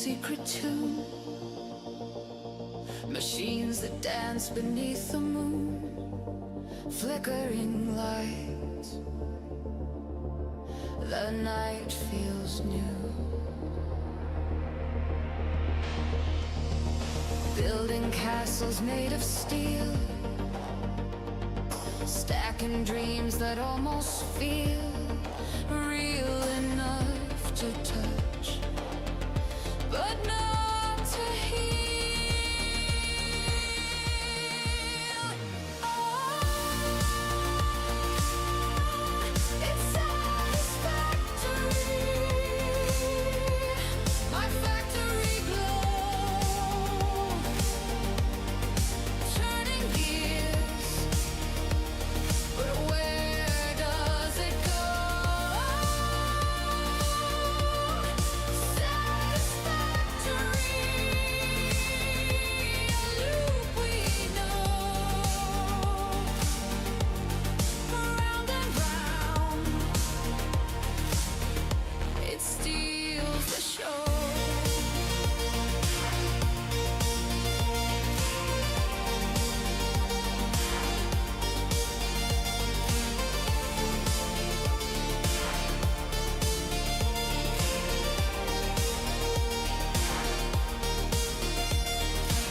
secret tune, machines that dance beneath the moon, flickering lights. The night feels new. Building castles made of steel, stacking dreams that almost feel real enough to touch, but not to heal. Oh, it's satisfactory. My factory glow, turning gears, but where does it go? Satisfactory, a loop we know, round and round, it steals the show.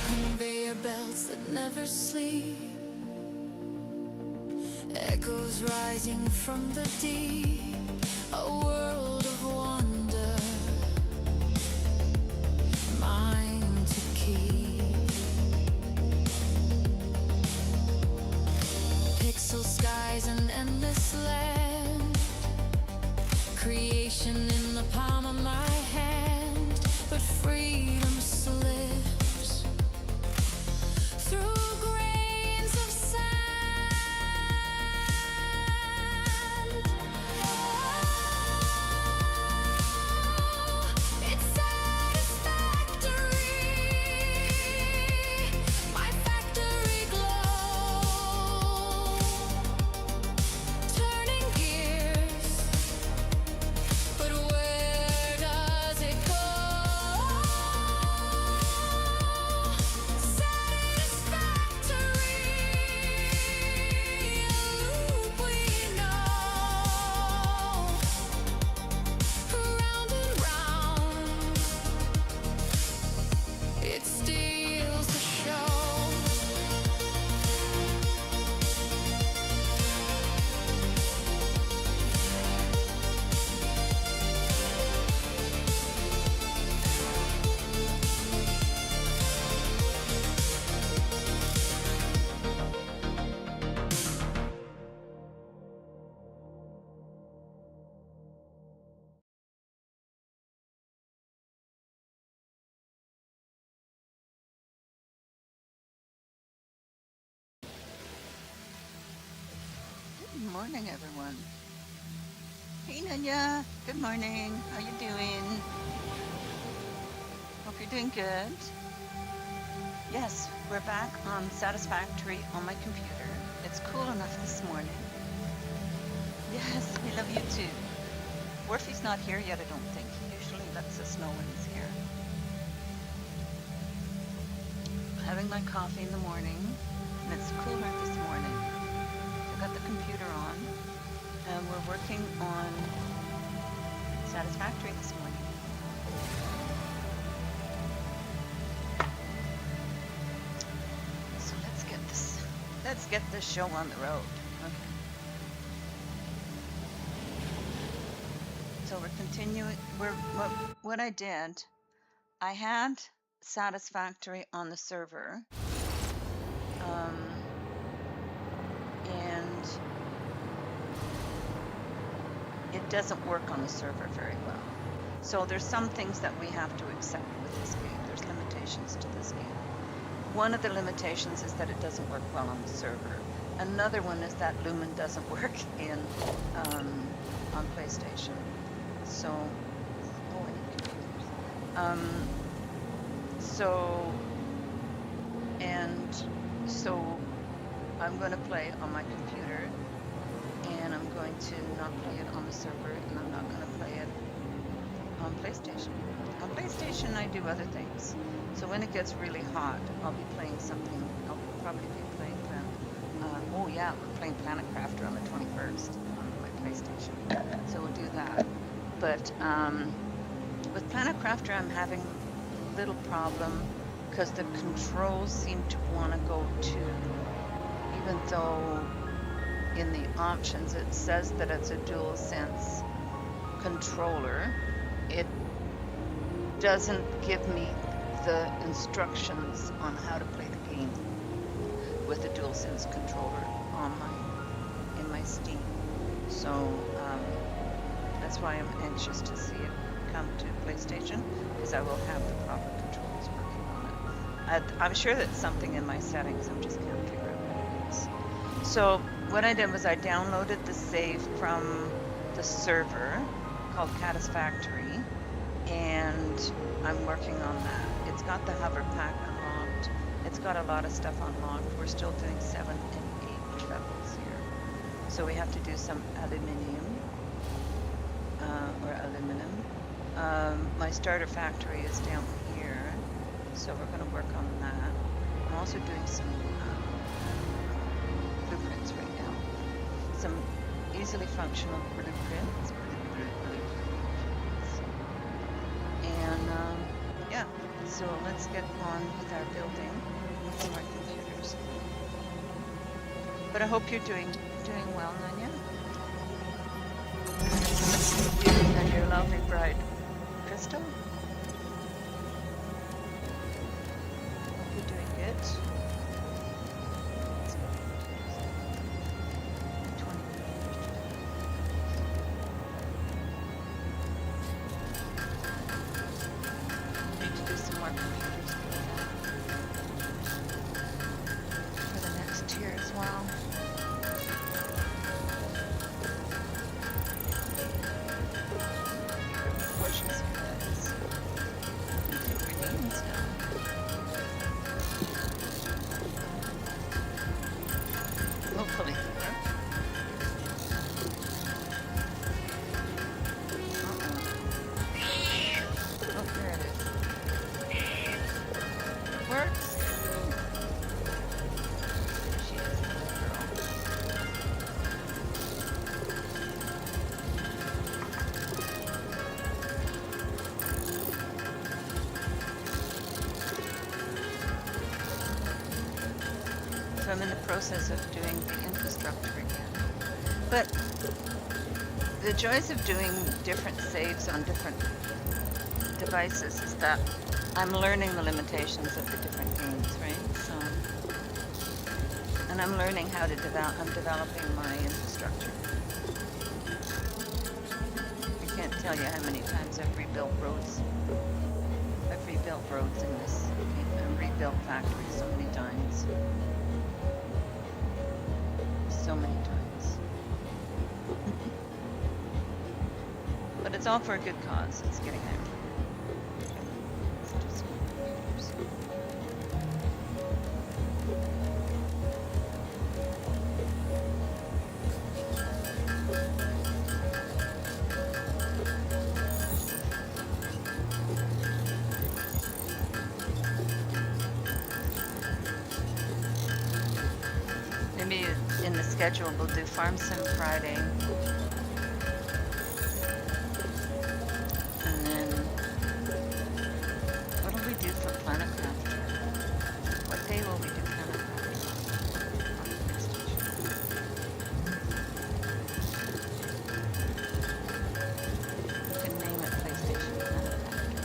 Conveyor belts that never sleep, echoes rising from the deep, a world of wonder, mine to keep. Pixel skies, an endless land, creation in the palm of my hand, but freedom slips through grains of sand. Oh, it's satisfactory. My factory glow, turning gears, but where does it go? Satisfactory, a loop we know, round and round, it steals the show. Good morning, everyone. Hey, Nanya. Good morning. How you doing? Hope you're doing good. Yes, we're back on Satisfactory on my computer. It's cool enough this morning. Yes, we love you too. Worfy's not here yet, I don't think. He usually lets us know when he's here. Having my coffee in the morning, and it's cooler this morning. I've got the computer on, and we're working on Satisfactory this morning. So let's get this show on the road. Okay. So we're continuing, what I did, I had Satisfactory on the server, and it doesn't work on the server very well. So there's some things that we have to accept with this game. There's limitations to this game. One of the limitations is that it doesn't work well on the server. Another one is that Lumen doesn't work in on PlayStation. So, oh, I need computers. So I'm going to play on my computer, and I'm going to not play it on the server, and I'm not going to play it on PlayStation. On PlayStation, I do other things. So when it gets really hot, I'll be playing something. I'll probably be playing oh yeah, we're playing Planet Crafter on the 21st on my PlayStation. So we'll do that. But with Planet Crafter, I'm having a little problem because the controls seem to want to go to, even though in the options it says that it's a dual sense controller, it doesn't give me the instructions on how to play the game with the DualSense controller on in my Steam. So that's why I'm anxious to see it come to PlayStation, because I will have the proper controls working on it. I'm sure that's something in my settings. I just can't figure out what it is. So what I did was I downloaded the save from the server called Satisfactory, and I'm working on that. It's got the hover pack unlocked. It's got a lot of stuff unlocked. We're still doing 7 and 8 levels here. So we have to do some aluminum. My starter factory is down here, so we're going to work on that. I'm also doing some blueprints right now. Some easily functional blueprints. And yeah, so let's get on with our building with smart computers. But I hope you're doing well, Nanya. You and your lovely bride, Crystal. Hope you're doing good. Need to do some more computers for the next tier as well. Hopefully. Oh, there it is. It works. There she is, little girl. So I'm in the process of doing the infrastructure again. But the joys of doing different saves on different devices is that I'm learning the limitations of the different games, right? So, and I'm learning how to I'm developing my infrastructure. I can't tell you how many times I've rebuilt roads. I've rebuilt roads in this game. I've rebuilt factories so many times. So many times. But it's all for a good cause. It's getting there. Okay. Let's do some computers. Maybe in the schedule we'll do Farm Sim Friday. And then what will we do for Planet Crafter? What day will we do Planet Crafter on the PlayStation? We can name it PlayStation Planet Crafter.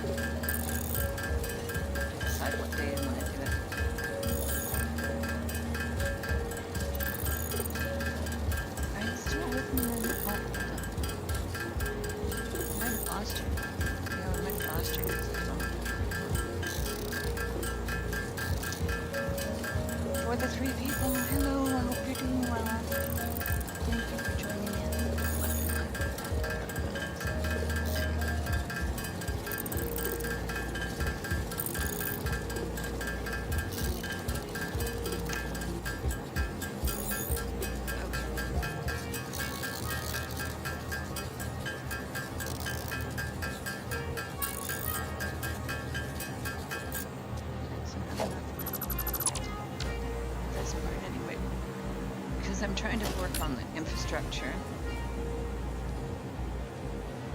Decide what day I want to do it. Are you still with me in the hold on. I might have lost you. Yeah, I might have lost you. For the 3 people, hello, I hope you're doing well. Thank you for joining in. part anyway, because I'm trying to work on the infrastructure.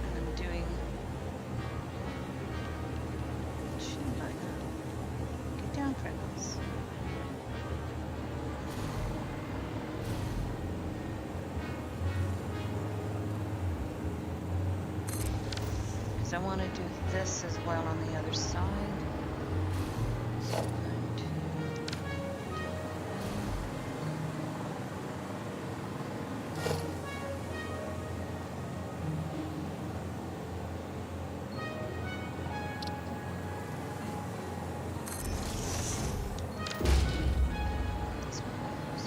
And I'm doing machine liner. Get down, Freckles. Because I want to do this as well on the other side. So I'm going to this one goes.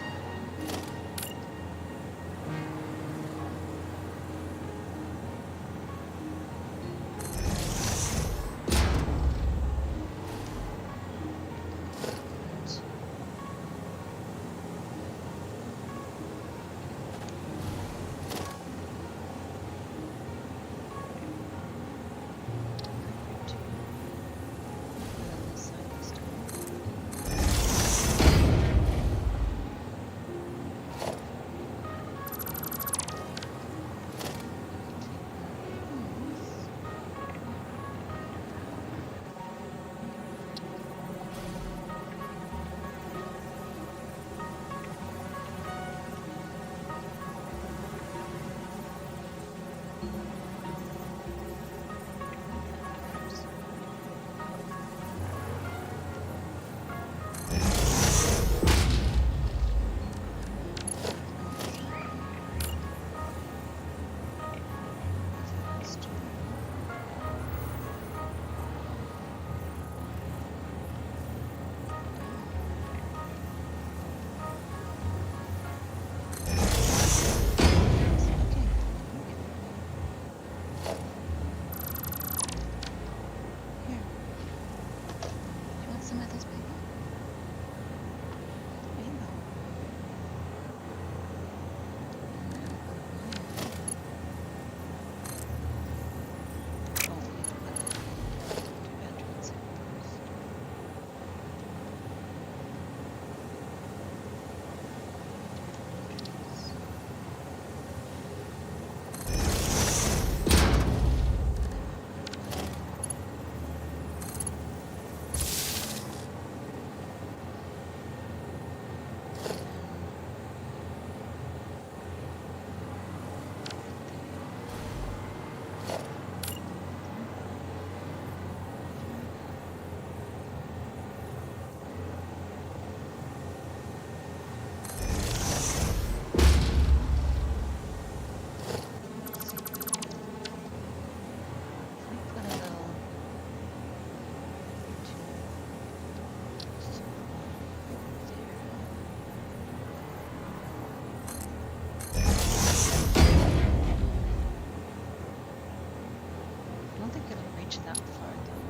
That far though.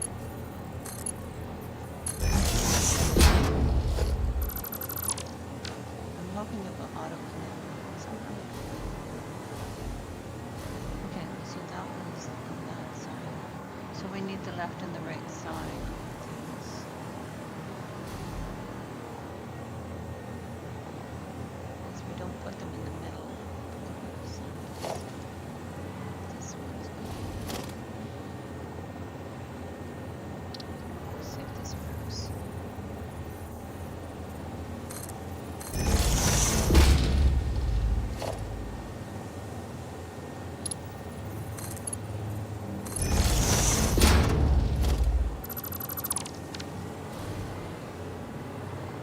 I'm hoping it will auto-connect somehow. Okay, so that one's on that side. So we need the left and the right side of these. Because we don't put them in the middle. This one's good. See if this works.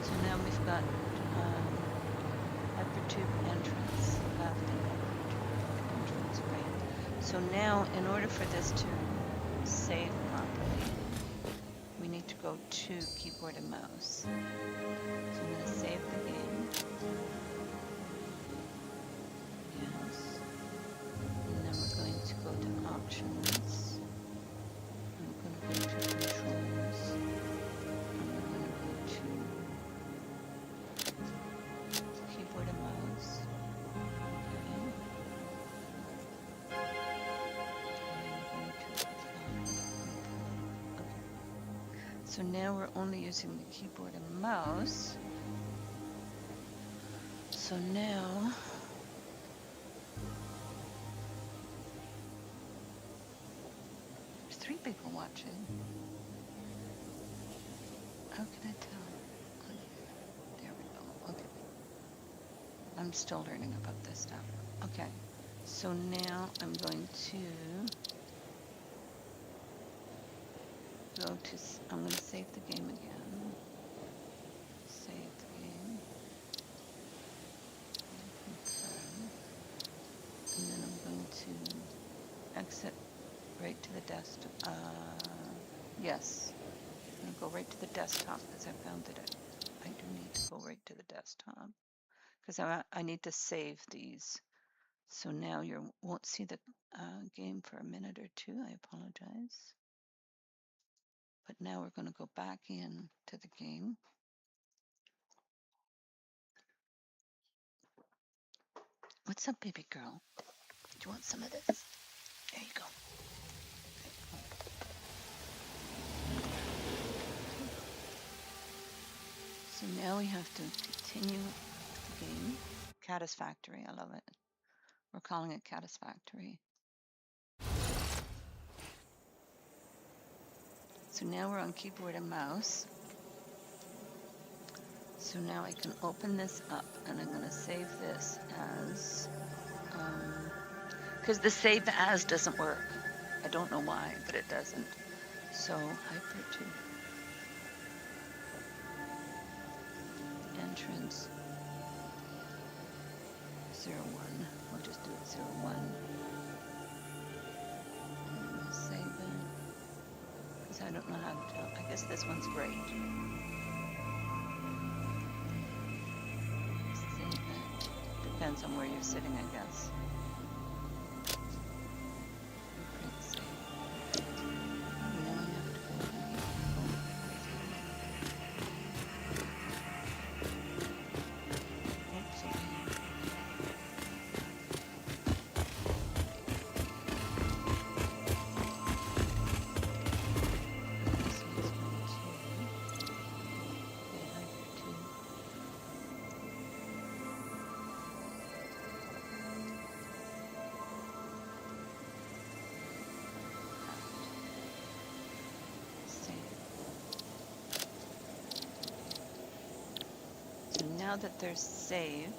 So now we've got upper tube entrance left and upper tube entrance right. So now in order for this to save properly, we need to go to keyboard and mouse. So I'm going to save the game. Yes. And then we're going to go to options. I'm going to go to controls. And we're going to go to keyboard and mouse. So now we're only using the keyboard and mouse. So now there's 3 people watching. How can I tell? Oh, there we go. Okay. I'm still learning about this stuff. Okay. So now I'm going to I'm going to save the game again. Save the game. Confirm. And then I'm going to exit right to the desktop. Yes. I'm going to go right to the desktop because I found that I do need to go right to the desktop because I need to save these. So now you won't see the game for a minute or 2. I apologize. But now we're going to go back in to the game. What's up, baby girl? Do you want some of this? There you go. So now we have to continue the game. Satisfactory, I love it. We're calling it Satisfactory. So now we're on keyboard and mouse. So now I can open this up and I'm going to save this as, because the save as doesn't work. I don't know why, but it doesn't. So hyper2 entrance 01. We'll just do it 01. And we'll save it. Because I don't know how to do it. I guess this one's great. Save it. Depends on where you're sitting, I guess. Reprint save. Now we have to go in here. Oops, okay. This one's going to hyper2. Save. So now that they're saved,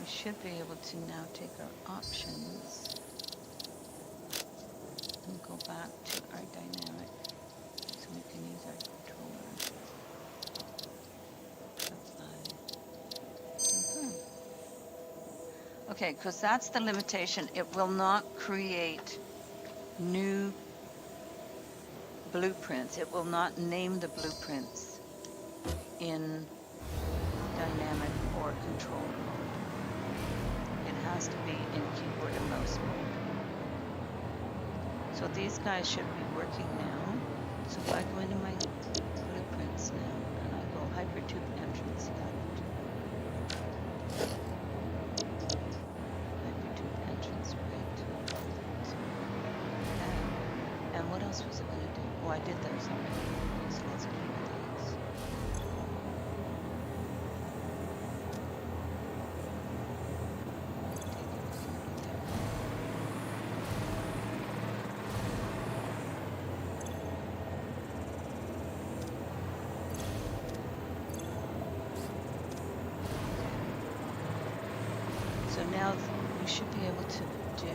we should be able to now take our options and go back to our dynamic so we can use our controller. Apply. Confirm. Okay, because that's the limitation. It will not create new blueprints. It will not name the blueprints in dynamic or controller mode. It has to be in keyboard and mouse mode. So these guys should be working now. So if I go into my blueprints now and I go hypertube entrance left. Hypertube entrance right. So, and what else was it going to do? Oh, I did those already. So let's clear these. So now we should be able to do.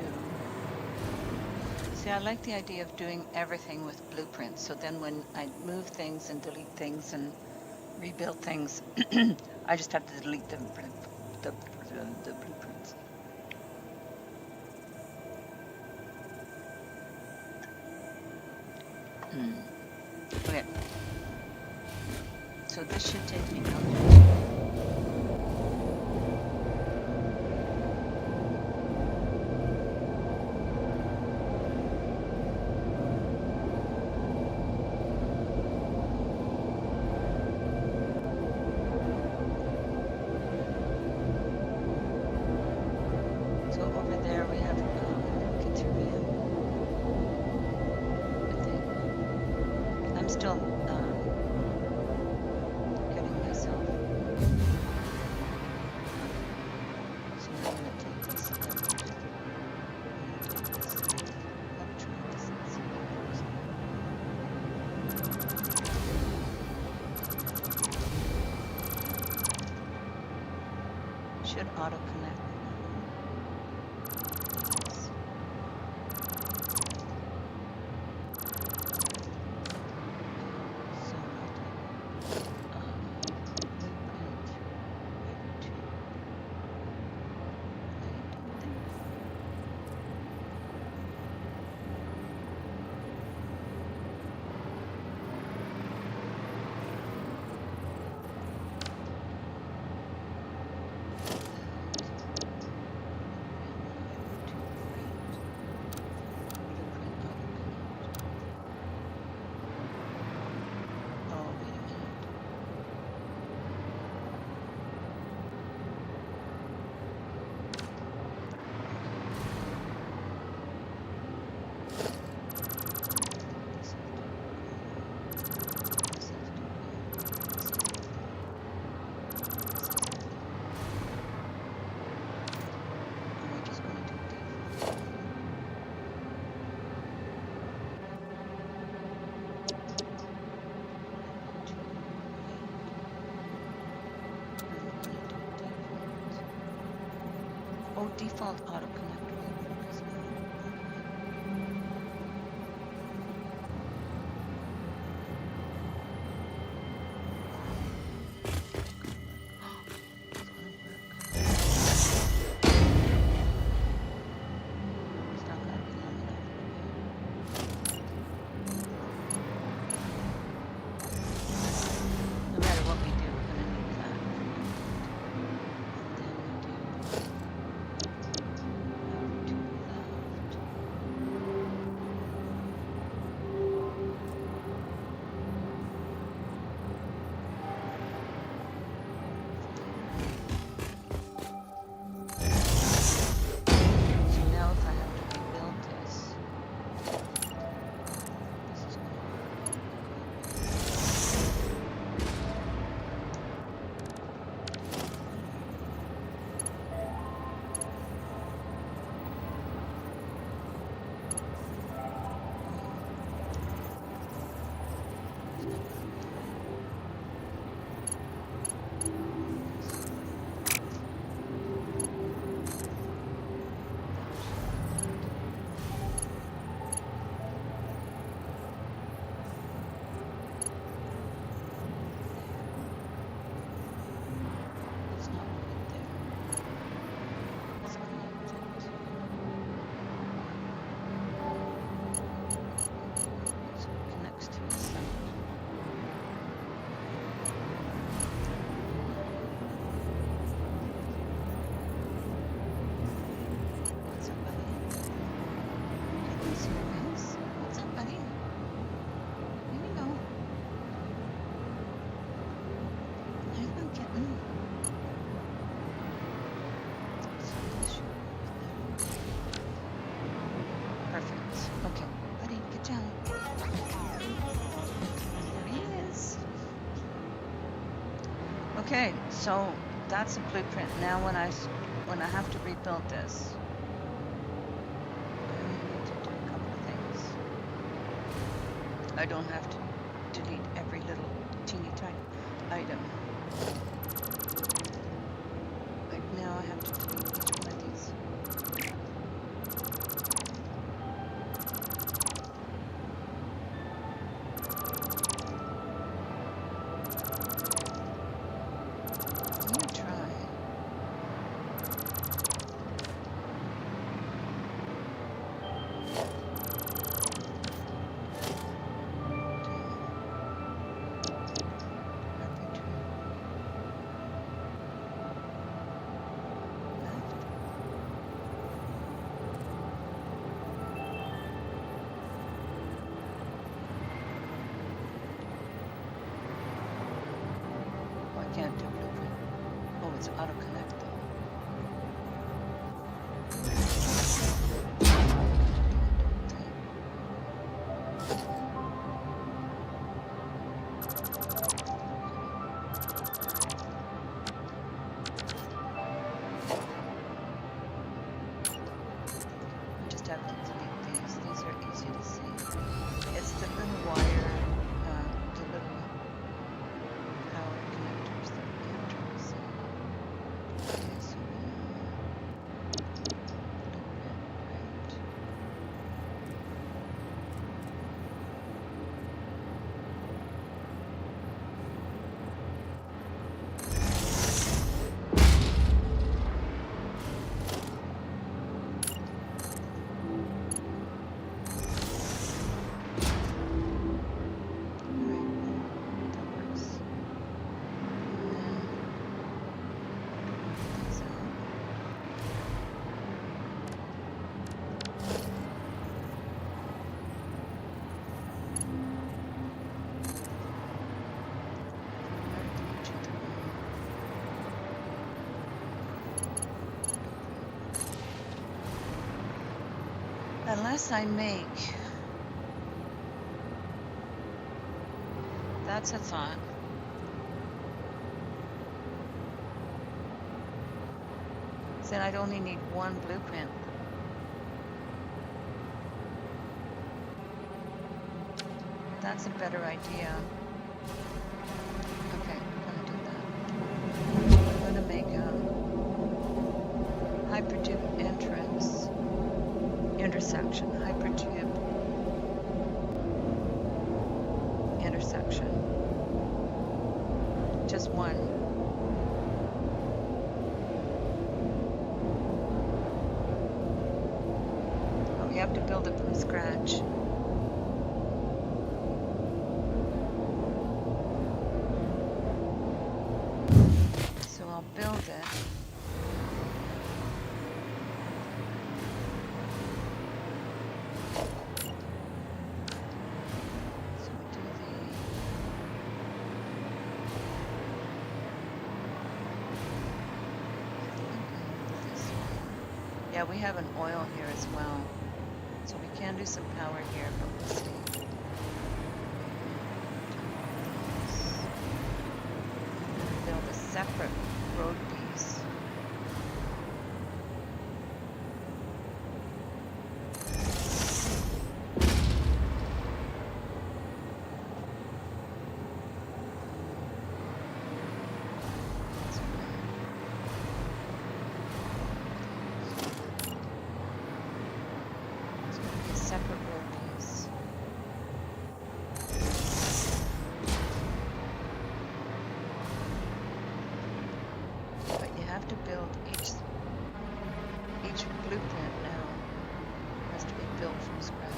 See, I like the idea of doing everything with blueprints. So then when I move things and delete things and rebuild things, I just have to delete the blueprints. Okay. So this should take me now. So over there we have Catrien. I think I'm still getting myself should auto connect. So default auto connect. No matter what we do, we're going to need that. Okay, so that's a blueprint. Now when I have to rebuild this, I need to do a couple of things. I don't have to delete every little teeny tiny item. Like now I have to delete each one of these. Can't do blueprint. Oh, it's auto connect though. I just have to delete these. These are easy to see. It's the little wire, the little power connectors that we have trouble seeing. Unless I make... That's a thought. Then I'd only need one blueprint. That's a better idea. Okay, I'm gonna do that. I'm gonna make a hypertube entrance intersection. Hypertube intersection. Just one. Oh, you have to build it from scratch. So I'll build it. So we do this way. Yeah, we have an oil here as well. So we can do some power here, but we'll see. Build a separate road piece. It's going to be a separate road piece. But you have to build each blueprint now has to be built from scratch.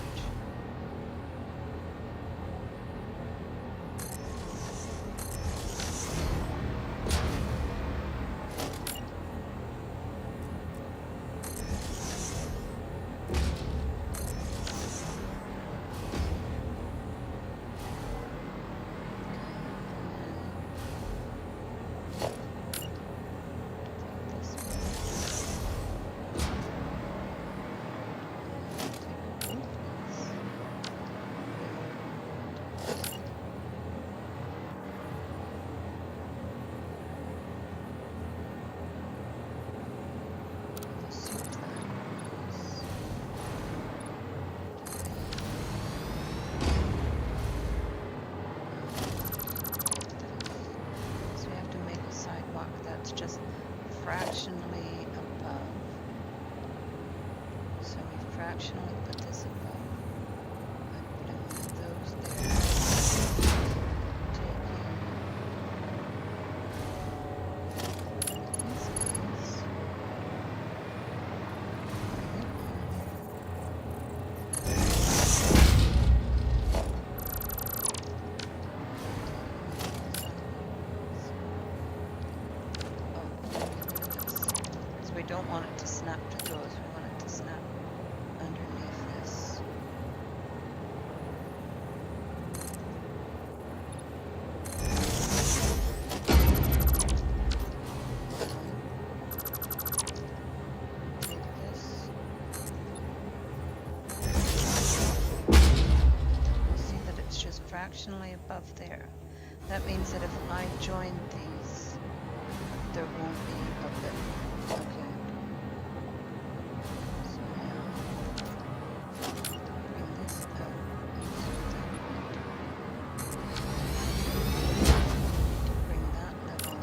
So we have to make a sidewalk that's just fractionally above. So we fractionally put this above. I put in one of those there. Take in these guys. So we don't want it to snap to those, we want it to snap underneath this. Take this. You'll see that it's just fractionally above there. That means that if I join these, there won't be a bit. Okay. So now, bring this out. Bring that level.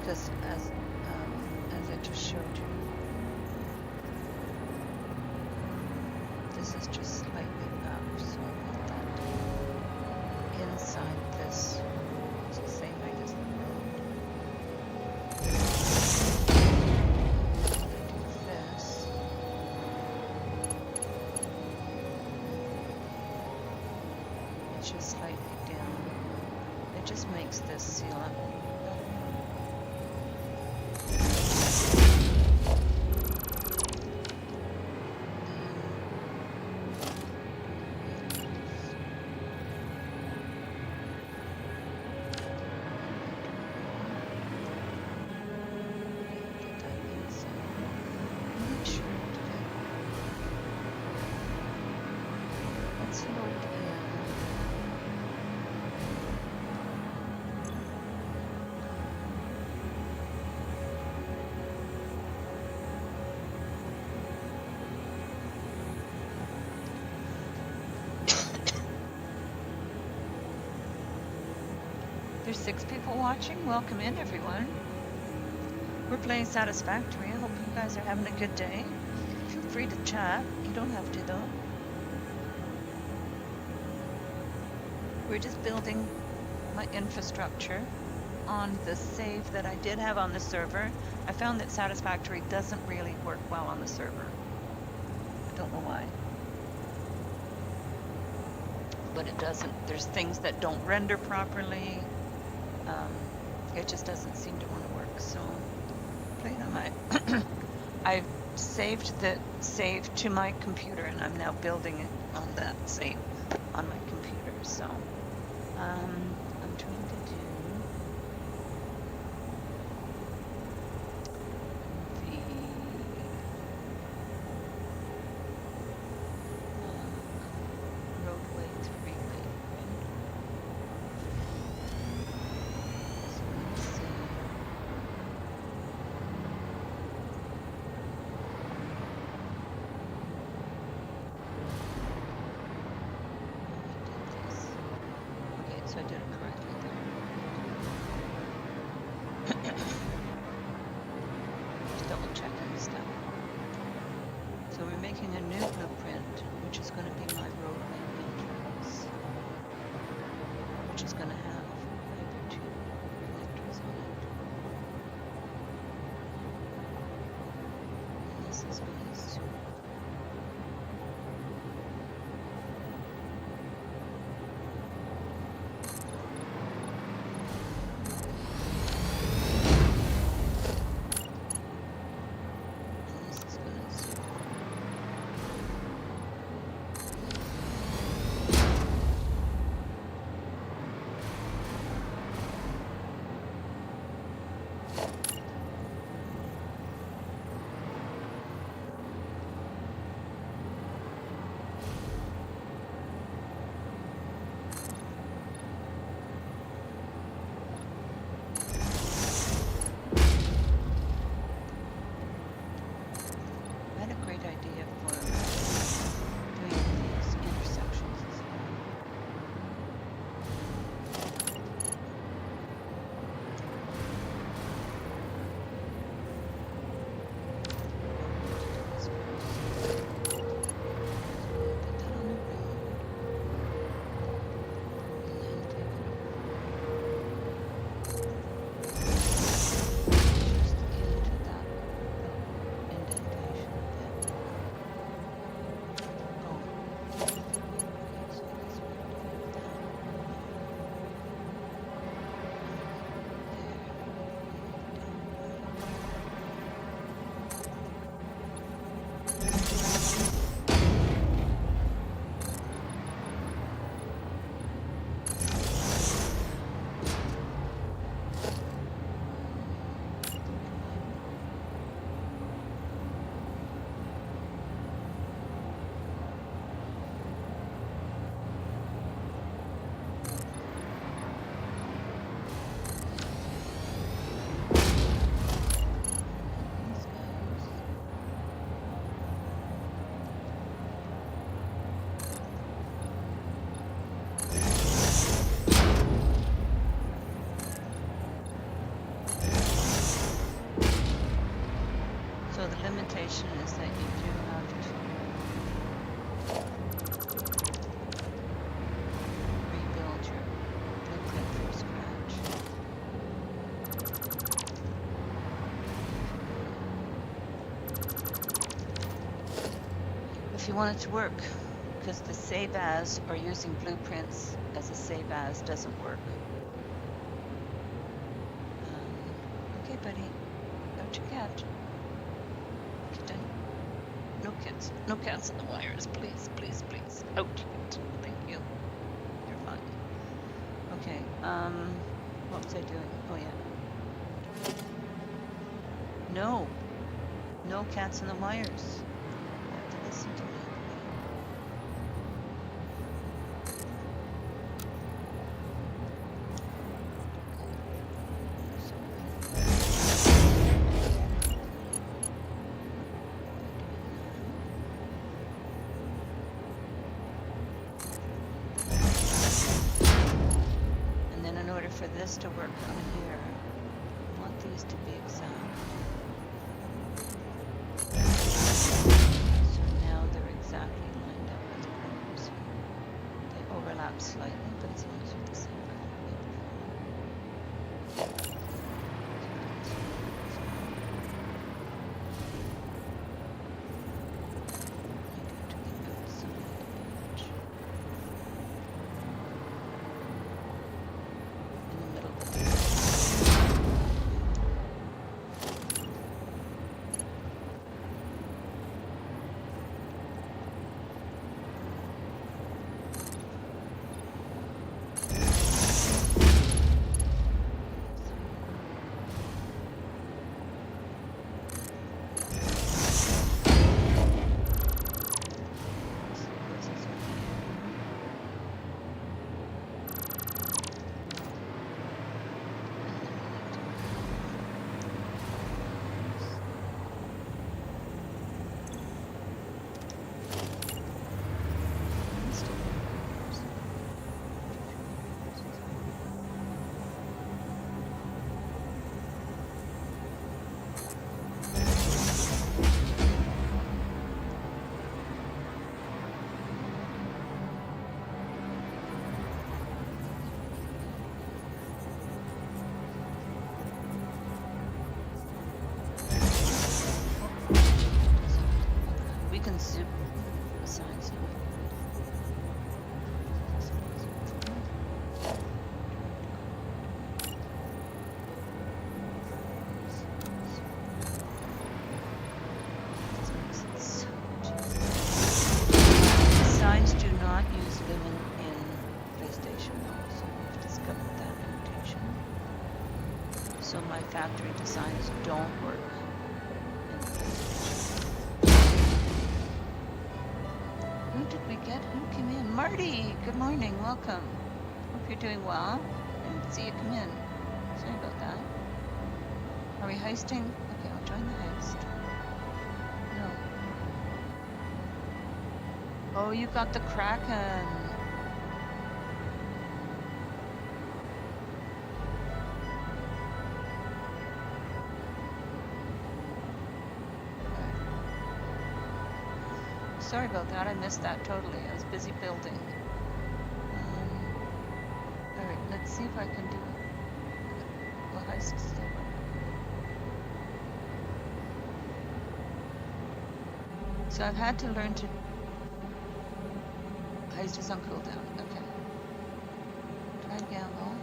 because as I just showed you, this is just slightly up, so I want that inside this. It's the same height as the road. When I do this, it's just slightly down. It just makes this seal up. There's 6 people watching. Welcome in, everyone. We're playing Satisfactory. I hope you guys are having a good day. Feel free to chat. You don't have to, though. We're just building my infrastructure on the save that I did have on the server. I found that Satisfactory doesn't really work well on the server. I don't know why. But it doesn't. There's things that don't render properly. It just doesn't seem to want to work. So, played on my. I saved the save to my computer, and I'm now building it on that save on my computer. So, I'm trying to do the roadway 3-way. So I did it correctly there. Just double checking stuff. So we're making a new blueprint, which is going to be my roadway entrance, which is going to have maybe 2 connectors on it. And this is my sewer. limitation is that you do have to rebuild your blueprint from scratch. If you want it to work, because the save as or using blueprints as a save as doesn't work. Okay, buddy. Out you cat. Kitten. No kids. No cats in the wires, please, please, please. Out you get. Thank you. You're fine. Okay. What was I doing? Oh yeah. No. No cats in the wires. You have to listen to me. And then in order for this to work on here, I want these to be exact. So now they're exactly lined up with the corners. They overlap slightly, but as long as you're the same color. In the middle of the we can zoom signs now. Signs do not use lumen in PlayStation, so we've discovered that limitation. So my factory designs don't work in PlayStation. Who did we get? Who came in? Marty! Good morning, welcome. Hope you're doing well. I didn't see you come in. Sorry about that. Are we heisting? Okay, I'll join the heist. No. Oh, you got the Kraken. Sorry about that, I missed that totally. I was busy building. Alright, let's see if I can do it. Well, heist is still working. So I've had to learn to... Heist is on cooldown, okay. Try gamble.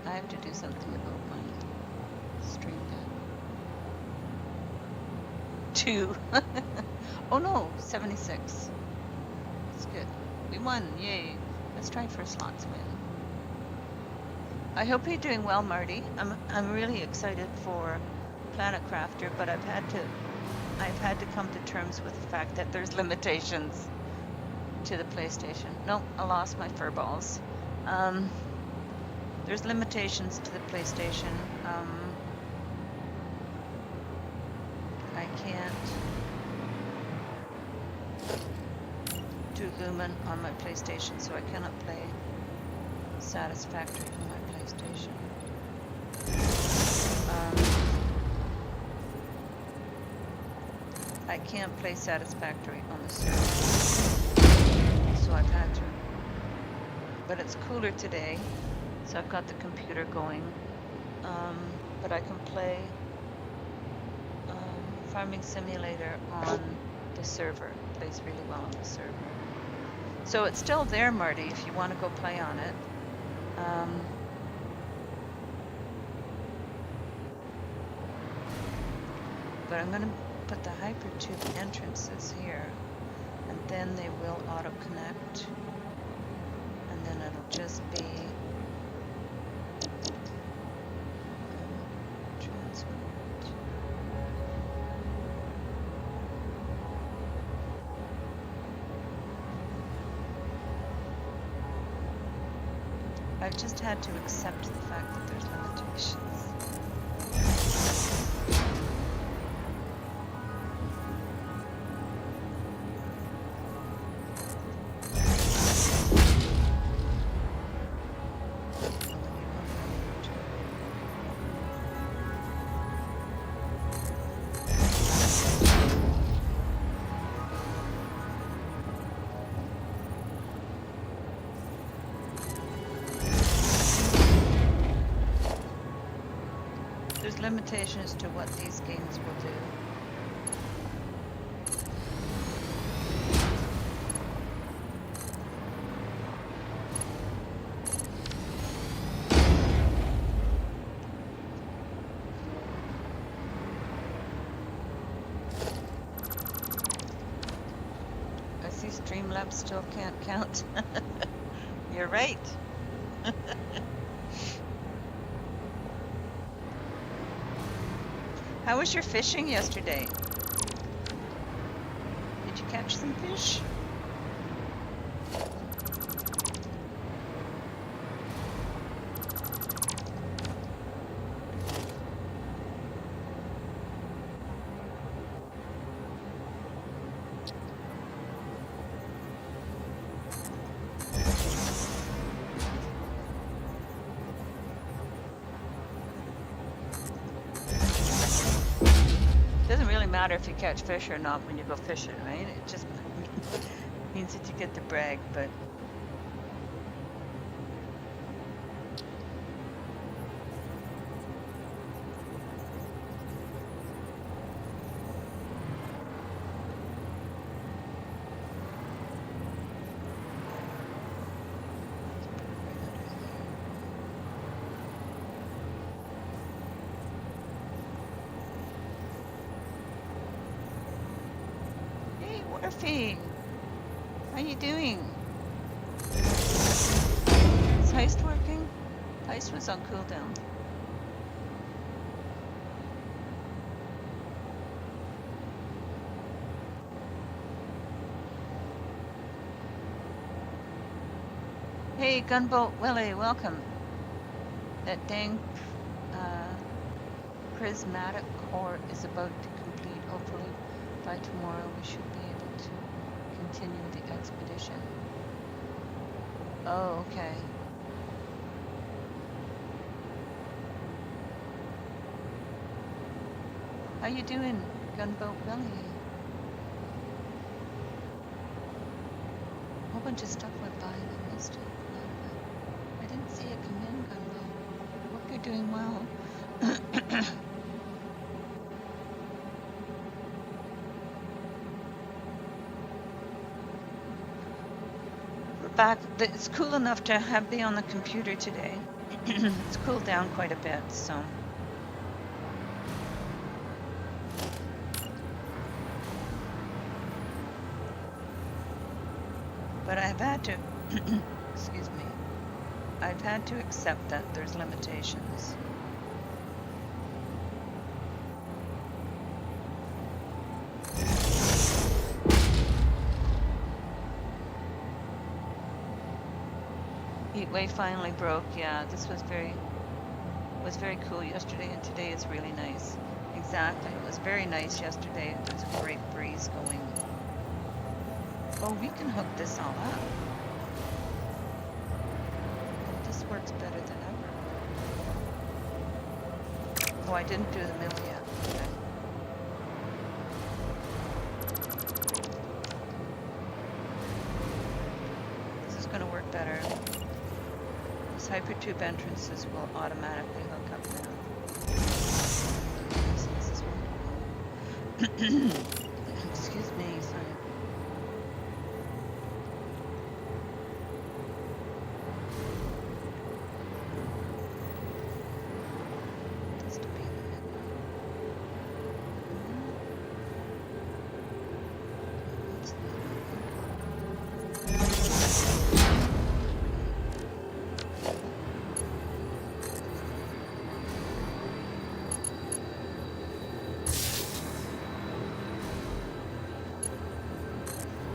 I have to do something about my stream deck. 2. Oh no, 76. That's good. We won, yay. Let's try for slots win. I hope you're doing well, Marty. I'm really excited for Planet Crafter, but I've had to come to terms with the fact that there's limitations to the PlayStation. Nope, I lost my fur balls. There's limitations to the PlayStation. I can't do Lumen on my PlayStation, so I cannot play Satisfactory for my PlayStation. I can't play Satisfactory on the server, so I've had to. But it's cooler today, so I've got the computer going. But I can play Farming Simulator on the server. It plays really well on the server. So it's still there, Marty, if you want to go play on it. But I'm going to put the hypertube entrances here, and then they will auto-connect, and then it'll just be transport. I've just had to accept the fact that there's limitations. There's limitations to what these games will do. I see Streamlabs still can't count. You're right. How was your fishing yesterday? Did you catch some fish? Doesn't really matter if you catch fish or not when you go fishing, right? It just means that you get to brag, but Murphy, how you doing? Is Heist working? Heist was on cooldown. Hey, Gunboat Willie, welcome. That dang prismatic core is about to complete. Hopefully by tomorrow we should be able to continue the expedition. Oh, okay. How you doing, Gunboat Willie? A whole bunch of stuff went by and I missed it. I didn't see it come in, Gunboat. I hope you're doing well. We're back. It's cool enough to be on the computer today. It's cooled down quite a bit, so. But I've had to, excuse me, I've had to accept that there's limitations. Heatwave finally broke. Yeah, this was very cool yesterday, and today is really nice. Exactly, it was very nice yesterday. There's a great breeze going. Oh, we can hook this all up. This This works better than ever. Oh, I didn't do the mill yet. Okay. This is going to work better. These hypertube entrances will automatically hook up now. Yes, this is wonderful. Excuse me, sorry. Just to be in the middle. That's the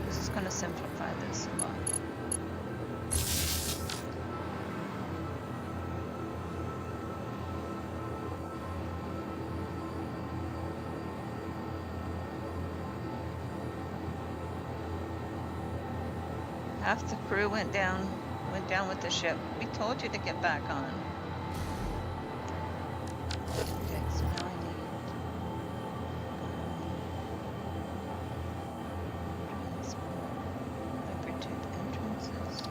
This is going to simplify this a lot. Half the crew went down with the ship. We told you to get back on. Okay, so now I need hypertube entrances.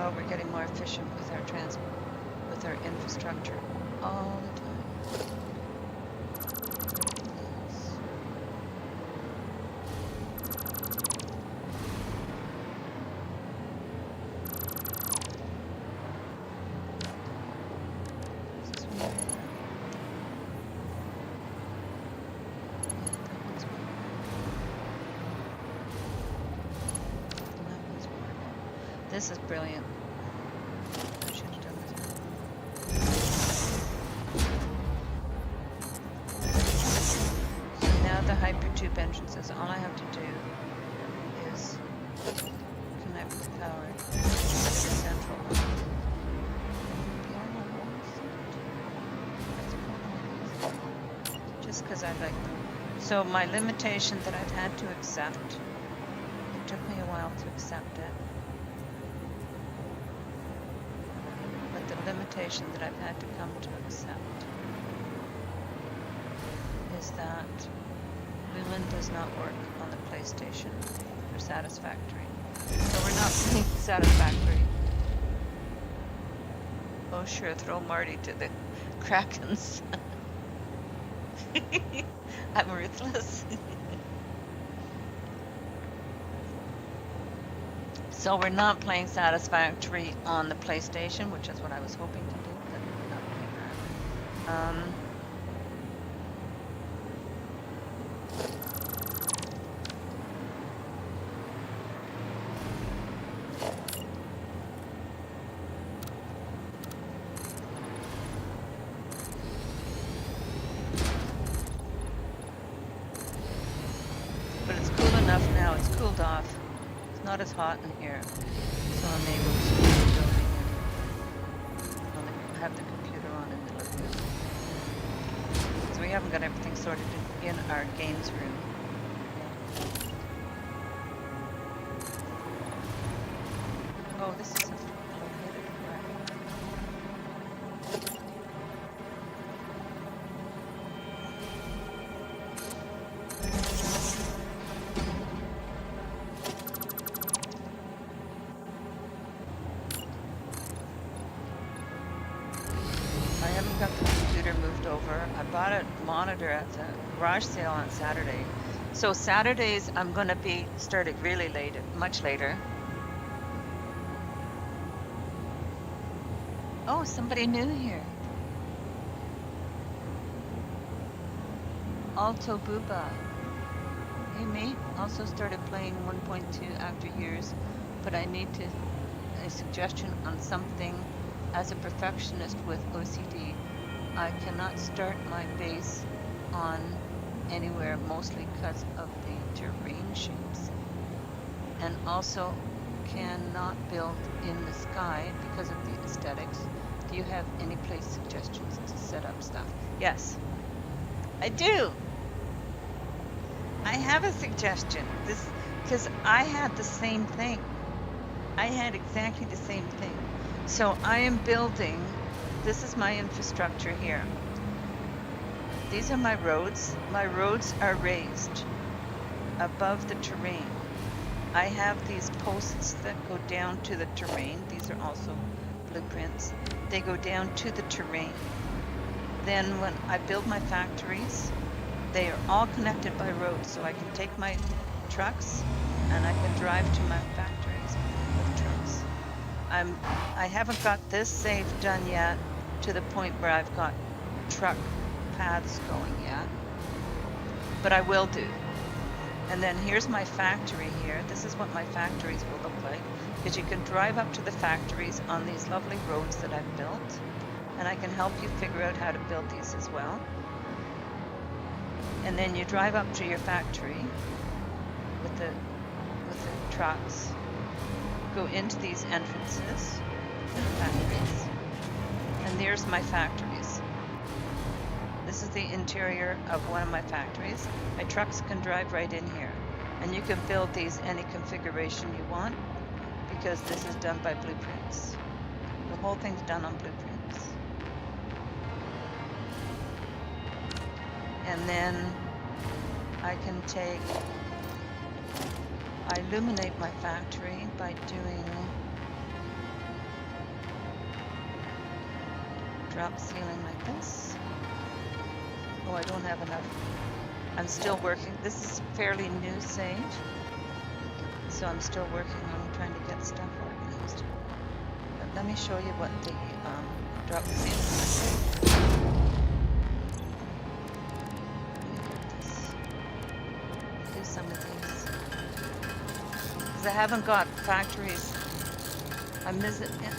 Oh, we're getting more efficient with our with our infrastructure all the time. Yes. This is one. Yeah, that one's one. And that one's one. This is brilliant. I should have done this. So now the hypertube entrances, all I have to do is connect the power to the central one. Just because I like them. So my limitation that I've had to accept, it took me a while to accept it. But the limitation that I've had to come to accept is that Lumen does not work on the PlayStation for Satisfactory. So we're not playing Satisfactory. Oh sure, throw Marty to the Krakens. I'm ruthless. So we're not playing Satisfactory on the PlayStation, which is what I was hoping to do, but we're not doing that. But it's cool enough now. It's cooled off. It's not as hot in here, so I'm able to do building and have the computer on in the living room. So we haven't got everything sorted in our games room. Oh, this isn't located correctly. I haven't got the computer moved over. I bought a monitor at the garage sale on Saturday. So Saturdays I'm going to be starting really late, much later. Oh, somebody new here. Alto Booba. Hey mate, also started playing 1.2 after years, but I need a suggestion on something. As a perfectionist with OCD, I cannot start my base on anywhere, mostly because of the terrain shapes. And also, cannot build in the sky because of the aesthetics. Do you have any place suggestions to set up stuff? Yes, I do. I have a suggestion. This, because I had the same thing. I had exactly the same thing. So I am building, this is my infrastructure here. These are my roads. My roads are raised above the terrain. I have these posts that go down to the terrain. These are also blueprints. They go down to the terrain. Then when I build my factories, they are all connected by roads, so I can take my trucks and I can drive to my factories with trucks. I haven't got this safe done yet to the point where I've got truck paths going yet, but I will do. And then here's my factory here. This is what my factories will look like, because you can drive up to the factories on these lovely roads that I've built, and I can help you figure out how to build these as well. And then you drive up to your factory with the trucks, go into these entrances to the factories, and there's my factories. This is the interior of one of my factories. My trucks can drive right in here, and you can build these any configuration you want, because this is done by blueprints. The whole thing's done on blueprints. And then I can I illuminate my factory by doing drop ceiling like this. Oh, I don't have enough. I'm still working. This is fairly new sage, so I'm still working on trying to get stuff organized. But let me show you what the drop ceiling is. Do some of these because I haven't got factories.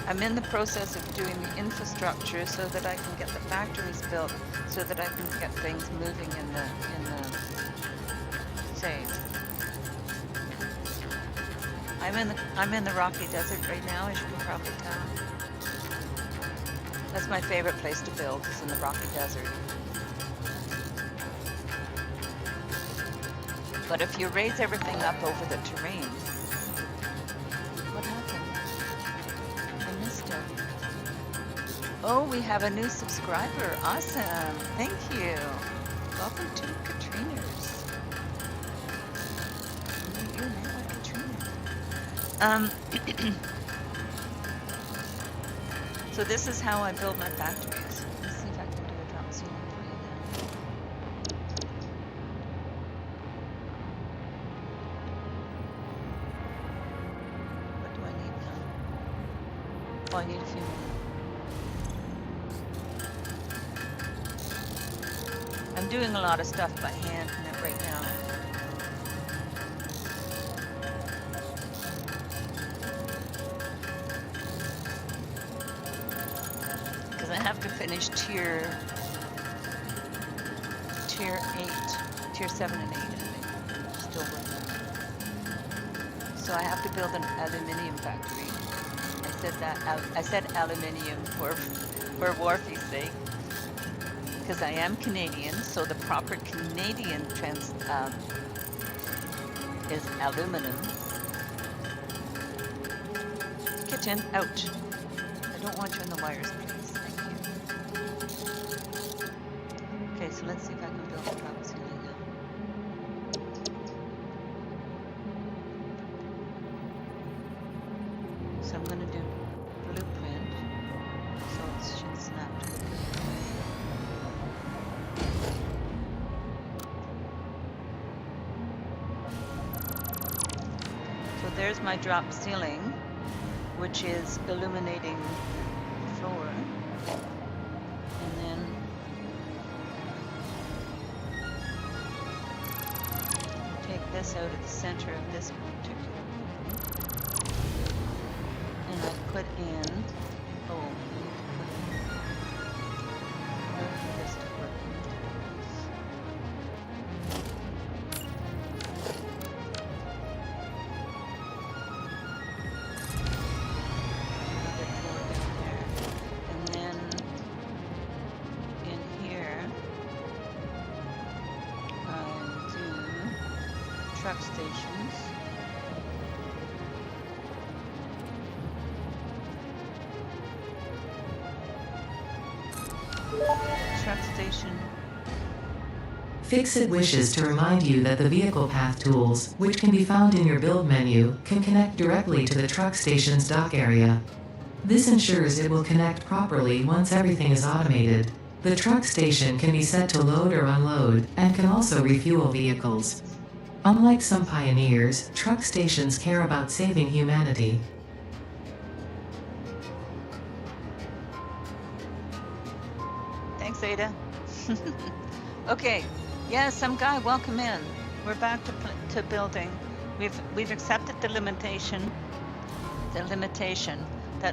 I'm in the process of doing the infrastructure so that I can get the factories built, so that I can get things moving in the sage. I'm in the Rocky Desert right now, as you can probably tell. That's my favorite place to build, is in the Rocky Desert. But if you raise everything up over the terrain, what happened? I missed it. Oh, we have a new subscriber. Awesome. Thank you. Welcome to Catrieners. Your name like Catrien. So this is how I build my factories. Let's see if I can do a drop ceiling for you then. What do I need now? Oh, I need a few more. I'm doing a lot of stuff by hand right now. Because I have to finish tier 7 and 8, I think. Still working. So I have to build an aluminium factory. I said aluminium for Wharfie's sake, because I am Canadian, so the proper Canadian is aluminum. Kitchen, ouch. I don't want you in the wires, please. Thank you. Okay, so let's see if I can build a drop ceiling now. So I'm going to do blueprint, so it should snap to the So there's my drop ceiling, which is illuminating the floor. And then take this out of the center of this particular building. And I put in, oh, I need to put in, where for this to work. stations. Truck station. Fixit wishes to remind you that the vehicle path tools, which can be found in your build menu, can connect directly to the truck station's dock area. This ensures it will connect properly once everything is automated. The truck station can be set to load or unload, and can also refuel vehicles. Unlike some pioneers, truck stations care about saving humanity. Thanks, Ada. Okay. Yeah, some guy, welcome in. We're back to building. We've accepted the limitation that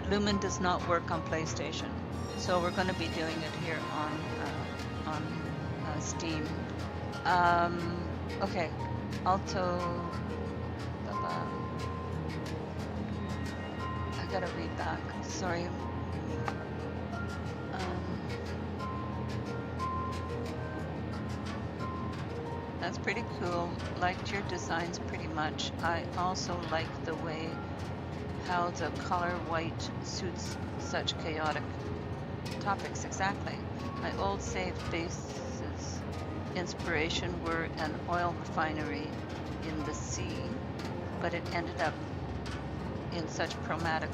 Lumen does not work on PlayStation. So we're going to be doing it here on Steam. Okay. Alto. I gotta read back. Sorry. That's pretty cool. Liked your designs pretty much. I also like the way how the color white suits such chaotic topics. Exactly. My old save bases inspiration were an oil refinery in the sea, but it ended up in such problematic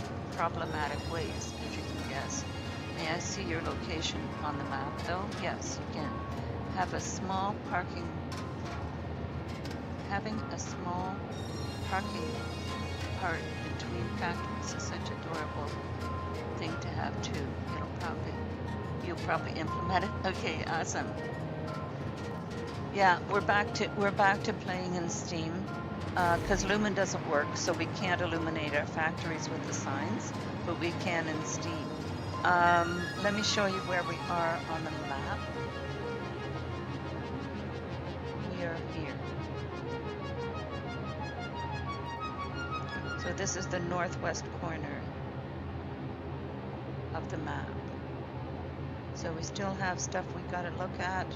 ways, if you can guess. May I see your location on the map, though? Yes, you can. Having a small parking part between factories is such an adorable thing to have too. You'll probably implement it. Okay, awesome. Yeah, we're back to playing in Steam because Lumen doesn't work, so we can't illuminate our factories with the signs, but we can in Steam. Let me show you where we are on the map. We are here. So this is the northwest corner of the map. So we still have stuff we gotta look at.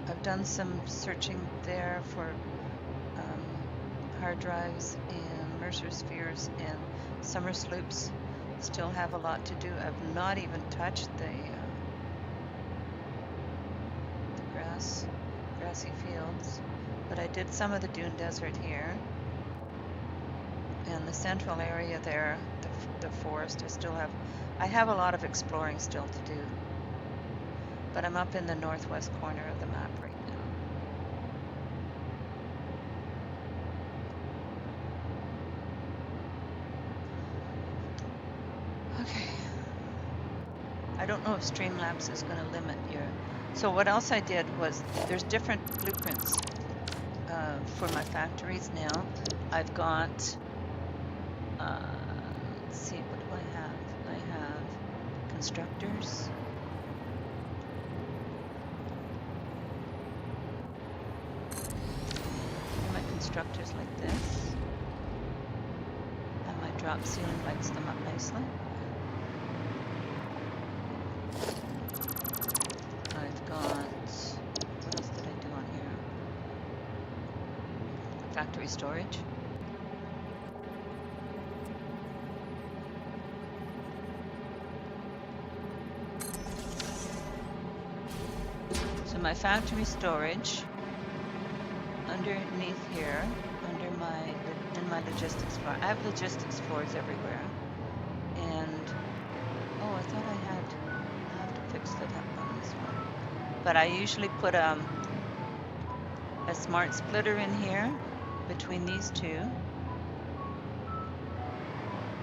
I've done some searching there for hard drives and Mercer spheres and summer sloops. Still have a lot to do. I've not even touched the grassy fields, but I did some of the dune desert here. And the central area there, the forest, I have a lot of exploring still to do. But I'm up in the northwest corner of the map right now. Okay. I don't know if Streamlabs is going to limit your... So what else I did was, there's different blueprints for my factories now. I've got... let's see, what do I have? I have constructors. My constructors like this. And my drop ceiling lights them up nicely. I've got, what else did I do on here? Factory storage. My factory storage underneath here, in my logistics floor. I have logistics floors everywhere, and oh, I thought I have to fix that up on this one. But I usually put a smart splitter in here between these two,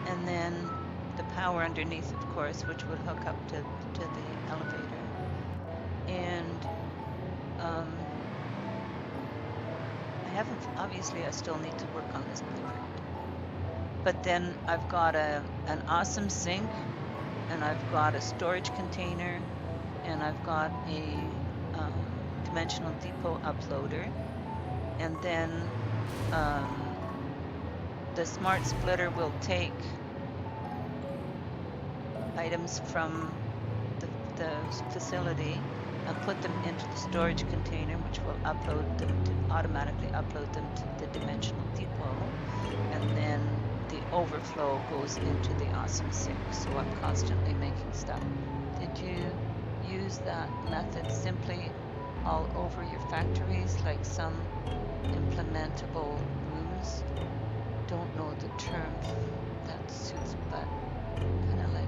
and then the power underneath, of course, which would hook up to the elevator. And obviously I still need to work on this blueprint. But then I've got an awesome sink, and I've got a storage container, and I've got a dimensional depot uploader, and then the smart splitter will take items from the facility and put them into the storage container, which will automatically upload them to the dimensional depot, and then the overflow goes into the Awesome 6. So I'm constantly making stuff. Did you use that method simply all over your factories, like some implementable rooms? Don't know the term that suits, but kind of like,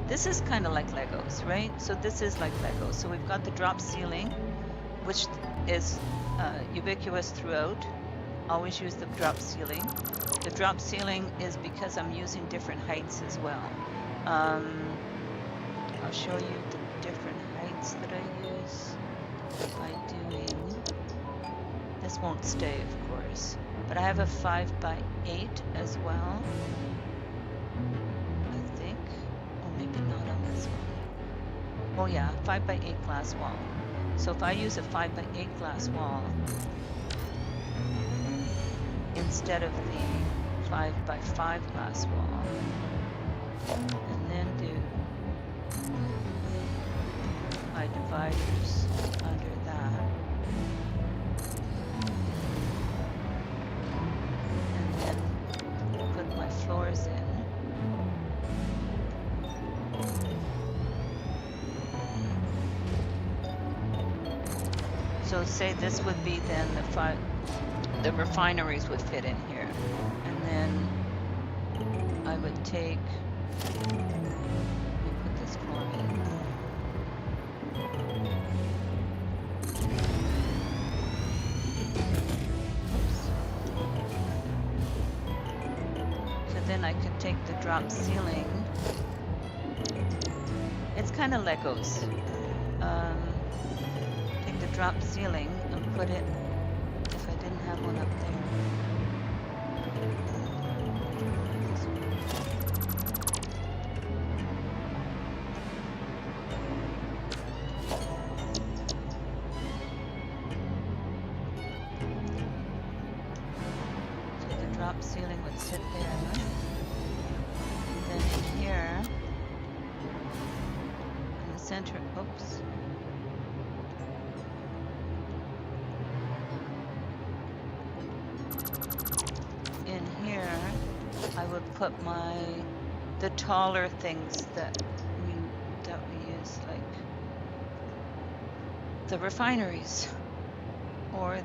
this is kind of like Legos, right? So this is like Legos. So we've got the drop ceiling, which is ubiquitous throughout. Always use the drop ceiling. The drop ceiling is because I'm using different heights as well. I'll show you the different heights that I use by doing, this won't stay of course, but I have a 5x8 as well, I think, or maybe not on this one. Oh yeah, 5x8 glass wall. So if I use a 5x8 glass wall instead of the 5x5 glass wall, and then do my dividers under that, and then put my floors in. So say this would be then the refineries would fit in here, and then I would take, let me put this floor in. So then I could take the drop ceiling. It's kind of Legos. Take the drop ceiling and put it, if I didn't have one up there. So the drop ceiling would sit there. And then in here, in the center, oops. In here, I would put the taller things that we use, like the refineries, or where's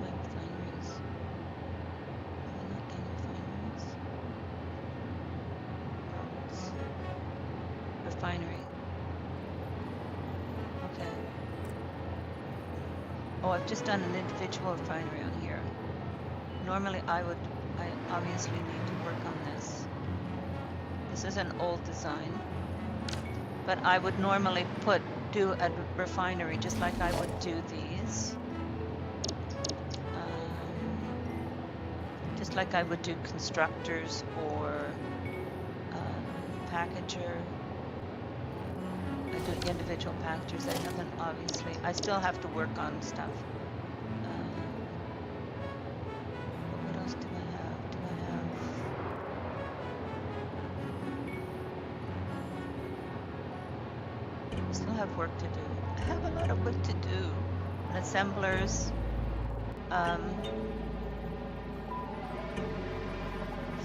my refineries? Have I not done refineries? Refinery. Okay. Oh, I've just done an individual refinery on here. Normally I obviously need to work on this. This is an old design, but I would normally do a refinery just like I would do these. Just like I would do constructors or packager. I do individual packagers. I haven't, obviously. I still have to work on stuff. What else do I have? I still have work to do. I have a lot of work to do. And assemblers.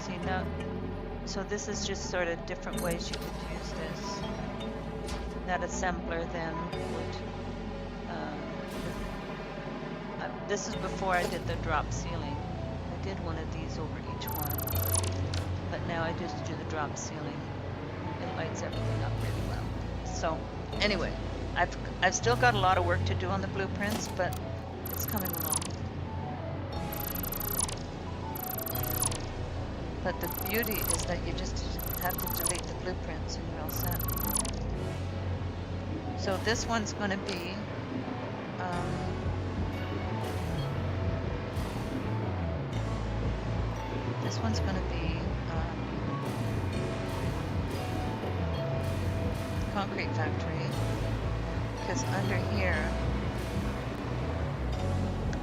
See now. So this is just sort of different ways you could use this. That assembler then would, this is before I did the drop ceiling. I did one of these over each one, but now I just do the drop ceiling. It lights everything up really well. So anyway, I've still got a lot of work to do on the blueprints, but it's coming along. But the beauty is that you just have to delete the blueprints and you're all set. So this one's going to be concrete factory, because under here,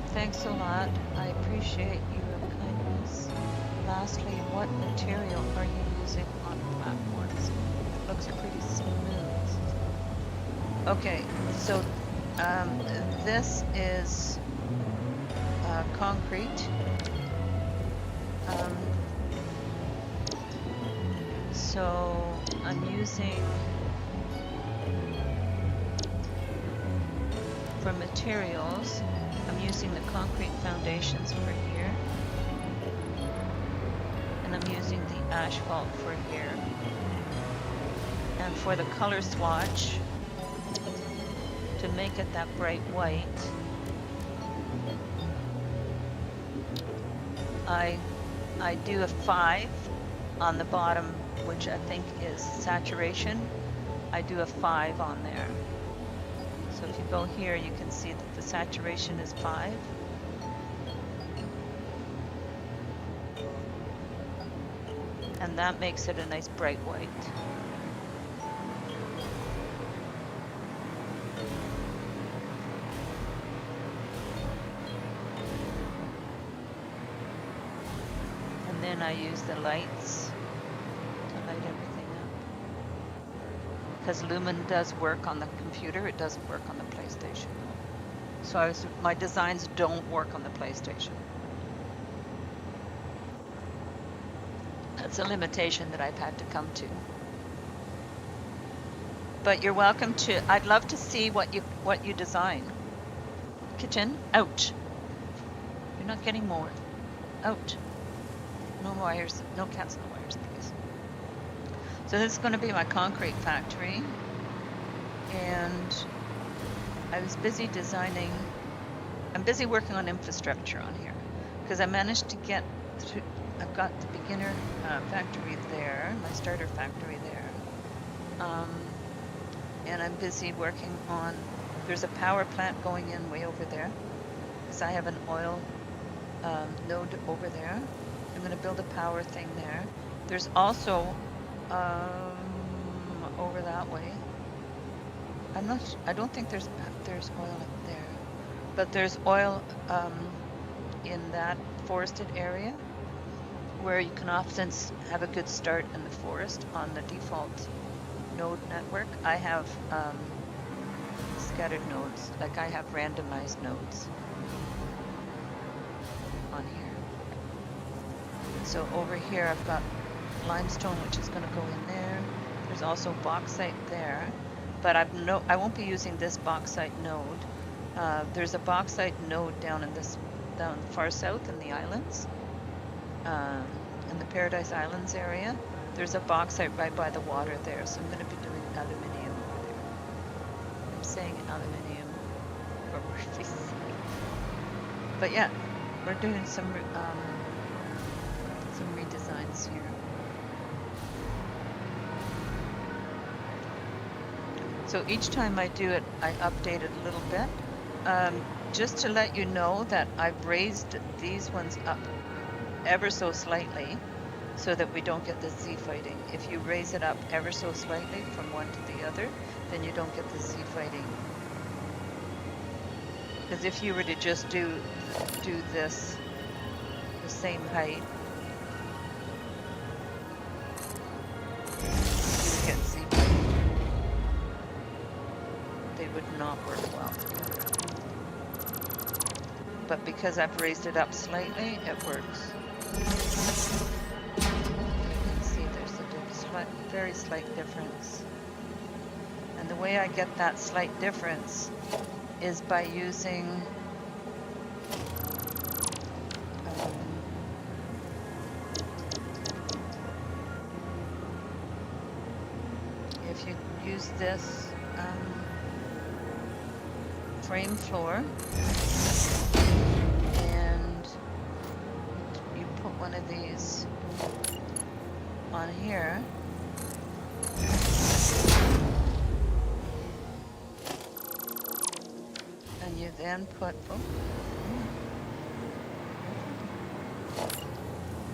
thanks a lot, I appreciate your kindness. Lastly, what material are you using on platforms? It looks pretty smooth. Okay, so this is concrete. So I'm using, for materials, I'm using the concrete foundations for here. And I'm using the asphalt for here. And for the color swatch, to make it that bright white, I do a 5 on the bottom, which I think is saturation. I do a 5 on there. So if you go here, you can see that the saturation is 5. And that makes it a nice bright white. And then I use the lights to light everything up. Because Lumen does work on the computer, it doesn't work on the PlayStation. So my designs don't work on the PlayStation. That's a limitation that I've had to come to. But you're welcome to, I'd love to see what you design. Kitchen, ouch. You're not getting more. Ouch. No wires, no cats, no wires, please. So this is going to be my concrete factory. And I was busy designing, I'm busy working on infrastructure on here. Because I managed to get through, I've got the beginner factory there, my starter factory there. And I'm busy working on, there's a power plant going in way over there. Because I have an oil node over there. I'm going to build a power thing there. There's also over that way. I don't think there's oil up there, but there's oil in that forested area where you can often have a good start in the forest on the default node network. I have scattered nodes, like I have randomized nodes on here. So over here I've got limestone, which is going to go in there. There's also bauxite there, but I won't be using this bauxite node. There's a bauxite node down far south in the islands, in the Paradise Islands area. There's a bauxite right by the water there, so I'm going to be doing aluminium over there. I'm saying aluminium for Murphy's sake. But yeah, we're doing some redesigns here. So each time I do it, I update it a little bit. Just to let you know that I've raised these ones up ever so slightly so that we don't get the Z fighting. If you raise it up ever so slightly from one to the other, then you don't get the Z fighting. Because if you were to just do this the same height, you would get Z fighting. They would not work well together. But because I've raised it up slightly, it works. You can see there's a very slight difference. And the way I get that slight difference is by using if you use this frame floor and you put one of these on here, and you then put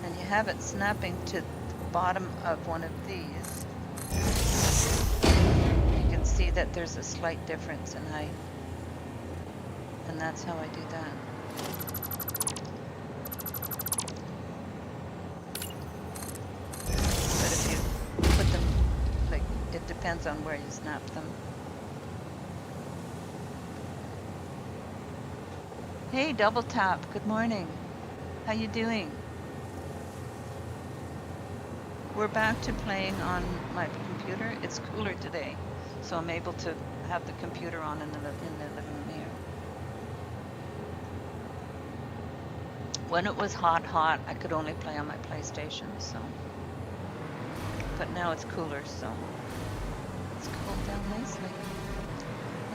and you have it snapping to the bottom of one of these, you can see that there's a slight difference in height. And that's how I do that. But if you put them, like, it depends on where you snap them. Hey, Double Tap. Good morning. How you doing? We're back to playing on my computer. It's cooler today, so I'm able to have the computer on in the living room here. When it was hot, I could only play on my PlayStation, so. But now it's cooler, so it's cooled down nicely.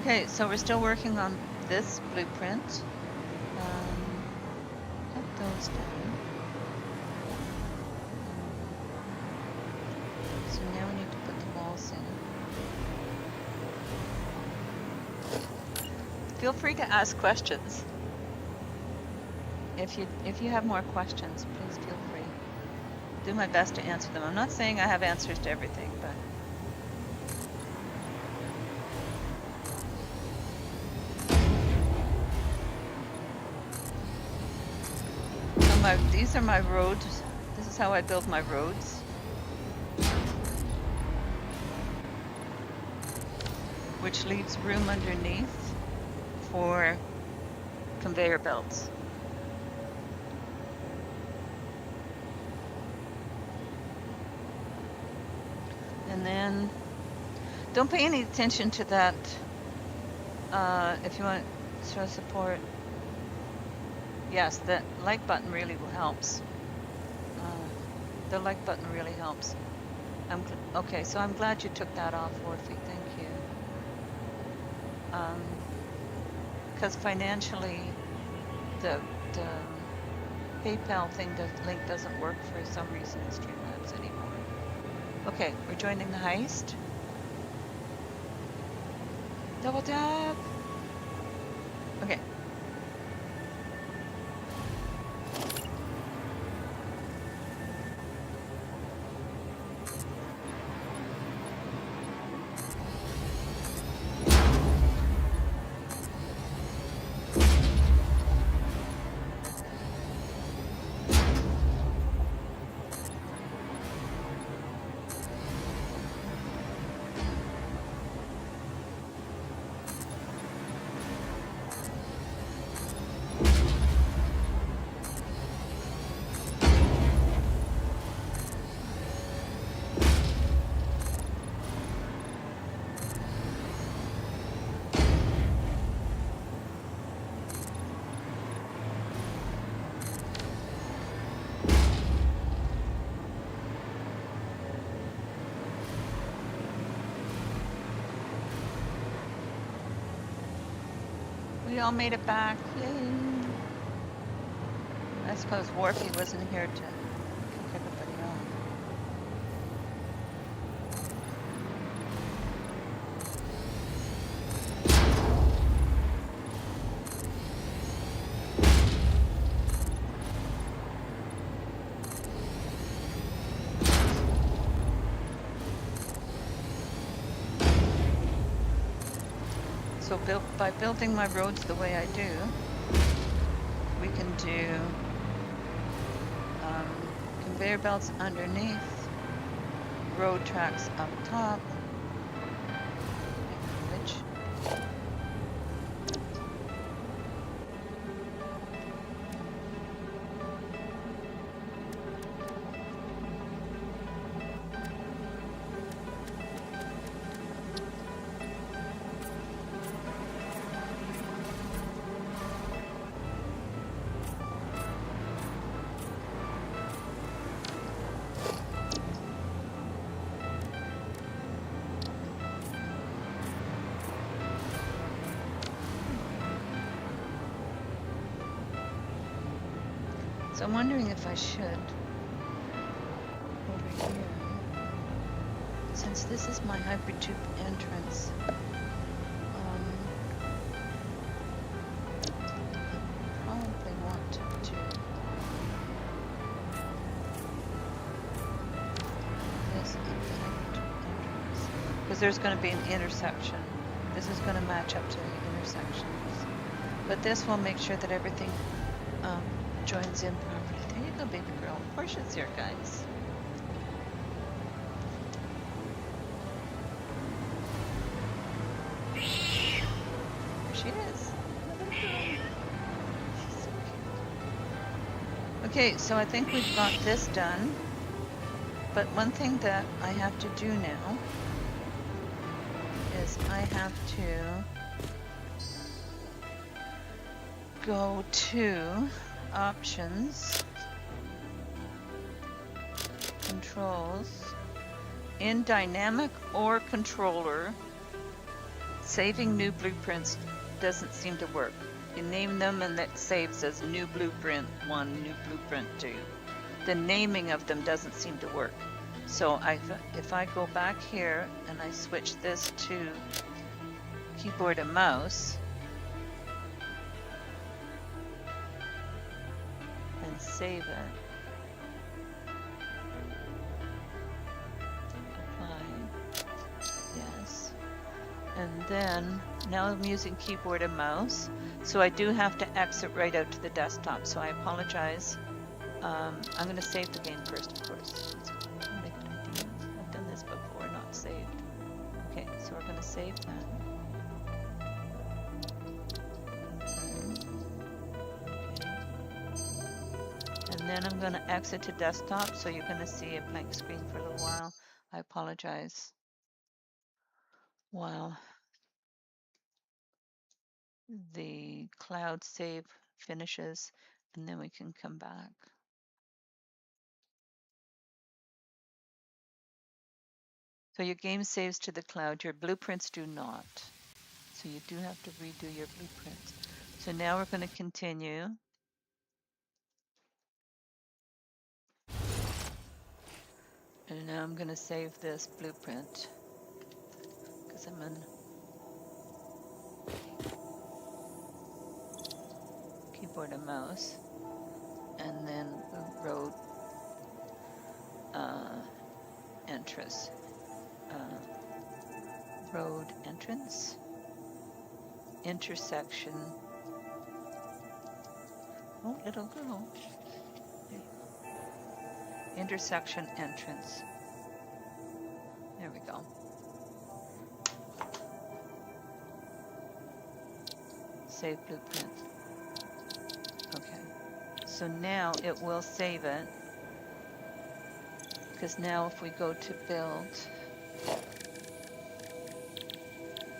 Okay, so we're still working on this blueprint. Put those down. So now we need to put the walls in. Feel free to ask questions. If you have more questions, please feel free. Do my best to answer them. I'm not saying I have answers to everything, but so these are my roads. This is how I build my roads. Which leaves room underneath for conveyor belts. And then don't pay any attention to that. If you want to show support, yes, the like button really helps. The like button really helps. Okay, so I'm glad you took that off, Orphy. Thank you. Because financially, the PayPal link doesn't work for some reason in Streamlabs anymore. Okay, we're joining the heist. Double tap. Okay. We all made it back. Yay. I suppose Warpy wasn't here to kick everybody off. So by building my roads the way I do, we can do conveyor belts underneath, road tracks up top, which so I'm wondering if I should over here, since this is my hypertube entrance. I probably want to do this at the hypertube entrance because there's going to be an intersection. This is going to match up to the intersections, but this will make sure that everything joins in properly. There you go, baby girl. Portia's here, guys. There she is. Okay, so I think we've got this done. But one thing that I have to do now is I have to go to options, controls, in dynamic or controller, saving new blueprints doesn't seem to work. You name them and it saves as new blueprint 1, new blueprint 2. The naming of them doesn't seem to work. So if I go back here and I switch this to keyboard and mouse and save it, apply, yes. And then now I'm using keyboard and mouse. So I do have to exit right out to the desktop. So I apologize. I'm going to save the game first, of course. That's a good idea. I've done this before, not saved. Okay, so we're going to save that. Okay. And then I'm going to exit to desktop, so you're going to see a blank screen for a little while. I apologize. While the cloud save finishes, and then we can come back. So your game saves to the cloud, your blueprints do not. So you do have to redo your blueprints. So now we're going to continue. And now I'm going to save this blueprint because I'm in keyboard and mouse. And then road entrance. Road entrance. Intersection. Oh, little girl. Intersection entrance. There we go. Save blueprint. Okay. So now it will save it. Because now if we go to build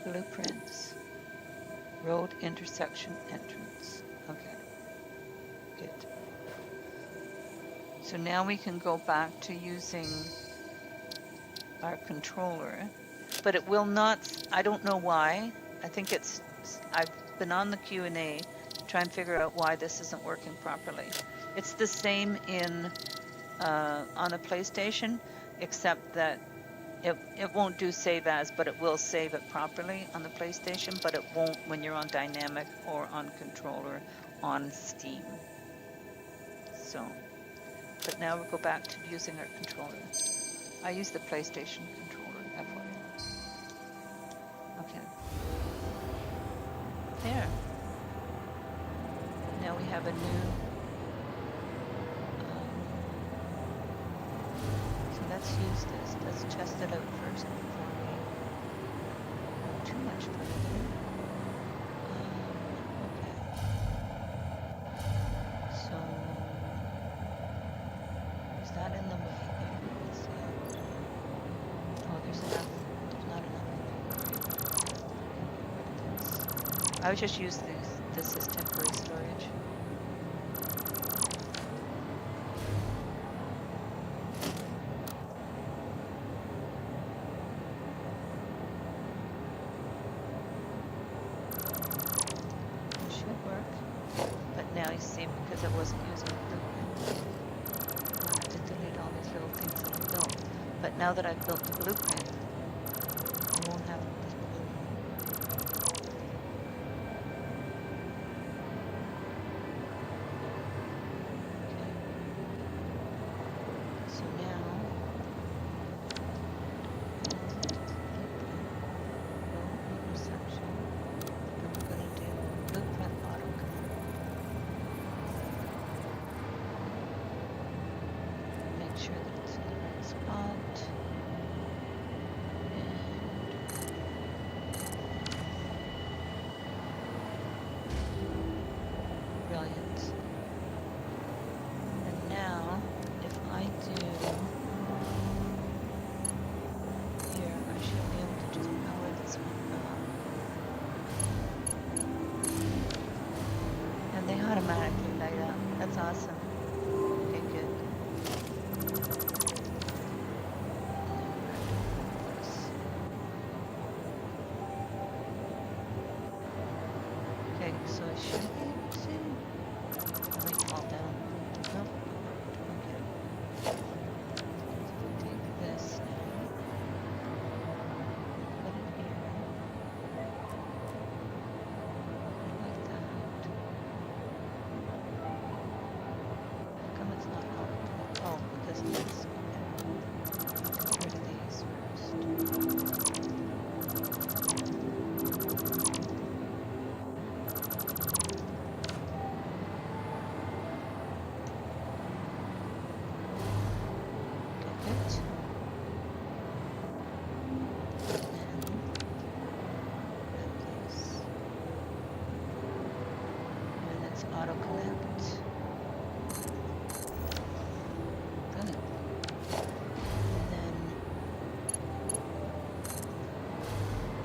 blueprints, road intersection entrance. Okay. Good. So now we can go back to using our controller, but it will not, I don't know why. I think it's, I've been on the Q&A to try and figure out why this isn't working properly. It's the same in on a PlayStation, except that it won't do save as, but it will save it properly on the PlayStation, but it won't when you're on dynamic or on controller on Steam. So, but now we'll go back to using our controller. I use the PlayStation controller, FYI. Okay. There. Now we have a new. So let's use this. Let's test it out first before we go too much further. Okay. So is that in the way there? Let's see. Oh, there's enough. There's not enough. I would just use this as temporary storage. It should work. But now you see, because it wasn't using the blueprint, I have to delete all these little things that I built. But now that I've built the blueprint, I won't have this problem. Okay. So now, road intersection, and we're going to do blueprint autocomp. Make sure that it's in the right spot. Brilliant. automatically light up. That's awesome. Okay, good. Okay, so I should be able to. I might fall down. Nope. Okay. So take this now. Put it here. Like that. How come it's not on? Oh, because of this. Okay. Get rid of these first. It. And it's auto connect. Good. And then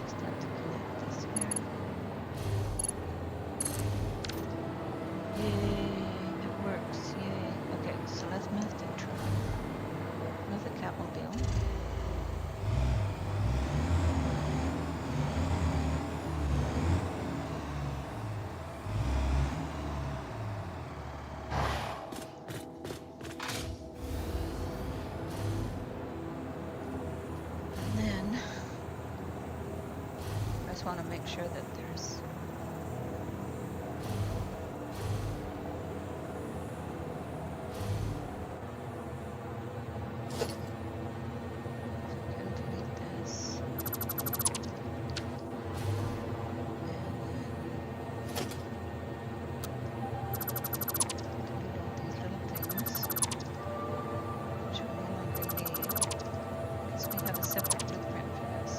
just have to connect this here. Yay, it works, yay. Okay, so let's move the truck. Move the Catmobile. And then I just want to make sure that there's can delete this. And then delete all these little things, which we no longer need, because we have a separate blueprint for this.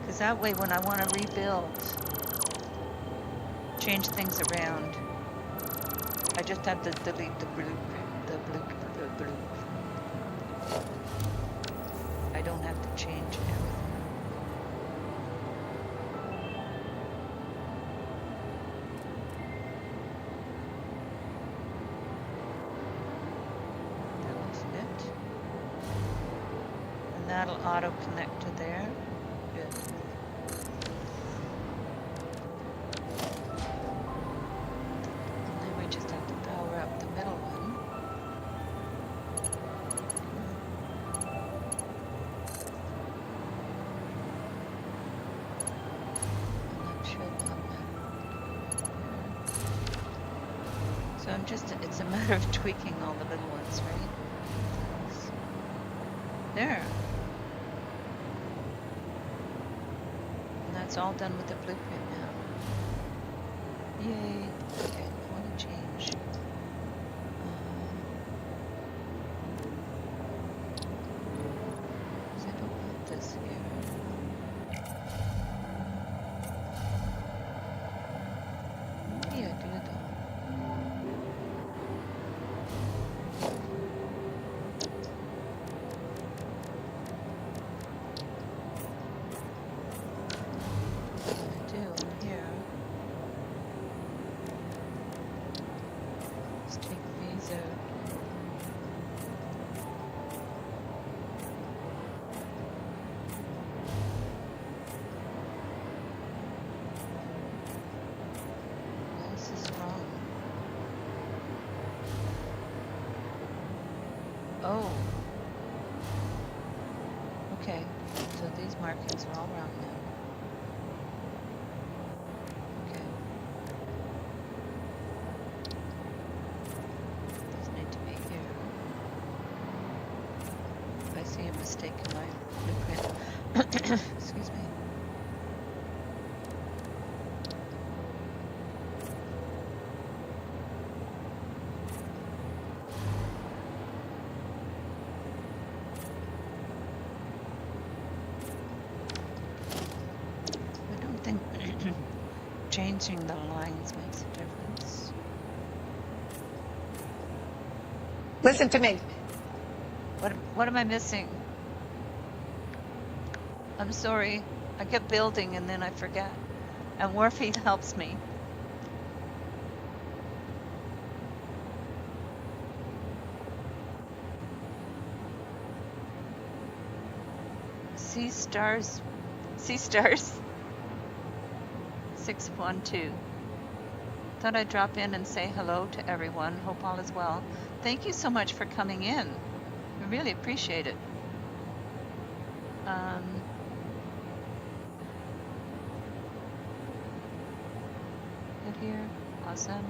Because that way, when I want to rebuild, change things around, I just have to delete the blueprint. I don't have to change everything. That looks good. And that'll auto connect to there. Good. And then we just have to power up the middle one. I'm not sure about that. So I'm just, it's a matter of tweaking all the little ones, right? There. And that's all done with the blueprint now. Yay. Okay, I want to change. Because I don't want this here. Maybe I do though. What I do in here. Let's take these out. This is wrong. Oh. Okay. So these markings are all wrong now. Okay. These need to be here. If I see a mistake in my blueprint. Excuse me. I don't think changing the lines makes a difference. Listen to me. What am I missing? I'm sorry. I kept building and then I forgot. And Warfaith helps me. Sea stars 612. Thought I'd drop in and say hello to everyone. Hope all is well. Thank you so much for coming in. We really appreciate it. Good here. Awesome.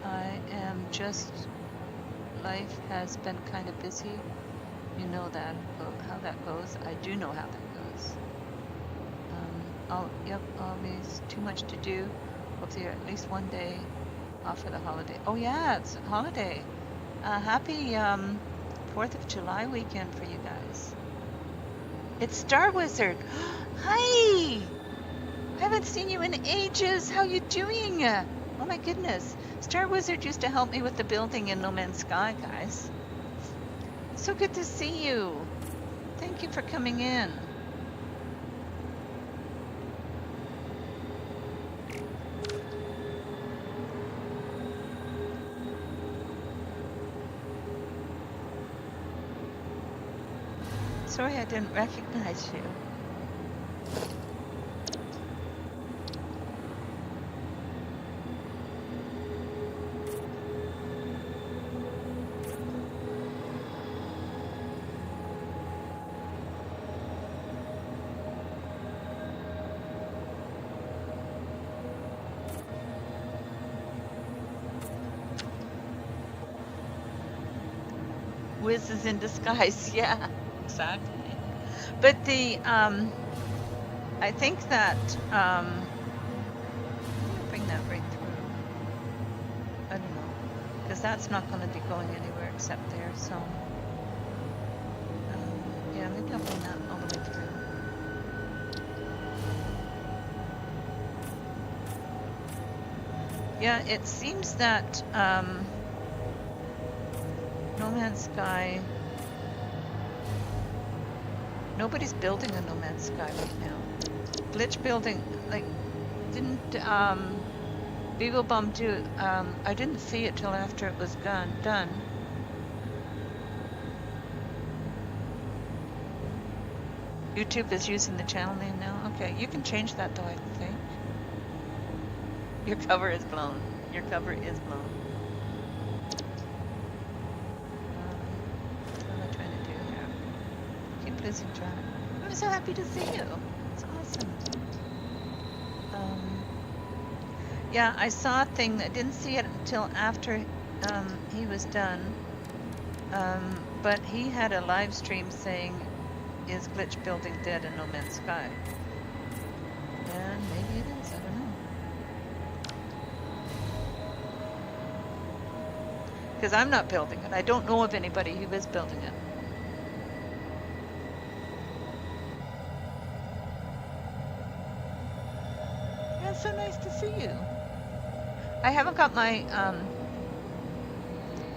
I am just, life has been kind of busy. You know that, how that goes. I do know how that goes. Yep, always too much to do. Hope there at least one day off for the holiday. Oh yeah, it's a holiday. Happy 4th of July weekend for you guys. It's Star Wizard. Hi! I haven't seen you in ages. How you doing? Oh my goodness. Star Wizard used to help me with the building in No Man's Sky, guys. So good to see you. Thank you for coming in. Sorry I didn't recognize you. Wiz is in disguise, yeah, exactly. But the, I think that, I'm gonna bring that right through. I don't know, because that's not going to be going anywhere except there, so, yeah, maybe I'll bring that all the way through. Yeah, it seems that, No Man's Sky, nobody's building a No Man's Sky right now. Glitch building, like, didn't Beaglebum do, I didn't see it till after it was done. YouTube is using the channel name now? Okay, you can change that though, I think. Your cover is blown. Your cover is blown. Losing track. I'm so happy to see you. It's awesome. Yeah, I saw a thing. I didn't see it until after he was done. But he had a live stream saying, "Is glitch building dead in No Man's Sky?" And maybe it is. I don't know. Because I'm not building it. I don't know of anybody who is building it. So nice to see you. I haven't got my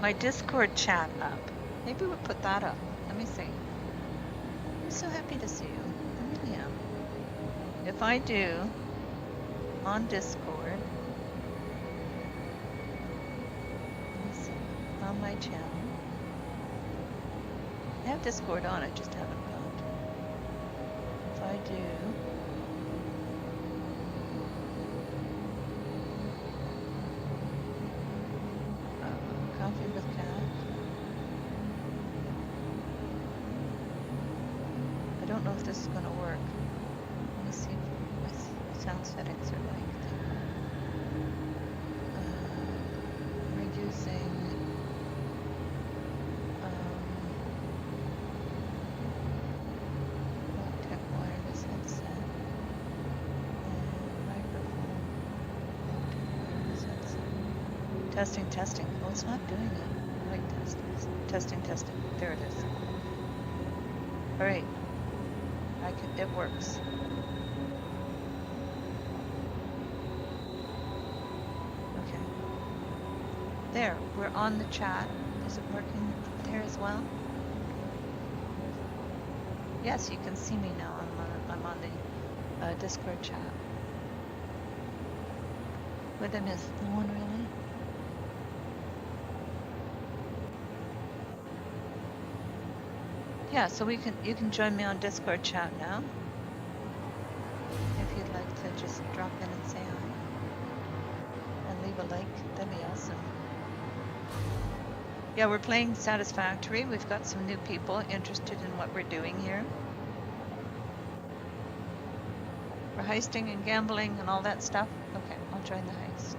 my Discord chat up. Maybe we'll put that up. Let me see. I'm so happy to see you. I really am. If I do on Discord, let me see, on my channel. I have Discord on, I just haven't got. If I do Coffee with Cat. I don't know if this is going to work. Let me see what my sound settings are like. We're using Tech wireless headset and microphone. Wireless headset. Testing. Oh, it's not doing it. Like testing. There it is. All right. It works. Okay. There, we're on the chat. Is it working there as well? Yes, you can see me now. I'm on the Discord chat. What did I miss? No one really? Yeah, so you can join me on Discord chat now. If you'd like to just drop in and say hi and leave a like, that'd be awesome. Yeah, we're playing Satisfactory. We've got some new people interested in what we're doing here. We're heisting and gambling and all that stuff. Okay, I'll join the heist.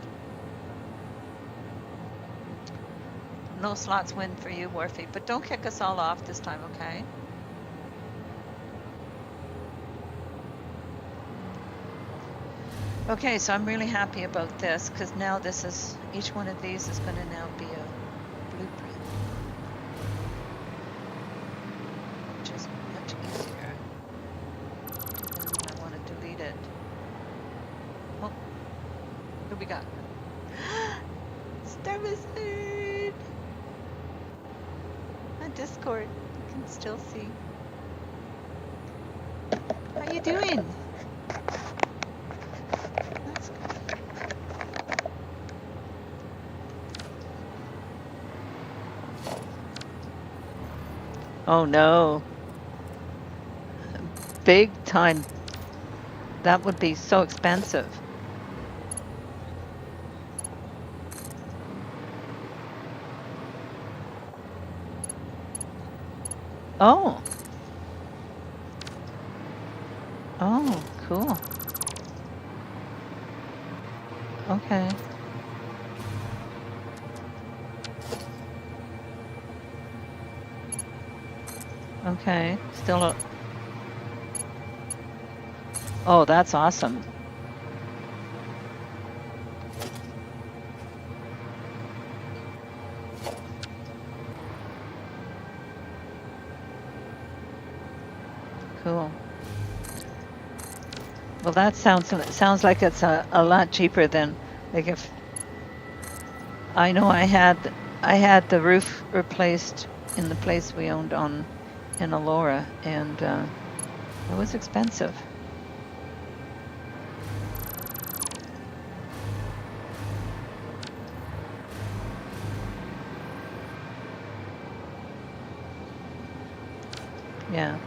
No slots win for you, Warfy, but don't kick us all off this time, okay? Okay, so I'm really happy about this because now each one of these is going to now be a blueprint, which is much easier than when I want to delete it. Oh, who we got? Star Wizard! On Discord, you can still see. How you doing? That's good. Oh no. Big time. That would be so expensive. Oh. Oh, cool. Okay. Okay. Still a... Oh, that's awesome. Cool. Well, that sounds like it's a lot cheaper than, like, if I know I had the roof replaced in the place we owned in Elora, and it was expensive. Yeah.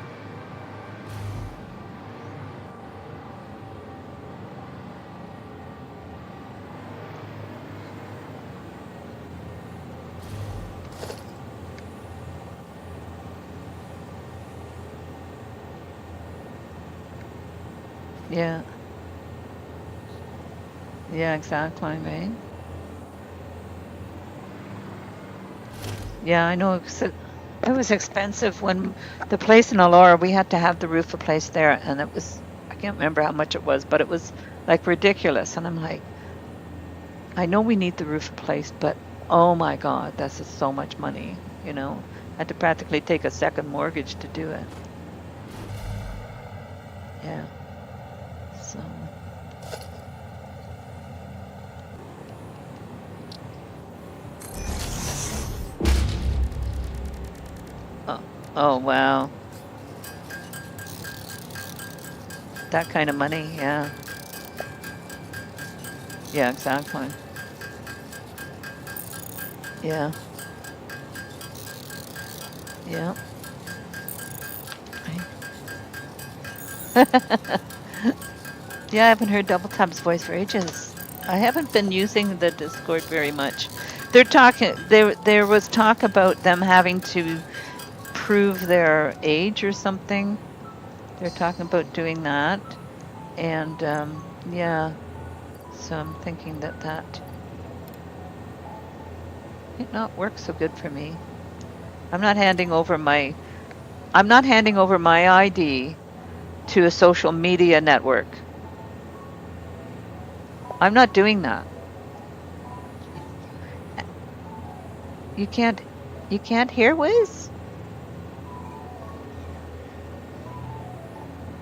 Yeah. Yeah, exactly, right? Yeah, I know. It was expensive when the place in Elora, we had to have the roof replaced there, and it was, I can't remember how much it was, but it was like ridiculous. And I'm like, I know we need the roof replaced, but oh my God, this is so much money, you know? I had to practically take a second mortgage to do it. Yeah. So. Oh, wow. That kind of money, yeah. Yeah, exactly. Yeah. Yeah. Yeah, I haven't heard Double Tap's voice for ages. I haven't been using the Discord very much. They're talking. There was talk about them having to prove their age or something. They're talking about doing that, and yeah. So I'm thinking that might not work so good for me. I'm not handing over my ID to a social media network. I'm not doing that. You can't hear Wiz?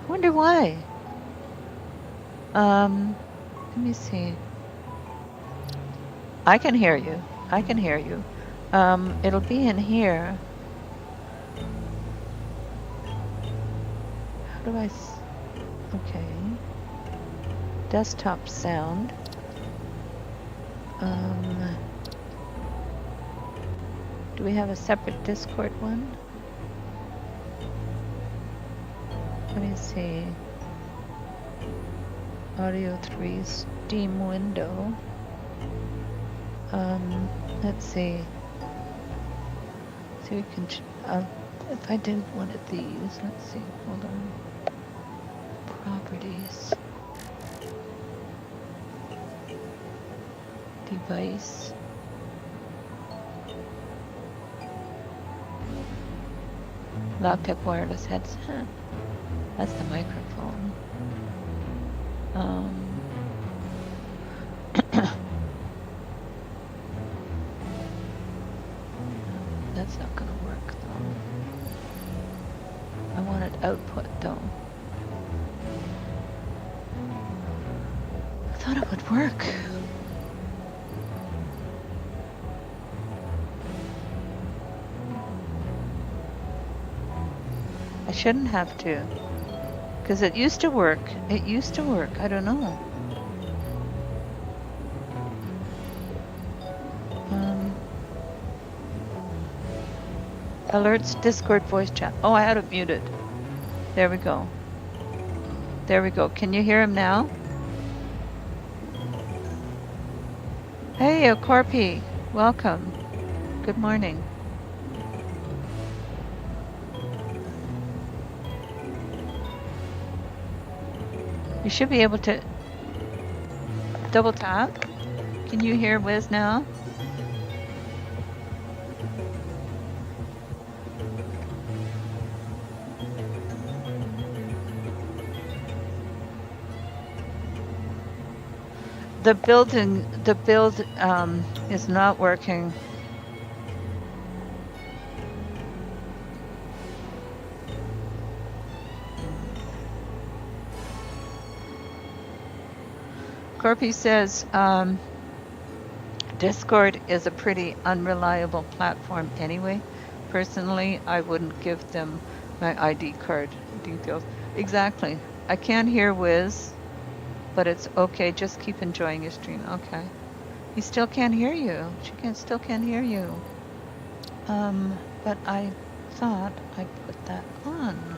I wonder why. Let me see. I can hear you. I can hear you. It'll be in here. How do I... Okay. Desktop sound. Do we have a separate Discord one? Let me see. Audio 3 Steam window. Let's see. So we can. If I did one of these, let's see. Hold on. Properties. Device. Lockpick wireless headset. That's the microphone. That's not gonna work though. I wanted output though. I thought it would work. I shouldn't have to. Because it used to work. It used to work. I don't know. Alerts, Discord voice chat. Oh, I had it muted. There we go. There we go. Can you hear him now? Hey, Corpy. Welcome. Good morning. You should be able to double tap. Can you hear Wiz now? The build is not working. Corpy says Discord is a pretty unreliable platform anyway. Personally, I wouldn't give them my ID card details. Exactly. I can't hear Wiz, but it's okay. Just keep enjoying your stream. Okay. He still can't hear you. Still can't hear you. But I thought I put that on.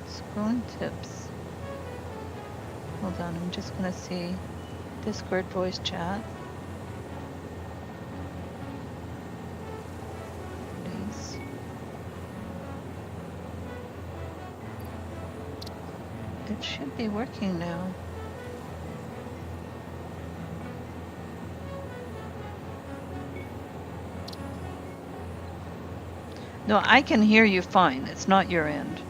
Scrolling tips. Hold on, I'm just gonna see Discord voice chat. Please. It should be working now. No, I can hear you fine. It's not your end.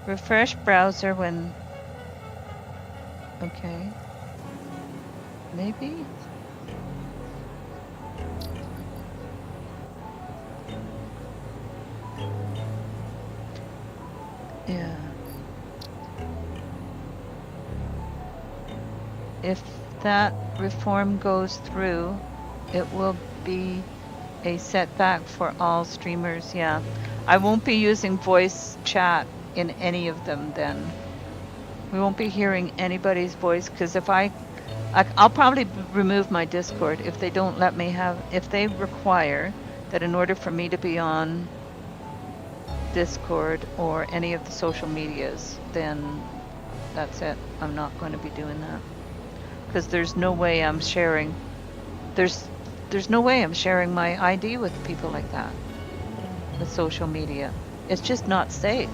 Refresh browser when... Okay. Maybe? Yeah. If that reform goes through, it will be a setback for all streamers, yeah. I won't be using voice chat in any of them then. We won't be hearing anybody's voice, because if I'll probably remove my Discord if they don't let me if they require that in order for me to be on Discord or any of the social medias, then that's it. I'm not going to be doing that. Because there's no way I'm sharing, there's no way I'm sharing my ID with people like that. With social media. It's just not safe.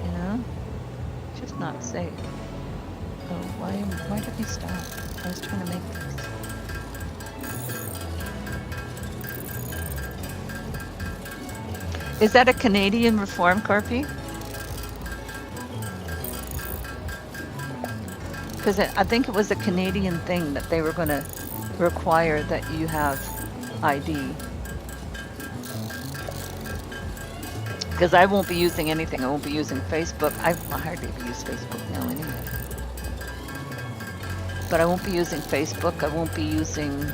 You know? It's just not safe. Oh, why did we stop? I was trying to make this. Is that a Canadian reform, Corpy? Because I think it was a Canadian thing that they were going to require that you have ID. Because I won't be using anything. I won't be using Facebook. I hardly use Facebook now anyway. but I won't be using Facebook. I won't be using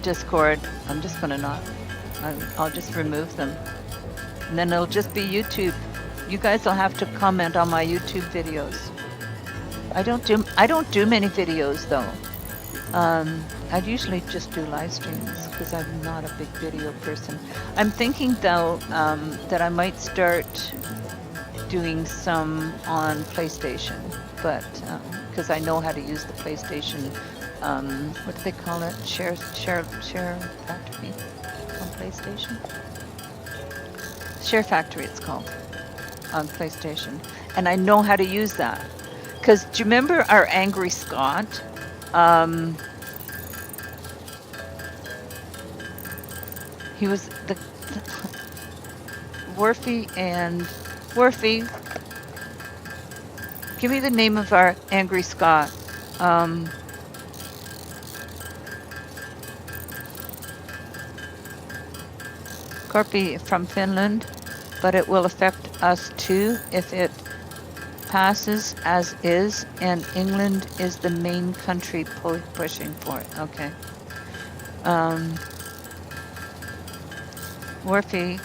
Discord. I'm just gonna not. I'll just remove them, and then it'll just be YouTube. You guys will have to comment on my YouTube videos. I don't do many videos though. I'd usually just do live streams because I'm not a big video person. I'm thinking though that I might start doing some on PlayStation, but because I know how to use the PlayStation. What do they call it? Share Factory on PlayStation. Share Factory, it's called on PlayStation, and I know how to use that. Because do you remember our Angry Scott? He was the Worfy and Worfy. Give me the name of our Angry Scott. Corpi from Finland, but it will affect us too if it passes as is, and England is the main country pushing for it. Okay. Worfy.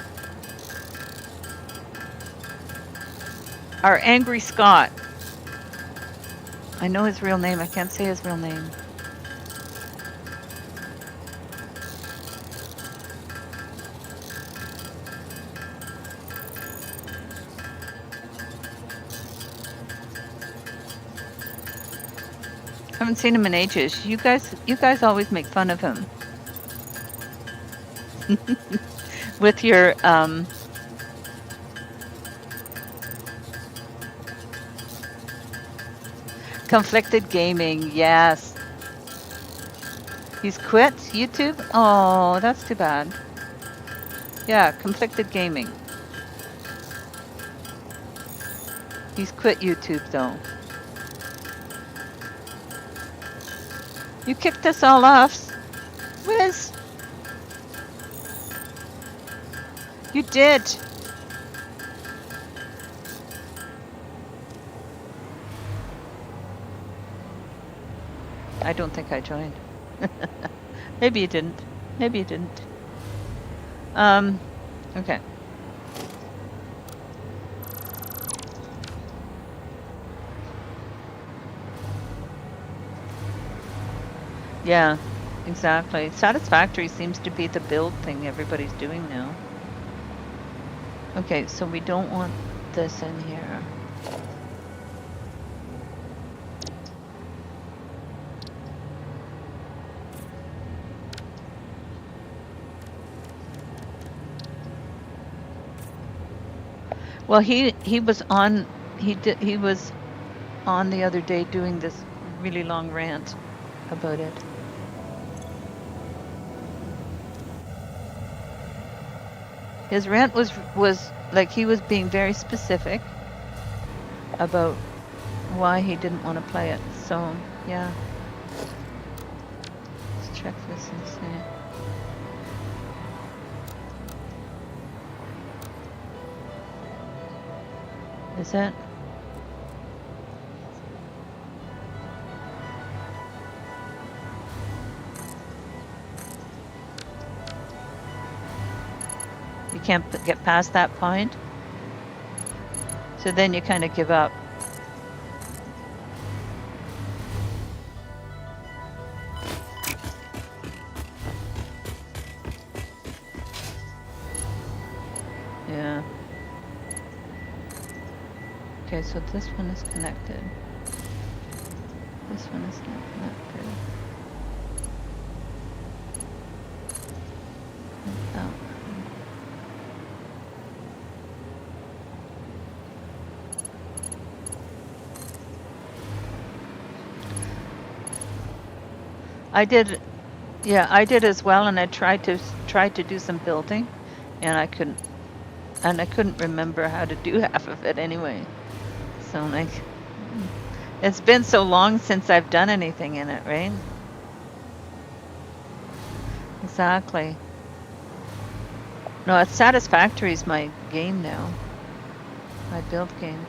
Our Angry Scott. I know his real name. I can't say his real name. Haven't seen him in ages. You guys always make fun of him. With your conflicted gaming, yes. He's quit YouTube? Oh, that's too bad. Yeah, conflicted gaming. He's quit YouTube though. You kicked us all off, Wiz. You did. I don't think I joined. Maybe you didn't. Maybe you didn't. Okay. Yeah, exactly. Satisfactory seems to be the build thing everybody's doing now. Okay, so we don't want this in here. Well, he was on he was on the other day doing this really long rant about it. His rant was like he was being very specific about why he didn't want to play it. So, yeah. Let's check this and see. Is it? You can't get past that point. So then you kind of give up. Yeah. Okay, so this one is connected. This one is not connected. And that one. I did, yeah, I did as well, and I tried to do some building, and I couldn't remember how to do half of it anyway. So like, it's been so long since I've done anything in it, right? Exactly. No, it's Satisfactory is my game now. My build game.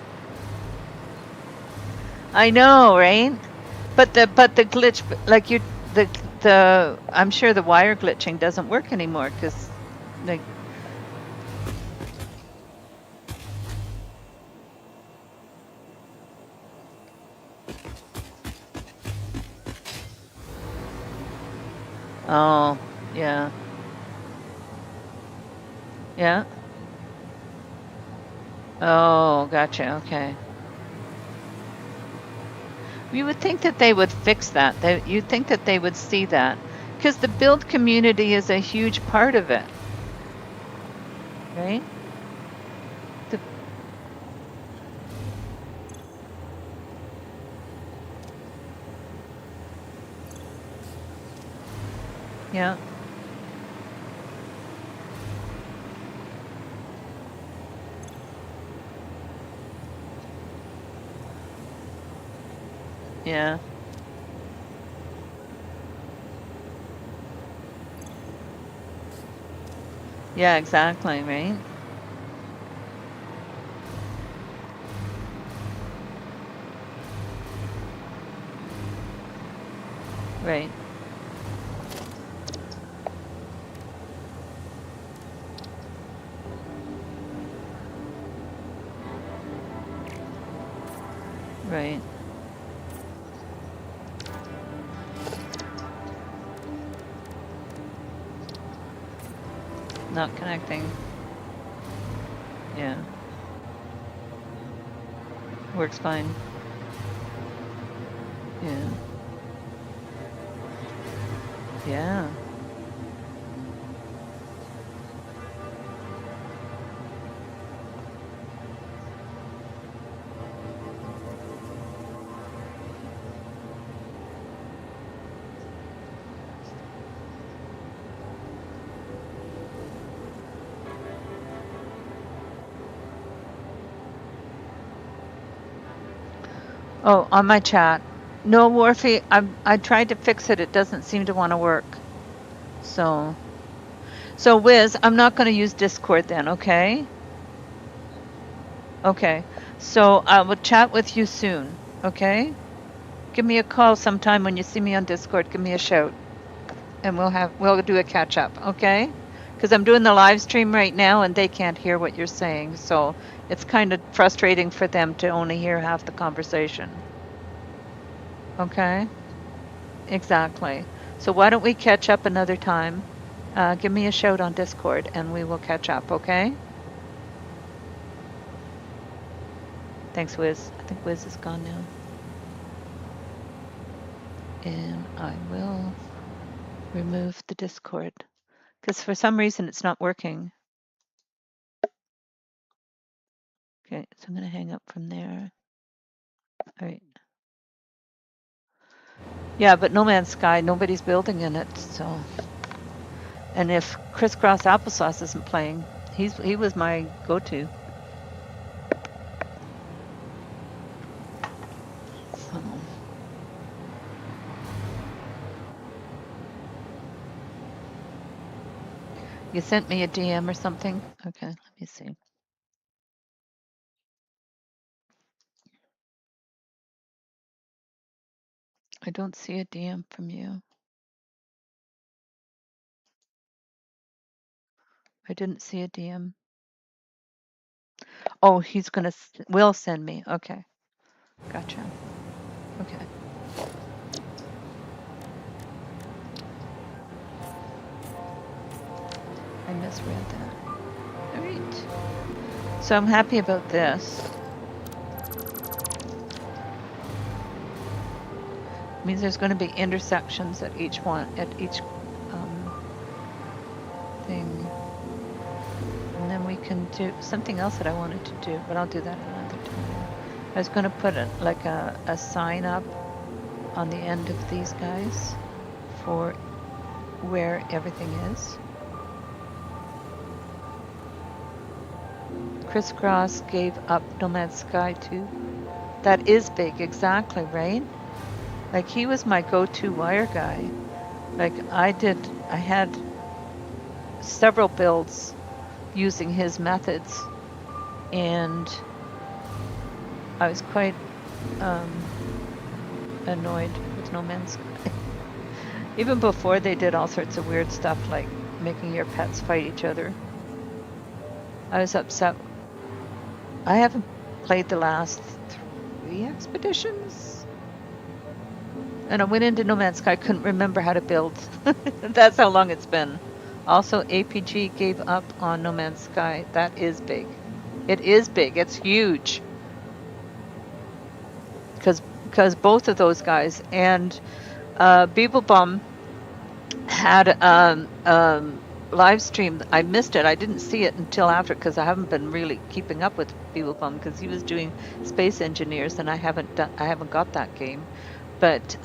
I know, right? But the glitch, like you, the I'm sure the wire glitching doesn't work anymore because, like, oh, yeah, yeah. Oh, gotcha. Okay. You would think that they would fix that. You'd think that they would see that because the build community is a huge part of it, right? The, yeah, yeah, yeah, exactly, right? Right, right. Not connecting. Yeah, works fine. Yeah, yeah. Oh, on my chat. No, Morphe, I tried to fix it. It doesn't seem to want to work. So Wiz, I'm not going to use Discord then, okay? Okay. So I will chat with you soon, okay? Give me a call sometime when you see me on Discord. Give me a shout, and we'll do a catch up, okay? Because I'm doing the live stream right now, and they can't hear what you're saying, so it's kind of frustrating for them to only hear half the conversation. Okay? Exactly. So why don't we catch up another time? Give me a shout on Discord, and we will catch up, okay? Thanks, Wiz. I think Wiz is gone now. And I will remove the Discord because for some reason it's not working. Okay, so I'm going to hang up from there. All right. Yeah, but No Man's Sky, nobody's building in it. So, and if Crisscross Applesauce isn't playing, he was my go-to. So, you sent me a DM or something? Okay, let me see. I don't see a DM from you. I didn't see a DM. Oh, will send me. Okay, gotcha. Okay. I misread that. All right. So I'm happy about this. It means there's going to be intersections at each thing. And then we can do something else that I wanted to do, but I'll do that another time. I was going to put a sign up on the end of these guys for where everything is. Crisscross gave up No Man's Sky too. That is big, exactly, right? Like he was my go-to wire guy. Like I had several builds using his methods, and I was quite annoyed with No Man's Sky. Even before they did all sorts of weird stuff like making your pets fight each other. I was upset. I haven't played the last 3 expeditions. And I went into No Man's Sky, couldn't remember how to build. That's how long it's been. Also, APG gave up on No Man's Sky. That is big. It is big. It's huge. Because both of those guys and Beeblebum had live stream. I missed it. I didn't see it until after because I haven't been really keeping up with Beeblebum because he was doing Space Engineers and I haven't got that game. But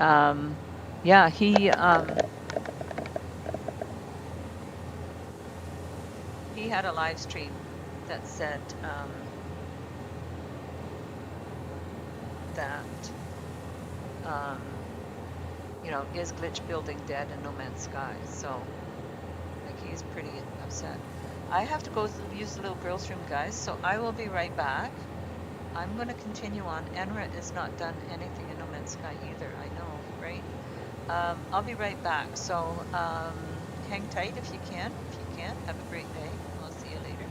yeah, he had a live stream that said that you know, is glitch building dead in No Man's Sky? So like he's pretty upset. I have to go use the little girls' room, guys. So I will be right back. I'm going to continue on. Enra is not done anything in No Man's Sky either. I know, right? I'll be right back. So hang tight if you can. If you can't, have a great day. I'll see you later.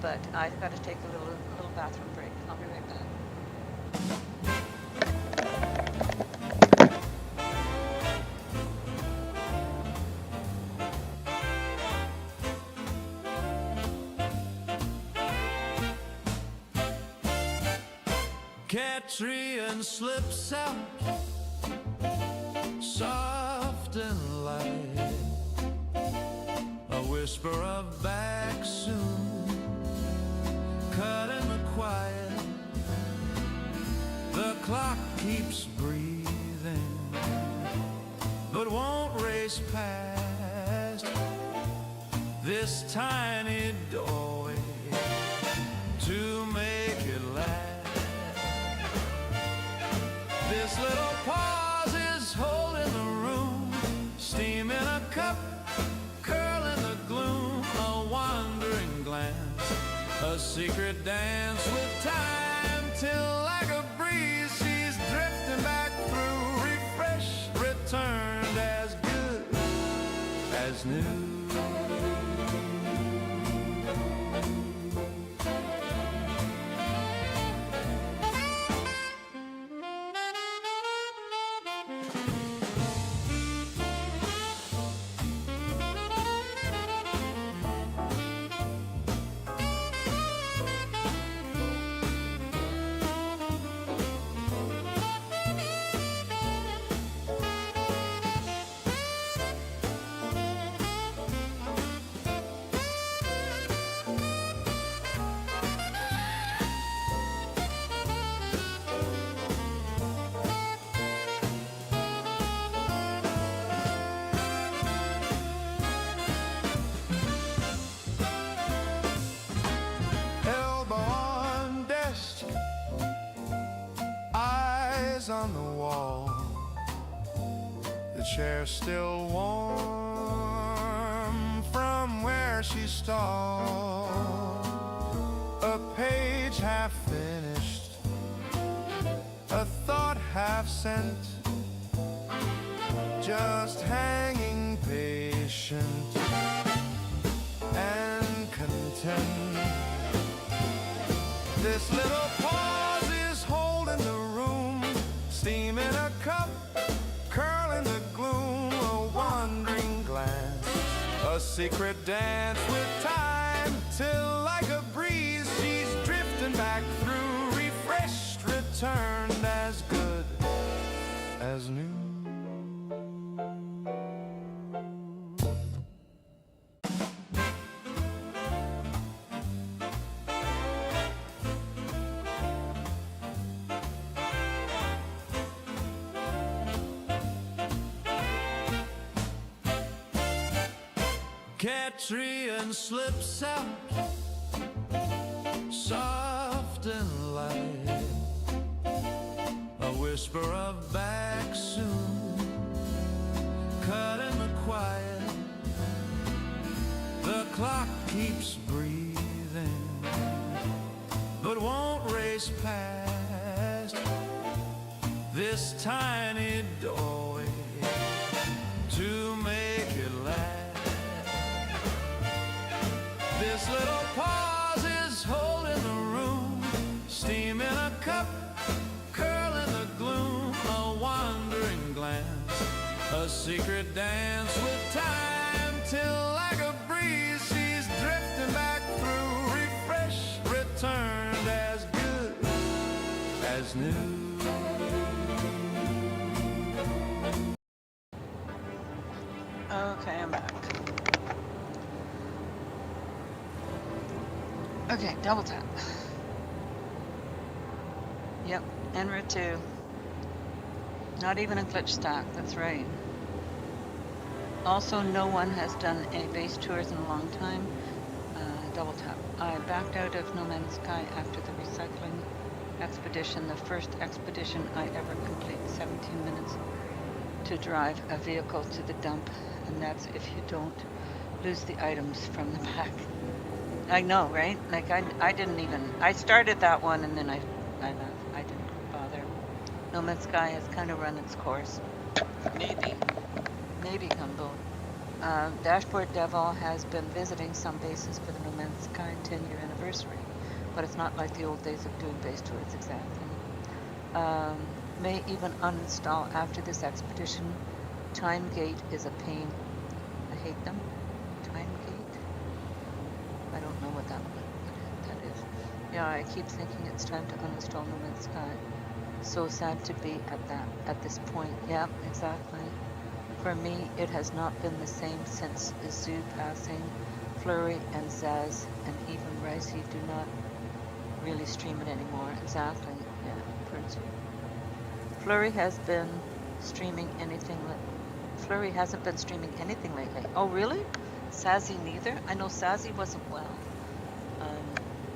But I've got to take a little bathroom break. I'll be right back. Catrien slips out, soft and light, a whisper of back soon, cut in the quiet, the clock keeps breathing, but won't race past this tiny doorway to make it last. This little pause is holding the room, steam in a cup, curl in the gloom, a wandering glance, a secret dance with time, till like a breeze she's drifting back through, refreshed, returned as good as new. On the wall, the chair still warm from where she stalled, a page half finished, a thought half sent, just hanging patient and content. This little pause is holding the room, steam in a cup, curl in the gloom, a wandering glance, a secret dance with time, till like a breeze she's drifting back through, refreshed, returned as good as new. Catrien slips out, soft and light, a whisper of back soon, cut in the quiet, the clock keeps breathing, but won't race past this tiny doorway to make it last. This little pause is holding the room, steam in a cup, curl in the gloom, a wandering glance, a secret dance with time, till like a breeze she's drifting back through, refreshed, returned as good as new. Okay, I'm back. Okay, double tap. Yep, en route 2. Not even a glitch stack, that's right. Also, no one has done any base tours in a long time. Double tap. I backed out of No Man's Sky after the recycling expedition, the first expedition I ever completed, 17 minutes to drive a vehicle to the dump, and that's if you don't lose the items from the back. I know, right? Like I didn't even, I started that one and then I left. I didn't bother. No Man's Sky has kind of run its course. Maybe Gumbo. Dashboard Devil has been visiting some bases for the No Man's Sky 10-year anniversary, but it's not like the old days of doing base tours exactly. May even uninstall after this expedition. Time Gate is a pain. I hate them. Time Gate? I don't know what that is. Yeah, I keep thinking it's time to uninstall No Man's Sky. So sad to be at this point. Yeah, exactly. For me, it has not been the same since Zoo passing. Flurry and Zaz and even Ricey do not really stream it anymore. Exactly. Yeah, Prince. Flurry has been streaming anything. Flurry hasn't been streaming anything lately. Oh, really? Sassy neither? I know Sassy wasn't well.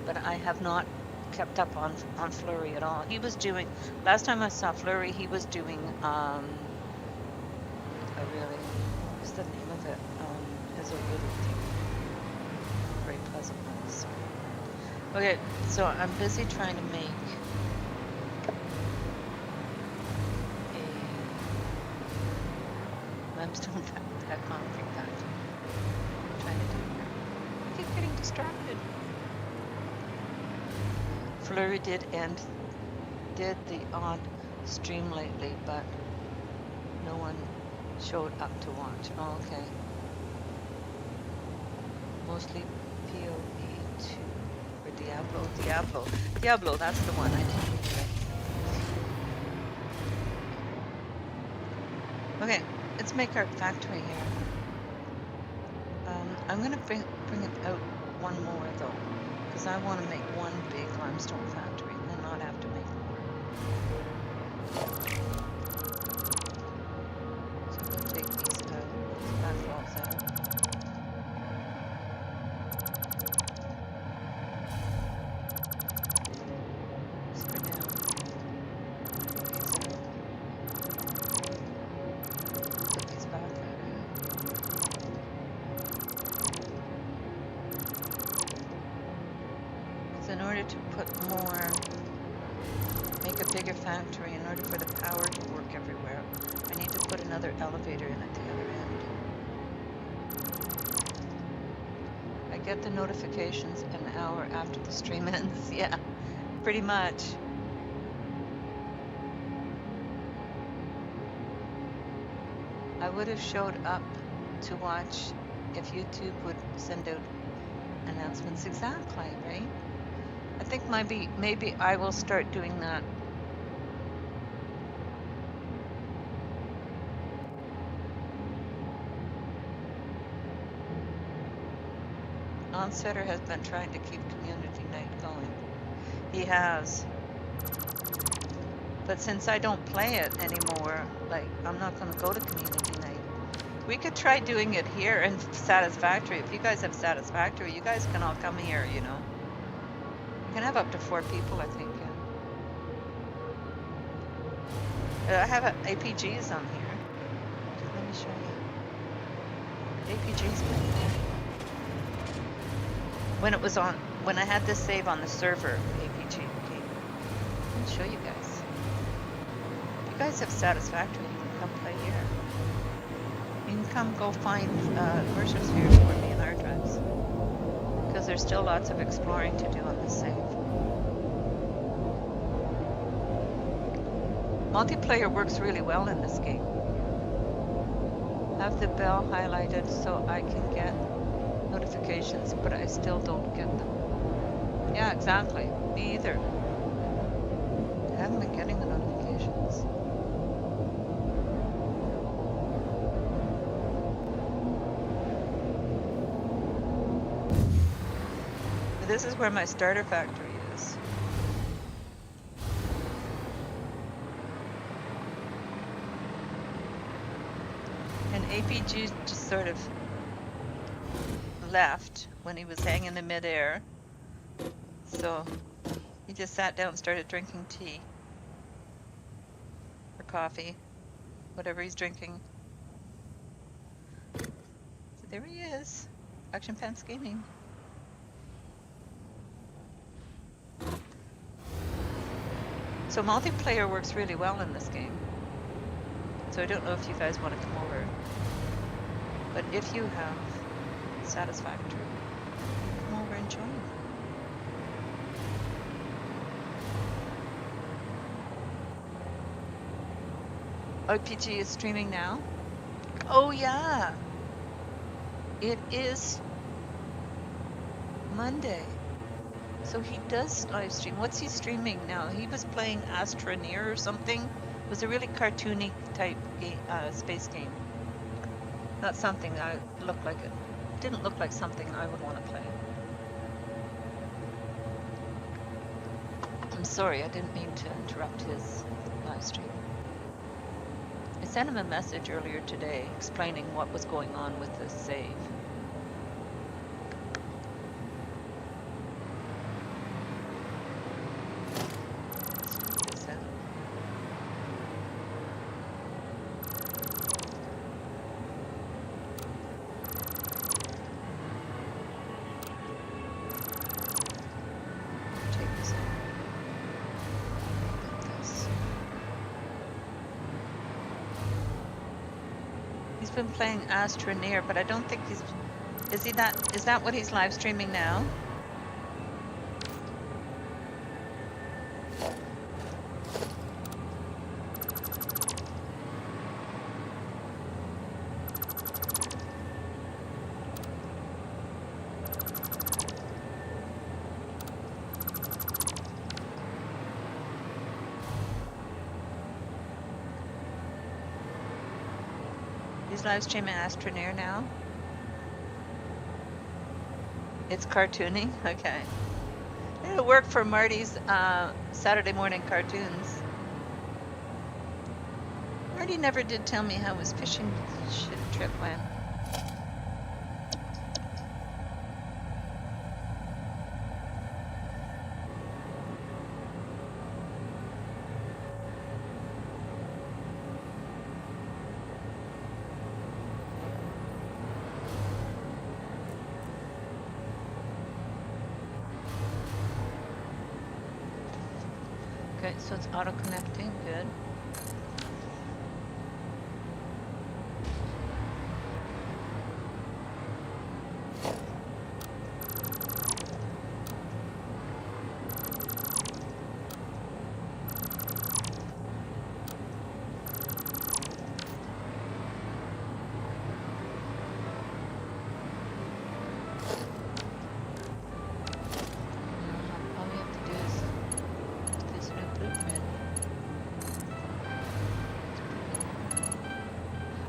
But I have not kept up on Flurry at all. He was doing, last time I saw Flurry, he was doing, what's the name of it? Is a really very pleasant noise. Okay, so I'm busy trying to make a limestone concrete factory. I'm trying to do here. I keep getting distracted. Flurry did the odd stream lately, but no one showed up to watch. Oh, okay. Mostly PoE2 or Diablo, that's the one. I didn't read it. Okay, let's make our factory here. I'm gonna bring it out one more though, because I want to make one big limestone factory and then not have to make more. So I'm gonna take these out. That falls out. Screw down. Put these back out. In order to make a bigger factory, in order for the power to work everywhere, I need to put another elevator in at the other end. I get the notifications an hour after the stream ends. Yeah, pretty much. I would have showed up to watch if YouTube would send out announcements. Exactly, right? I think maybe I will start doing that. Onsetter has been trying to keep community night going. He has. But since I don't play it anymore, like, I'm not going to go to community night. We could try doing it here in Satisfactory. If you guys have Satisfactory, you guys can all come here, you know. You can have up to 4 people, I think. Yeah. I have APGs on here. Let me show you. APGs been there. When I had this save on the server, APG came. I'll show you guys. You guys have Satisfactory. You can come play here. You can come go find immersive spheres for me in hard drives. Because there's still lots of exploring to do on this save. Multiplayer works really well in this game. Have the bell highlighted so I can get notifications, but I still don't get them. Yeah, exactly. Me either. I haven't been getting the notifications. This is where my starter factory is. And APG just sort of left when he was hanging in midair. So he just sat down and started drinking tea. Or coffee. Whatever he's drinking. So there he is. Action Pants Gaming. So multiplayer works really well in this game. So I don't know if you guys want to come over. But if you have Satisfactory, come over and join. OPG is streaming now. Oh yeah. It is Monday. So he does live stream. What's he streaming now? He was playing Astroneer or something. It was a really cartoony type game, space game. Not something that looked like it. Didn't look like something I would want to play. I'm sorry, I didn't mean to interrupt his live stream. I sent him a message earlier today explaining what was going on with the save. Been playing Astroneer, but I don't think he's is that what he's live streaming now? Live streaming Astroneer now. It's cartooning? Okay. It'll work for Marty's Saturday morning cartoons. Marty never did tell me how his fishing trip went. So it's auto-connecting, good.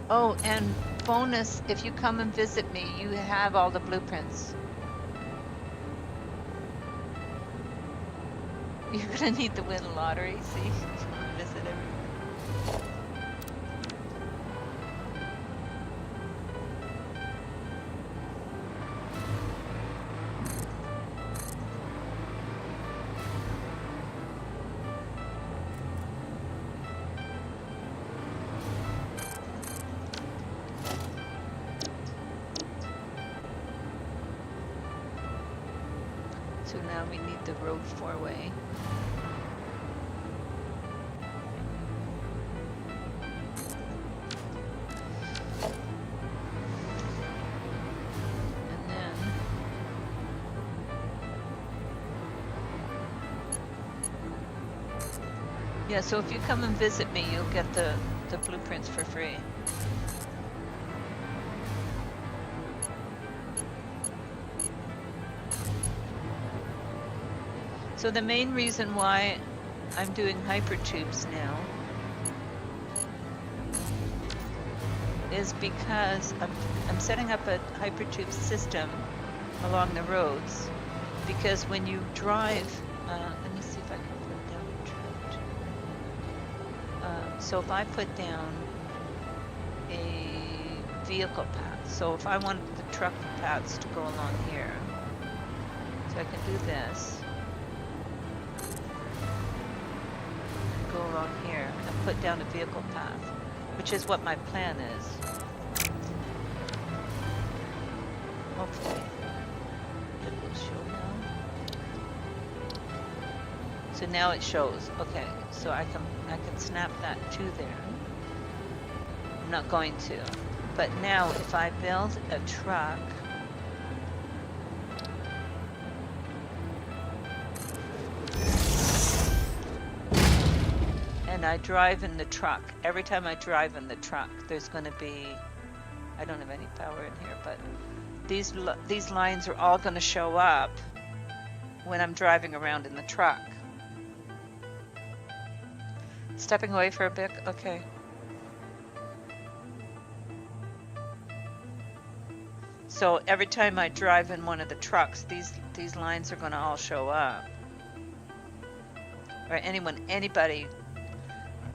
Oh, and bonus, if you come and visit me, you have all the blueprints. You're gonna need to win a lottery, see? You wanna visit everyone. So now we need the road 4-way. Yeah, so if you come and visit me, you'll get the blueprints for free. So the main reason why I'm doing hypertubes now is because I'm setting up a hypertube system along the roads, because when you drive, let me see if I can put down a route. So if I put down a vehicle path, so if I want the truck paths to go along here, so I can do this, go along here and put down a vehicle path, which is what my plan is. Hopefully it will show now. So now it shows. Okay, so I can snap that to there. I'm not going to. But now if I build a truck, and I drive in the truck, every time I drive in the truck, there's going to be, I don't have any power in here, but these lines are all going to show up when I'm driving around in the truck. Stepping away for a bit, okay. So every time I drive in one of the trucks, these lines are going to all show up. Or anybody.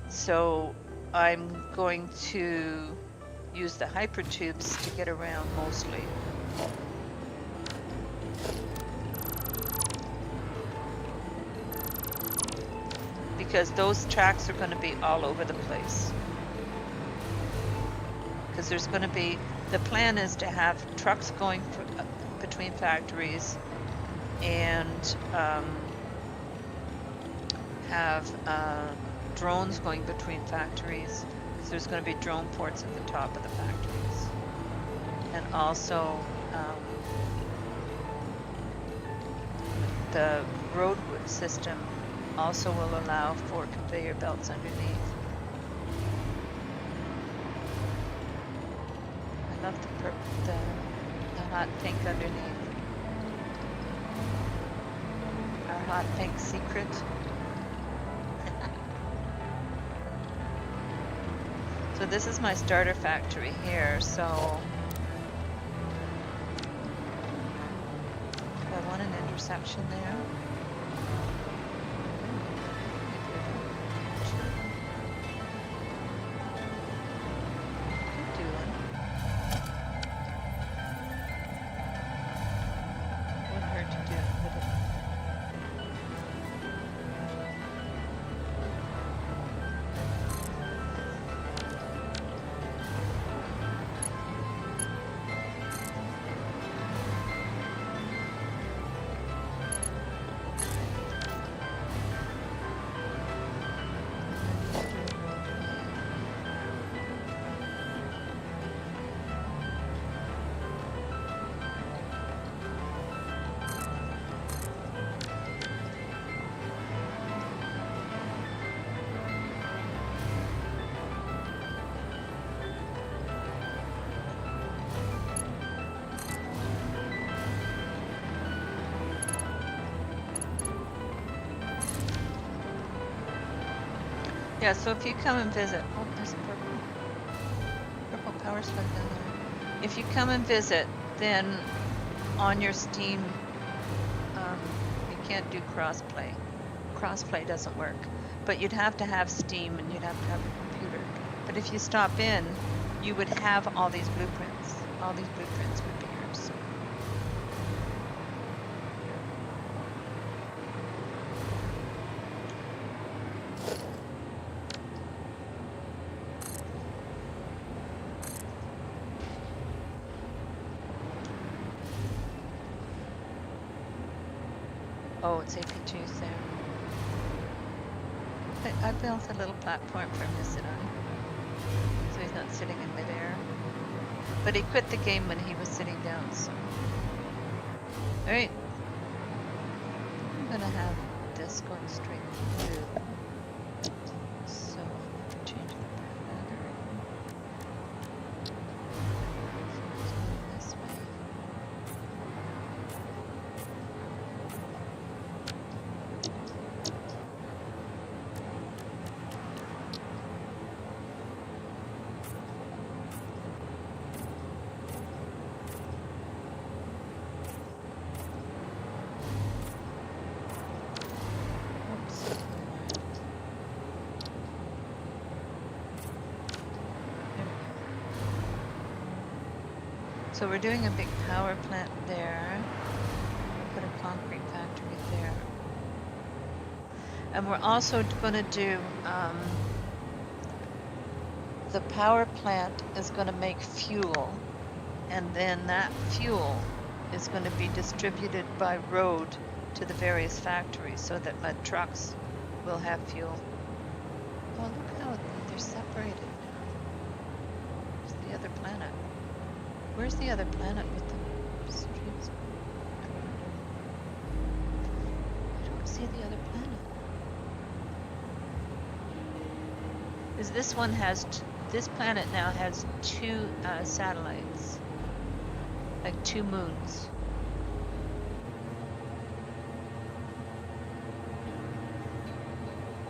So I'm going to use the hypertubes to get around mostly. Because those tracks are going to be all over the place. Because there's going to be, the plan is to have trucks going between factories and have drones going between factories. So there's going to be drone ports at the top of the factories. And also the road system also will allow for conveyor belts underneath. I love the hot pink underneath. Our hot pink secret. So this is my starter factory here, so I want an intersection there. Yeah, so if you come and visit, oh, there's a purple power spike down there. If you come and visit, then on your Steam, you can't do crossplay. Crossplay doesn't work, but you'd have to have Steam and you'd have to have a computer. But if you stop in, you would have all these blueprints. All these blueprints would be yours. Oh, it's APGs there. I built a little platform for him to sit on, so he's not sitting in midair. But he quit the game when he was sitting down, so. Alright. I'm gonna have this going straight through. So we're doing a big power plant there. Put a concrete factory there. And we're also going to do, the power plant is going to make fuel, and then that fuel is going to be distributed by road to the various factories so that my trucks will have fuel. Oh, look how they're separated now. Where's the other planet? Where's the other planet with the streets? I don't see the other planet. Because this one has, this planet now has two satellites, like 2 moons.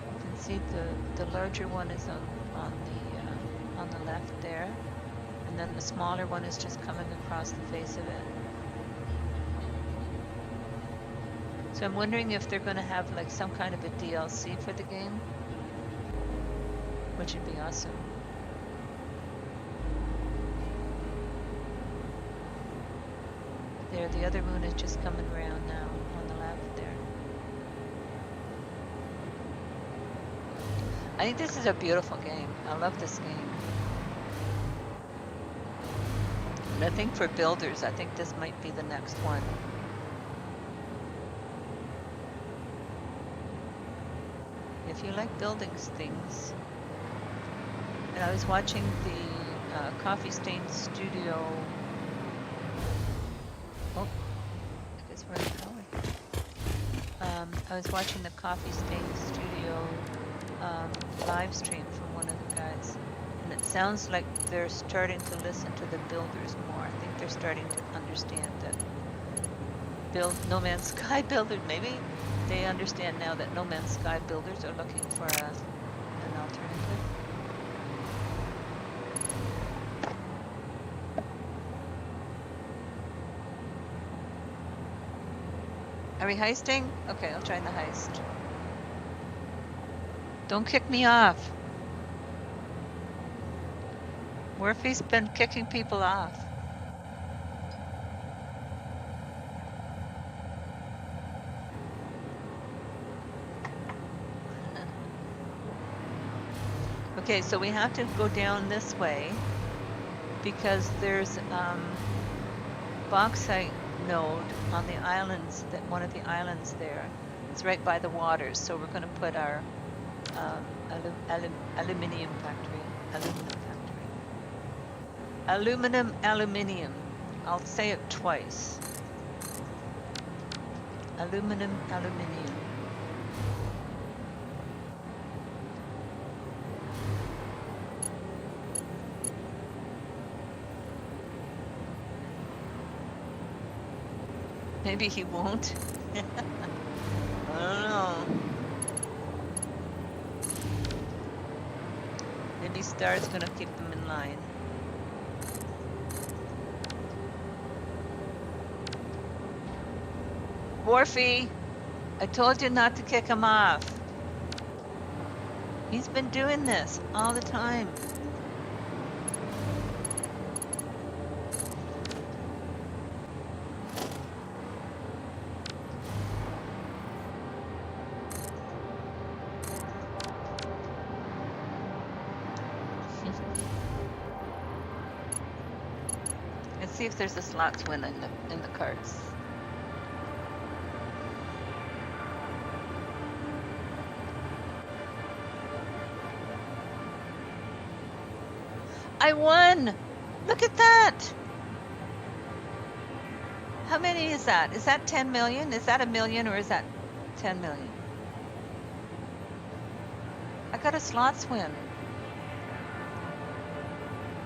You can see the larger one is on the left there, and then the smaller one is just coming across the face of it. So I'm wondering if they're going to have like some kind of a DLC for the game, which would be awesome. There, the other moon is just coming around now on the left there. I think this is a beautiful game. I love this game. And I think for builders, I think this might be the next one. If you like building things. And I was watching the Coffee Stain Studio. Oh, I guess we're in power. I was watching the Coffee Stain Studio live stream from one of the guys, and it sounds like they're starting to listen to the builders more. I think they're starting to understand that No Man's Sky builders, maybe they understand now that No Man's Sky builders are looking for an alternative. Are we heisting? Okay, I'll join the heist. Don't kick me off. Murphy's been kicking people off. Okay, so we have to go down this way because there's bauxite node on the islands, that one of the islands there. It's right by the waters, so we're going to put our aluminium factory. Aluminium. I'll say it twice. Aluminium. Maybe he won't. I don't know. Maybe Star's gonna keep him in line. Morphy, I told you not to kick him off. He's been doing this all the time. Let's see if there's a slots win in the cards. I won! Look at that! How many is that? Is that 10 million? Is that a million or is that 10 million? I got a slots win.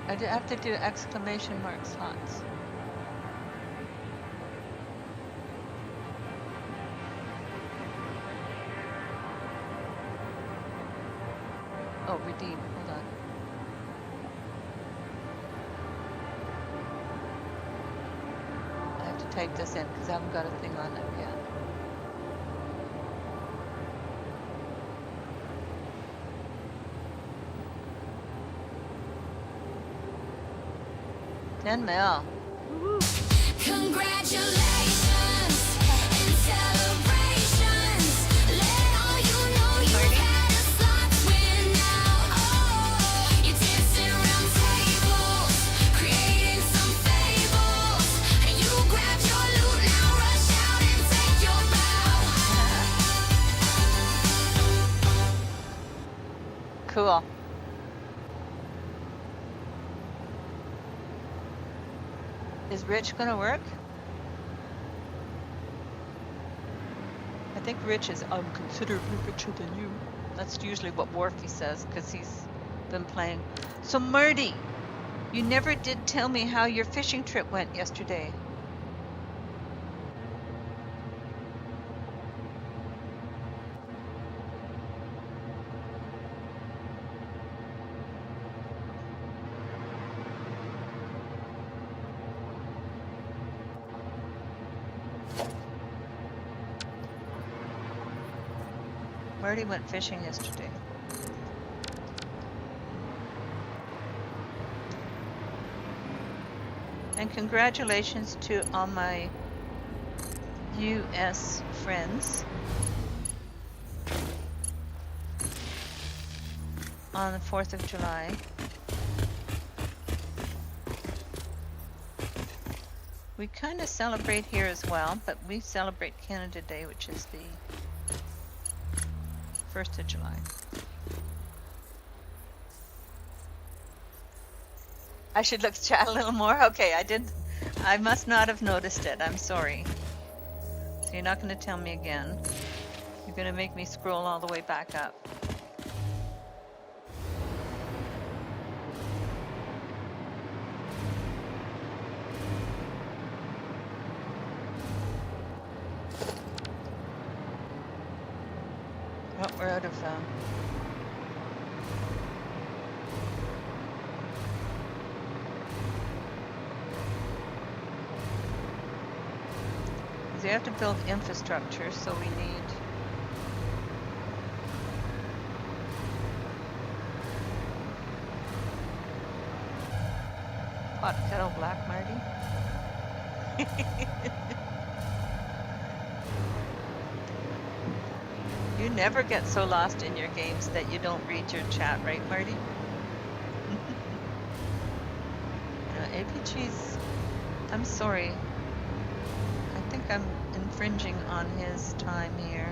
I have to do exclamation mark slots. Oh, redeem. Hold on. I have to type this in because I haven't got a thing on it yet. $10 mil. Cool. Is Rich gonna work? I think Rich is considerably richer than you. That's usually what Wharfie says, because he's been playing. So Marty, you never did tell me how your fishing trip went yesterday. Marty went fishing yesterday. And congratulations to all my US friends on the 4th of July. We kind of celebrate here as well, but we celebrate Canada Day, which is the 1st of July. I should look chat a little more. Okay, I must not have noticed it. I'm sorry. So you're not going to tell me again. You're going to make me scroll all the way back up. Oh, we're out of we have to build infrastructure, so we need pot kettle black, Marty. You never get so lost in your games that you don't read your chat, right, Marty? APG's, I'm sorry. I think I'm infringing on his time here.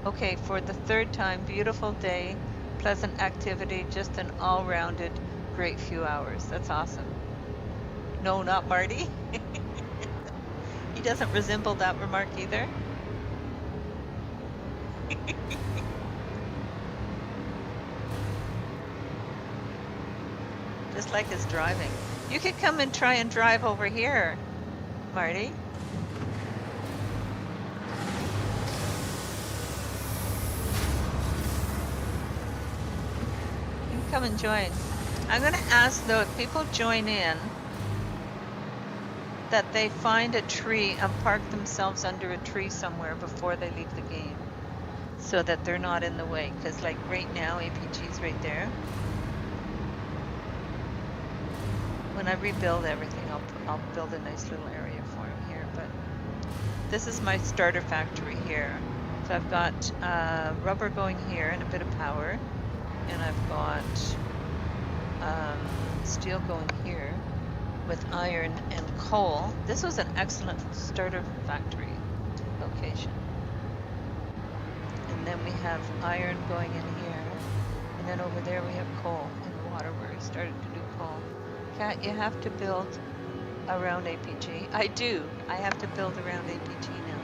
Okay, for the 3rd time, beautiful day, pleasant activity, just an all-rounded great few hours. That's awesome. No, not Marty. He doesn't resemble that remark either. Just like his driving. You could come and try and drive over here, Marty. You can come and join. I'm going to ask, though, if people join in, that they find a tree and park themselves under a tree somewhere before they leave the game, so that they're not in the way. Because, like, right now, APG's right there. When I rebuild everything, I'll build a nice little area for him here. But this is my starter factory here. So I've got rubber going here and a bit of power, and I've got steel going here with iron and coal. This was an excellent starter factory location. And then we have iron going in here, and then over there we have coal and water where we started to do coal. Kat, you have to build around APG. I do. I have to build around APG now.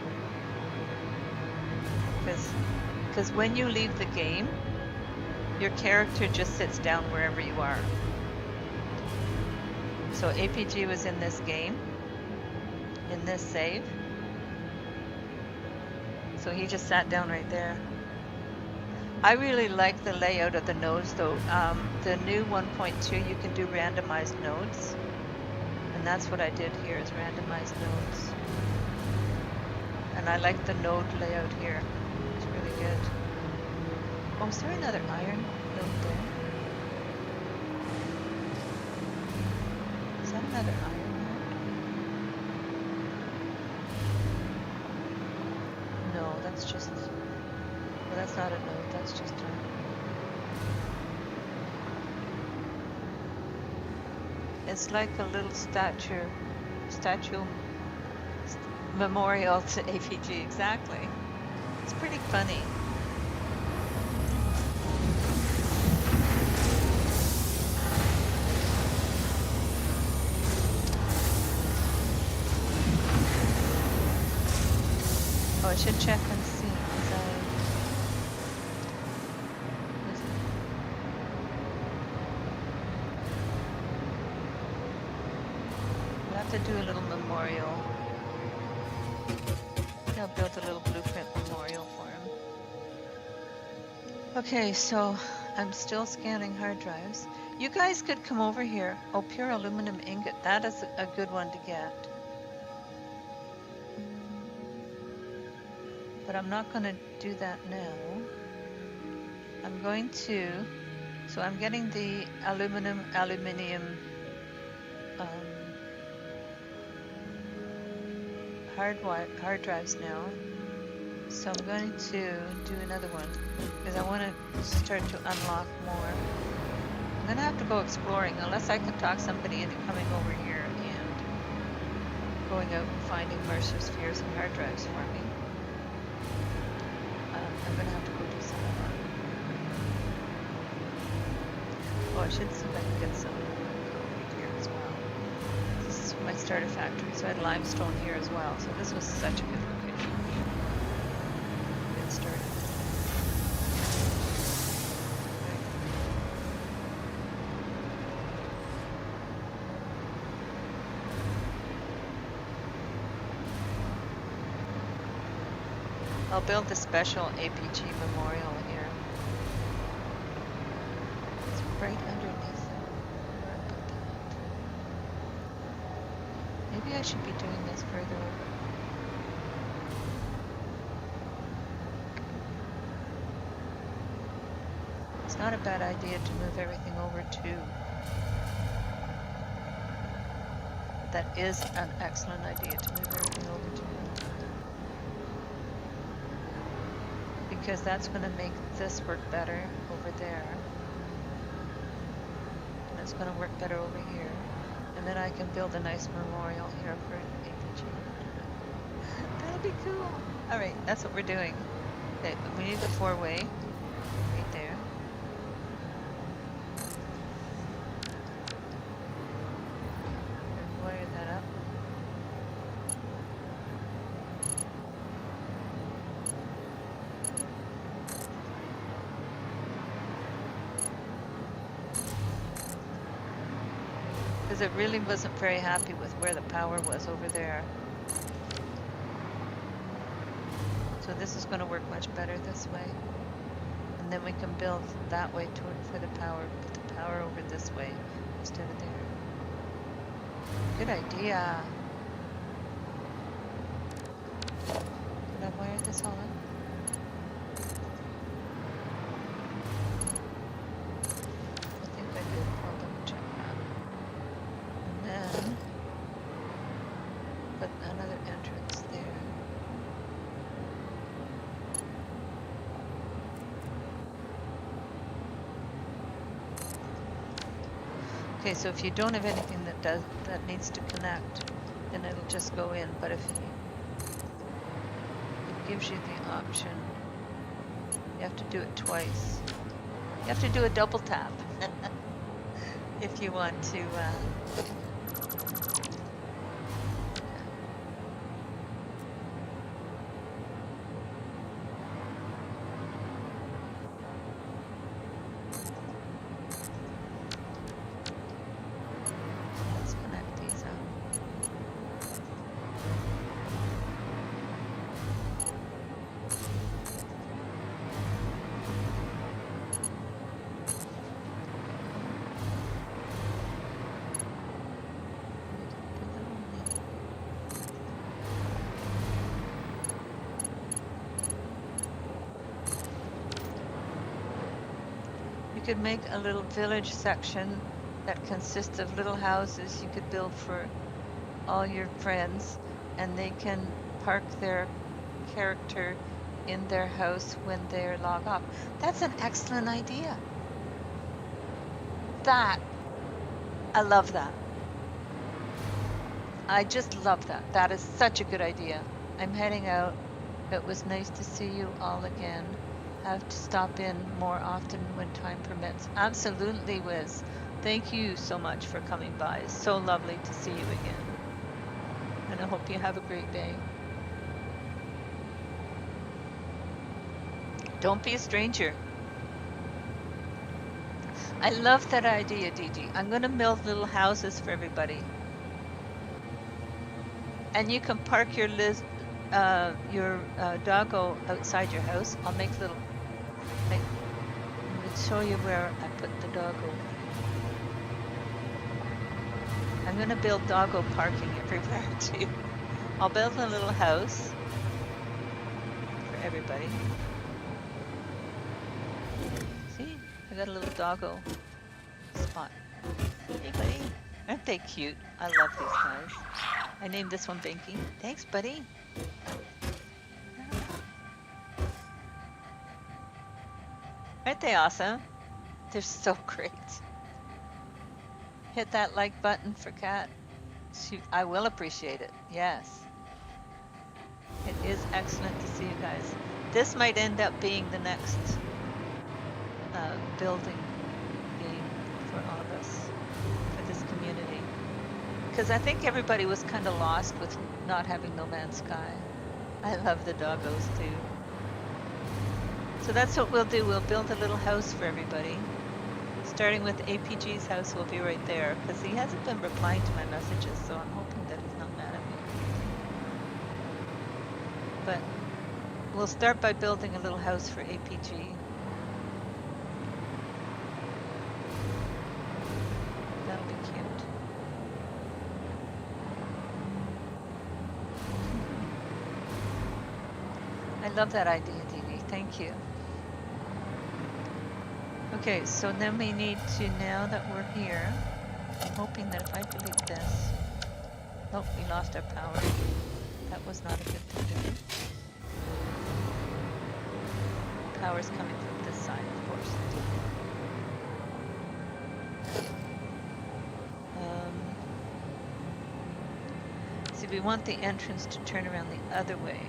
Because when you leave the game, your character just sits down wherever you are. So APG was in this game, in this save. So he just sat down right there. I really like the layout of the nodes, though. The new 1.2, you can do randomized nodes. And that's what I did here, is randomized nodes. And I like the node layout here. It's really good. Oh, is there another iron node there? Is that another iron node? No, that's just... Well, that's not a node, that's just a... It's like a little statue memorial to APG, exactly. It's pretty funny. I should check and see. I'll have to do a little memorial. I'll build a little blueprint memorial for him. Okay, so I'm still scanning hard drives. You guys could come over here. Oh, pure aluminum ingot. That is a good one to get. But I'm not going to do that now. I'm going to, so I'm getting the aluminium hard drives now. So I'm going to do another one because I want to start to unlock more. I'm going to have to go exploring unless I can talk somebody into coming over here and going out and finding Mercer spheres and hard drives for me. I'm going to have to go do some of that. Oh, I should see if I can get some concrete here as well. This is my starter factory, so I had limestone here as well. So this was such a good location. Get started. I'll build the special APG memorial here. It's right underneath it. Where I put that. Maybe I should be doing this further over. It's not a bad idea to move everything over too. That is an excellent idea to move everything over to. Because that's going to make this work better over there. And it's going to work better over here. And then I can build a nice memorial here for APG. That'll be cool. All right, that's what we're doing. Okay, we need the four-way right there. And wire that up. Because it really wasn't very happy with where the power was over there. So this is going to work much better this way. And then we can build that way for the power, put the power over this way instead of there. Good idea. Did I wire this all in? I think I did. I'll double check that. And then put another entrance there. Okay, so if you don't have anything that needs to connect, then it'll just go in. But if it gives you the option, you have to do it twice. You have to do a double tap if you want to. Let's connect these up. You could make a little village section that consists of little houses you could build for all your friends, and they can park their character in their house when they're log off. That's an excellent idea. I love that. I just love that. That is such a good idea. I'm heading out. It was nice to see you all again. Have to stop in more often when time permits. Absolutely, Wiz. Thank you so much for coming by. It's so lovely to see you again. And I hope you have a great day. Don't be a stranger. I love that idea, Didi. I'm going to build little houses for everybody. And you can park your doggo outside your house. I'll make little, like, I'm going to show you where I put the doggo. I'm going to build doggo parking everywhere too. I'll build a little house for everybody. See, I got a little doggo spot. Hey, buddy. Aren't they cute? I love these guys. I named this one Binky. Thanks, buddy. Aren't they awesome? They're so great. Hit that like button for Kat. I will appreciate it. Yes. It is excellent to see you guys. This might end up being the next building game for all of us, for this community. Because I think everybody was kind of lost with not having No Man's Sky. I love the doggos too. So that's what we'll do. We'll build a little house for everybody. Starting with APG's house will be right there, because he hasn't been replying to my messages, so I'm hoping that he's not mad at me. But we'll start by building a little house for APG. That'll be cute. I love that idea, Dee Dee. Thank you. Okay, so then we need to, now that we're here, I'm hoping that if I delete this, oh, we lost our power. That was not a good thing to do. Power's coming from this side, of course. See, we want the entrance to turn around the other way.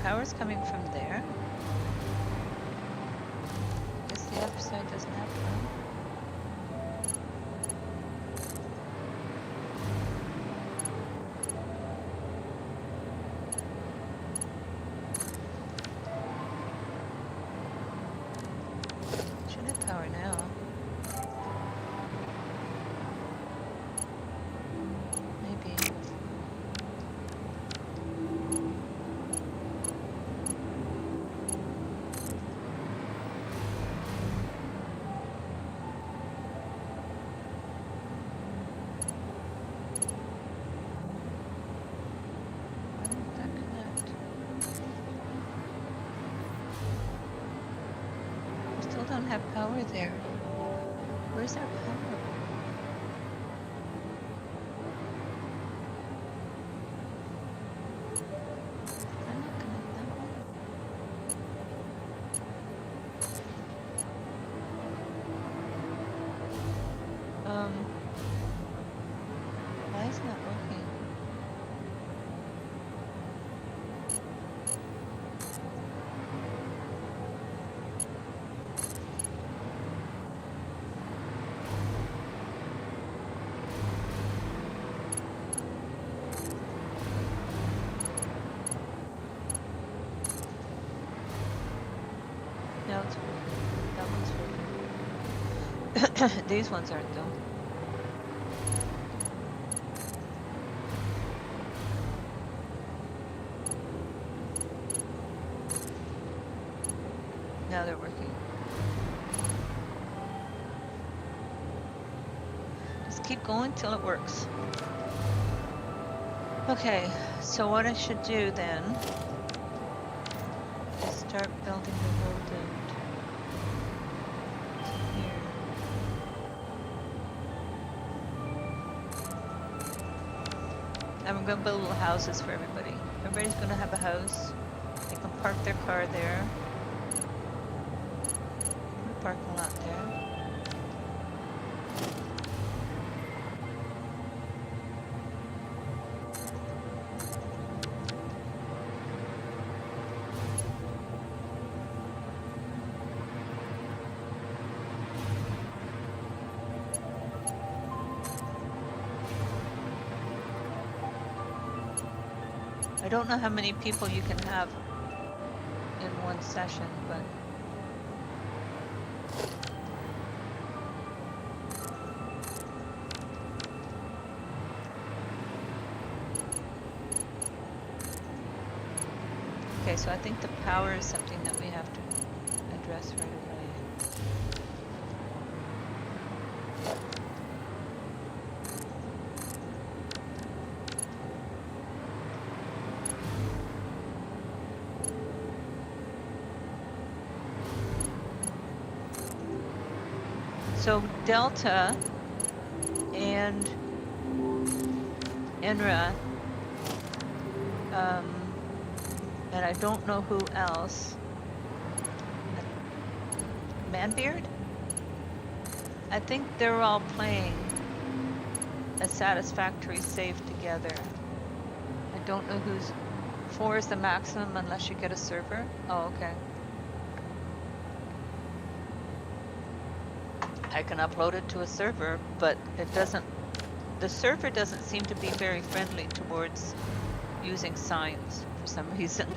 Power's coming from there. Guess the other side doesn't have power. Should have power now. Maybe. Don't have power there. Where's our power? I'm not connect that one. Why is it not working? Now it's working. That one's working. These ones aren't though. Now they're working. Just keep going till it works. Okay, so what I should do then is start building the road out to here. And we're going to build little houses for everybody. Everybody's going to have a house. They can park their car there. Put a parking lot there. I don't know how many people you can have in one session, but okay, so I think the power is something that we have to address right away. So Delta and Enra, and I don't know who else. Manbeard? I think they're all playing a Satisfactory save together. I don't know who's... 4 is the maximum unless you get a server? Oh, okay. I can upload it to a server, but it doesn't... The server doesn't seem to be very friendly towards using signs for some reason.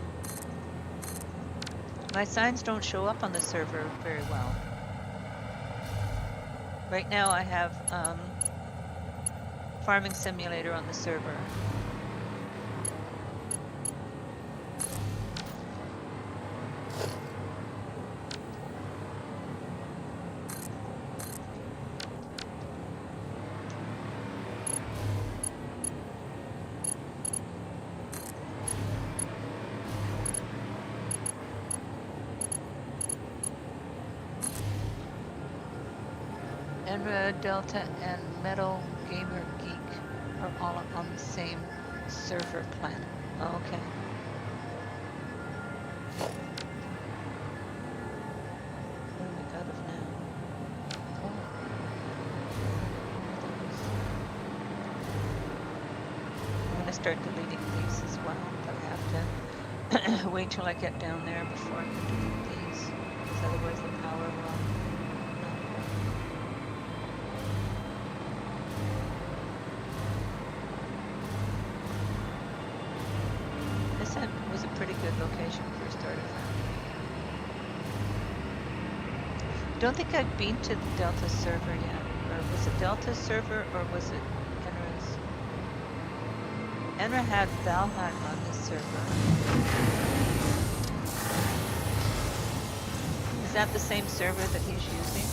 My signs don't show up on the server very well. Right now I have Farming Simulator on the server. Enra, Delta, and Metal Gamer Geek are all on the same server planet. Oh, okay. What are we out of now? Oh. I'm going to start deleting these as well, but I have to wait till I get down there before I can delete these, because otherwise the power will not work. Was a pretty good location for a starter farm. Don't think I've been to the Delta server yet. Or was it Delta server or was it Enra's? Enra had Valheim on this server. Is that the same server that he's using?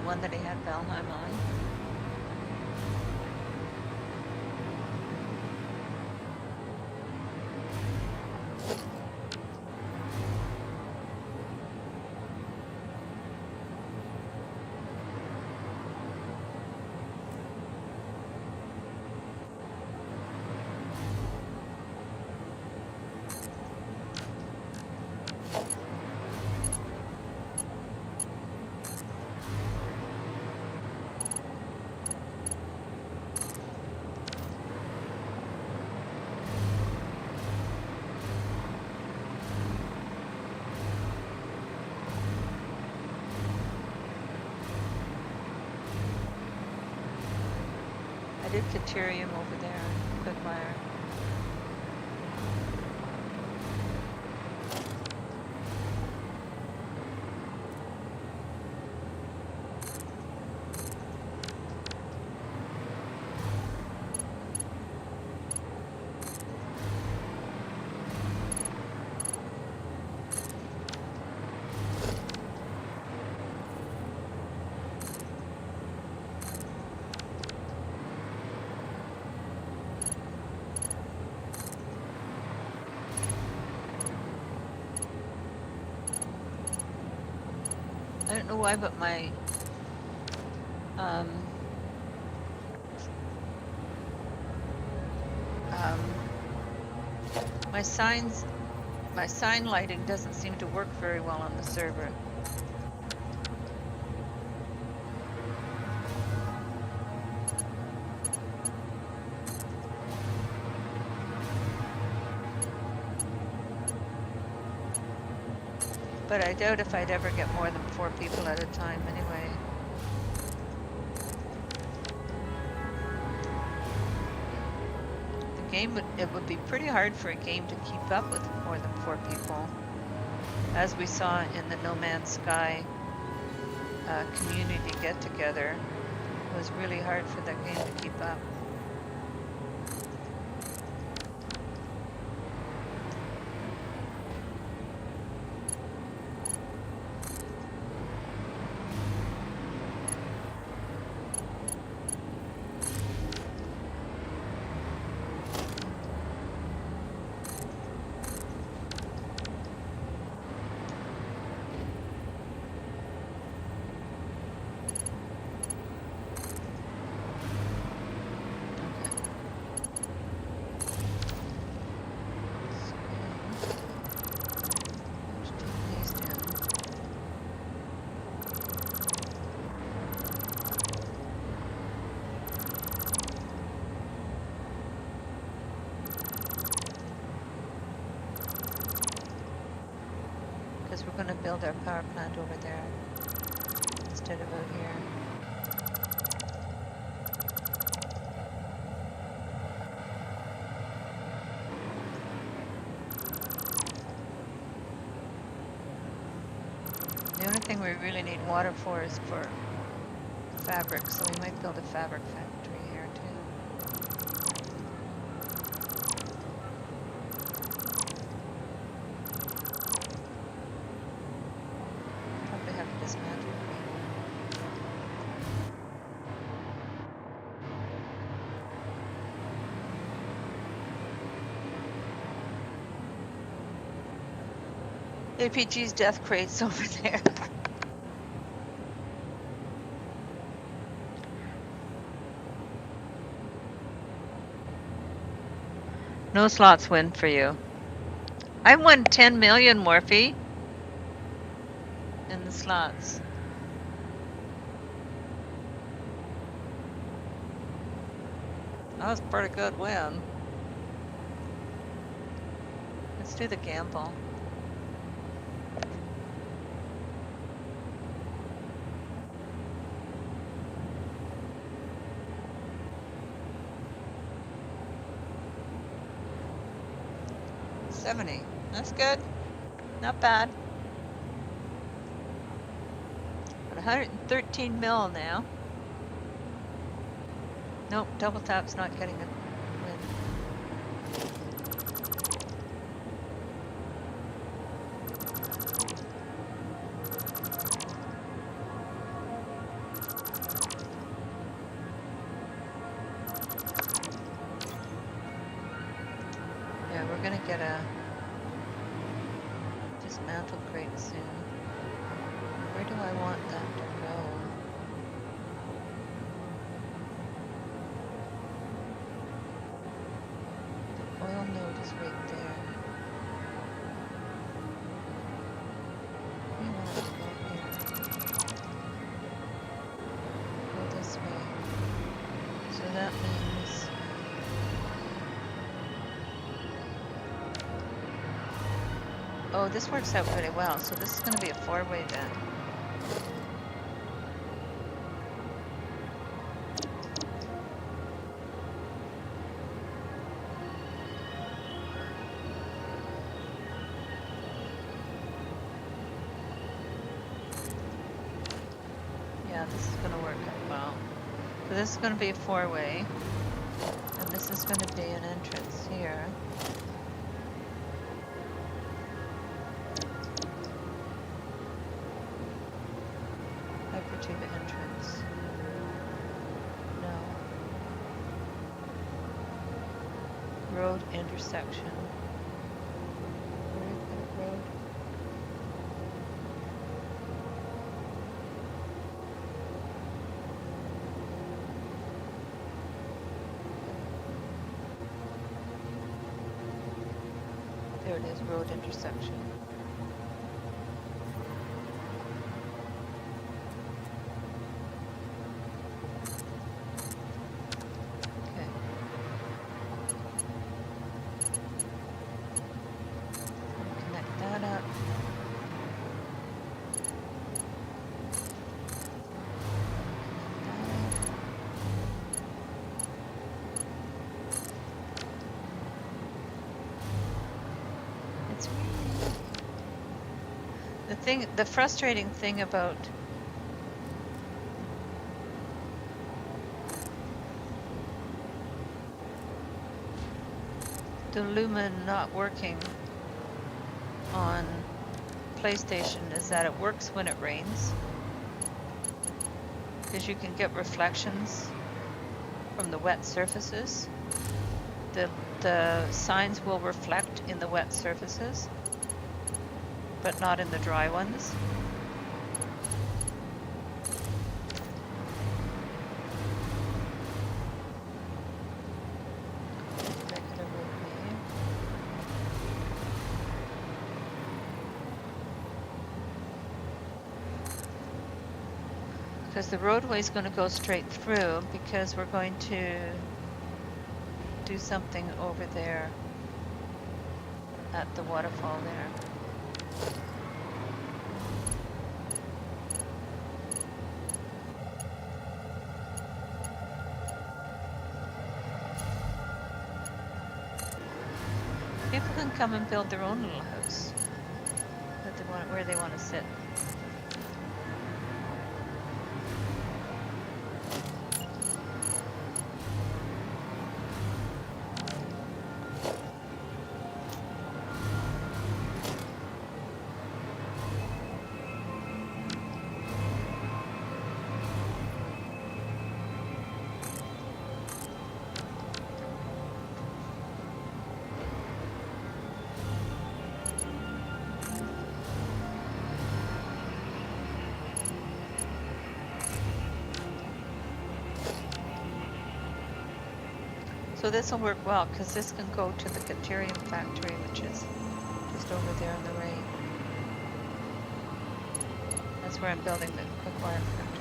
One that he had Valheim on. I did Catrien over there, Quagmire. know why, but my um, my sign lighting doesn't seem to work very well on the server. But I doubt if I'd ever get more than 4 people at a time anyway. It would be pretty hard for a game to keep up with more than 4 people. As we saw in the No Man's Sky community get-together, it was really hard for that game to keep up. Because we're going to build our power plant over there instead of out here. The only thing we really need water for is for fabric, so we might build a fabric factory here too. Probably have to dismantle it. APG's death crates over there. No slots win for you. I won 10 million, Morphe, in the slots. That was a pretty good win. Let's do the gamble. $70. That's good. Not bad. But 113 mil now. Nope, double tap's not getting a win. Yeah, we're gonna get a dismantle crate soon. Where do I want that to go? The oil node is right there. We want it to go here. Go this way. So that means oh, this works out pretty well. So this is going to be a 4-way then. Yeah, this is going to work out well. So this is going to be a 4-way. And this is going to be an entrance here. Hypertube entrance. No. Road intersection. Where is that road? There it is, road intersection. Okay. Connect that up. It's really the frustrating thing about the Lumen not working on PlayStation is that it works when it rains, because you can get reflections from the wet surfaces. The signs will reflect in the wet surfaces, but not in the dry ones. Regular road name. Because the roadway is going to go straight through, because we're going to do something over there at the waterfall there. People can come and build their own little house that they want, where they want to sit. So this will work well, because this can go to the Catrien factory, which is just over there on the right. That's where I'm building the cookware factory.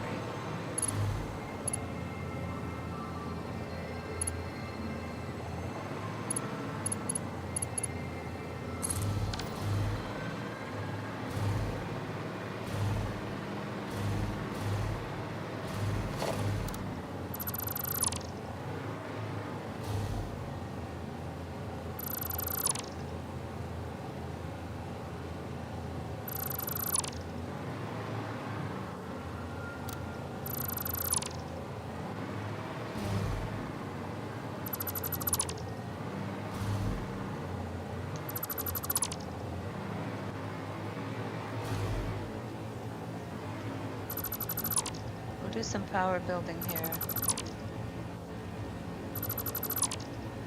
Do some power building here,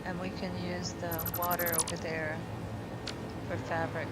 and we can use the water over there for fabric.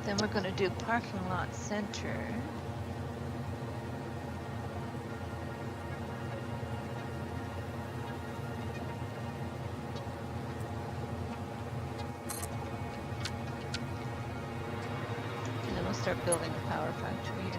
Then we're going to do parking lot center. start building a power factory here.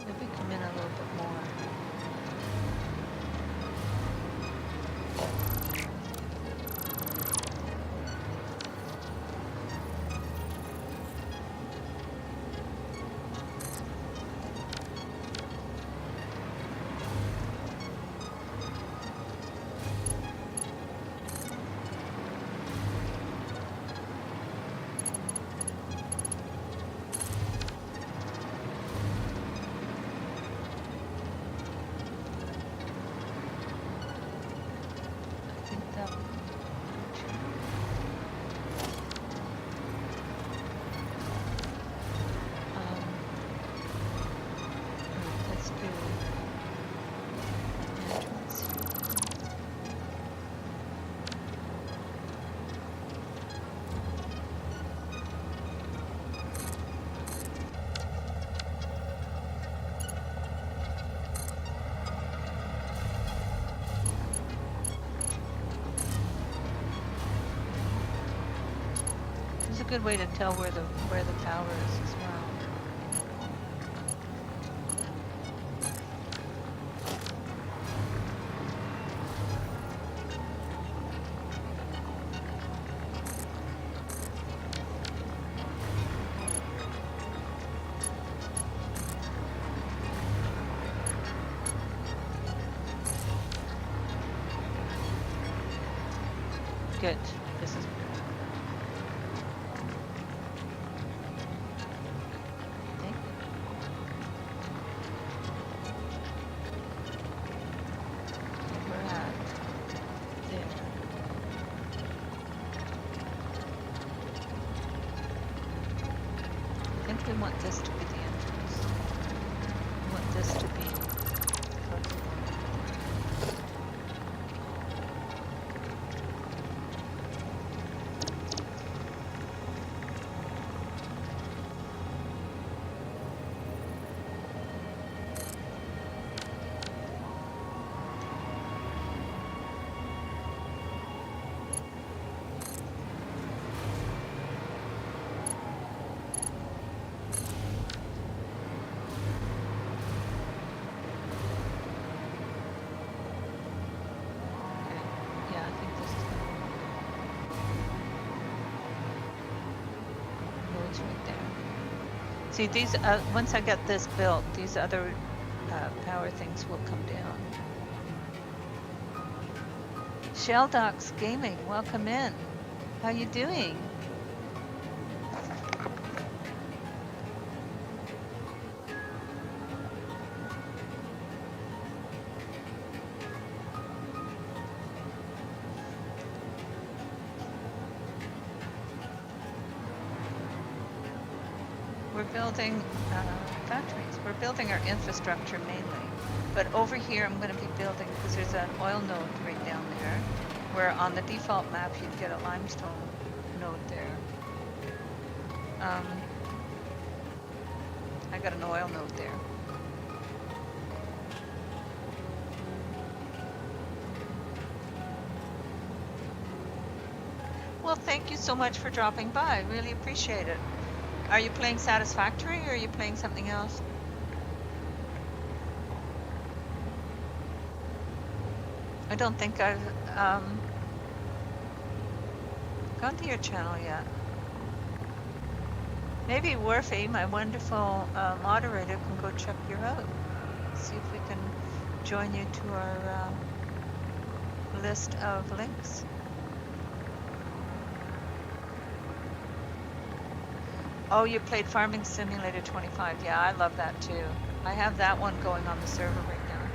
Maybe come in a little bit more. I think that would let's do entrance. It's a good way to tell where the power is as well. Good. This is okay. We're at there. I think we want this to be the entrance. We want this to be okay. Yeah, I think this is roads right there. See, these once I get this built, these other power things will come down. Shelldocs Gaming, welcome in. How you doing? We're building factories. We're building our infrastructure mainly. But over here, I'm going to be building, because there's an oil node right down there, where on the default map, you'd get a limestone node there. I got an oil node there. Well, thank you so much for dropping by. I really appreciate it. Are you playing Satisfactory or are you playing something else? I don't think I've gone to your channel yet. Maybe Worfy, my wonderful moderator, can go check you out. See if we can join you to our list of links. Oh, you played Farming Simulator 25. Yeah, I love that too. I have that one going on the server right now.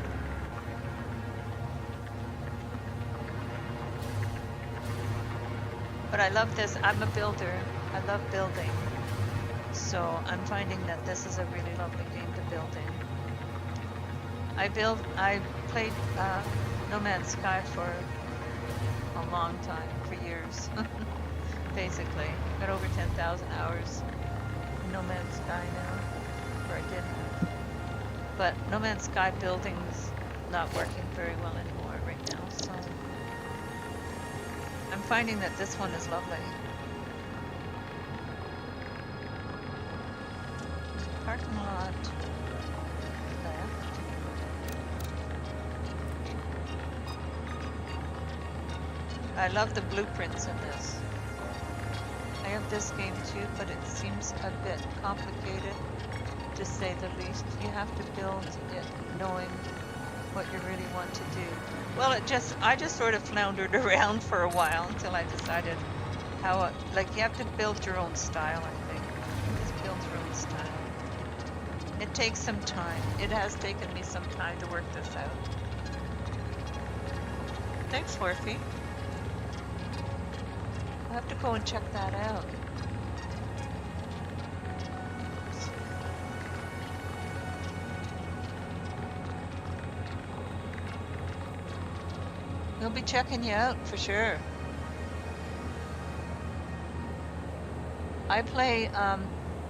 But I love this. I'm a builder. I love building. So I'm finding that this is a really lovely game to build in. I played No Man's Sky for a long time, for years, basically. Got over 10,000 hours in No Man's Sky now, or I did have. But No Man's Sky building's not working very well anymore right now, so I'm finding that this one is lovely. Parking lot left. I love the blueprints in this. I have this game too, but it seems a bit complicated, to say the least. You have to build it knowing what you really want to do. Well, I just sort of floundered around for a while until I decided how, like, you have to build your own style, I think. Just build your own style. It takes some time. It has taken me some time to work this out. Thanks, Forfy. I'll have to go and check that out. We'll be checking you out for sure. I play,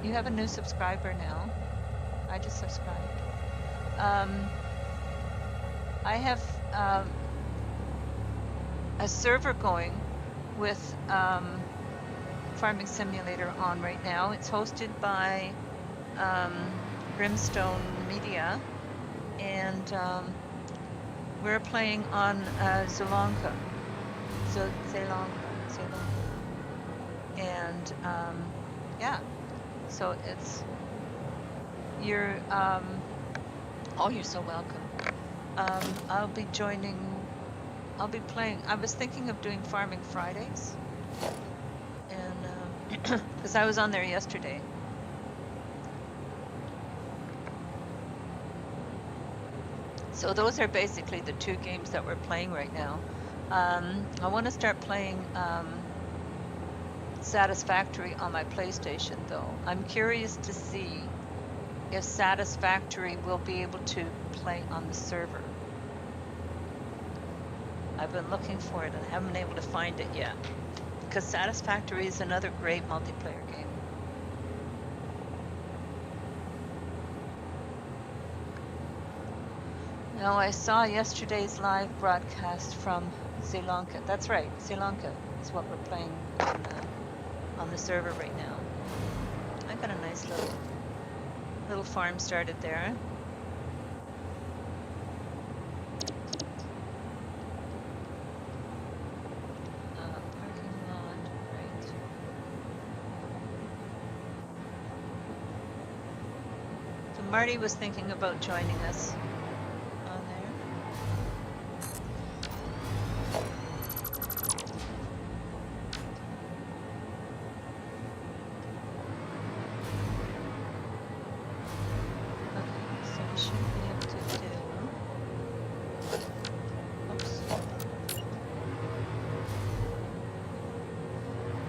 you have a new subscriber now. I just subscribed. I have a server going with Farming Simulator on right now. It's hosted by Brimstone Media, and we're playing on Zelonka. And yeah, so it's you're you're so welcome. I'll be playing. I was thinking of doing Farming Fridays, and because I was on there yesterday. So those are basically the two games that we're playing right now. I want to start playing Satisfactory on my PlayStation, though. I'm curious to see if Satisfactory will be able to play on the server. I've been looking for it and haven't been able to find it yet, because Satisfactory is another great multiplayer game. Now, I saw yesterday's live broadcast from Sri Lanka. That's right, Sri Lanka is what we're playing on the server right now. I got a nice little farm started there. Parking lot, right. So Marty was thinking about joining us.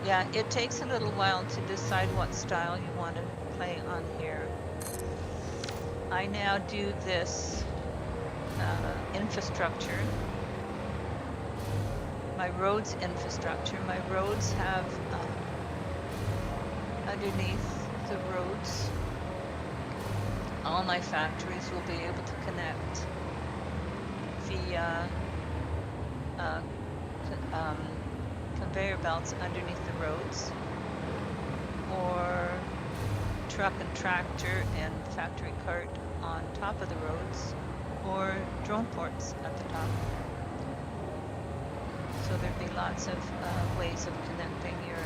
Yeah, it takes a little while to decide what style you want to play on here. I now do this infrastructure, my roads infrastructure. My roads have underneath the roads, all my factories will be able to connect via conveyor belts underneath the roads, or truck and tractor and factory cart on top of the roads, or drone ports at the top. So there'd be lots of ways of connecting your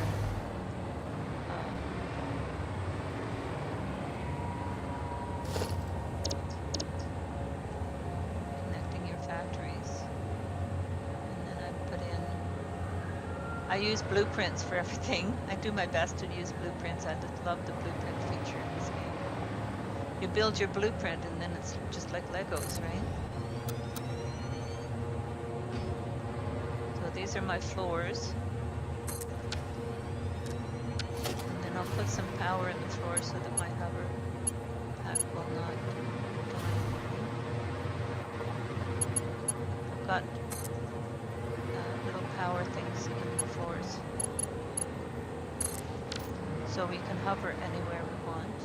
factories. And then I put in, I use blueprints for everything. I do my best to use blueprints. I just love the blueprint feature in this game. You build your blueprint and then it's just like Legos, right? So these are my floors. And then I'll put some power in the floor so that my hover pack will not die. got little power things in the floors. So we can hover anywhere we want.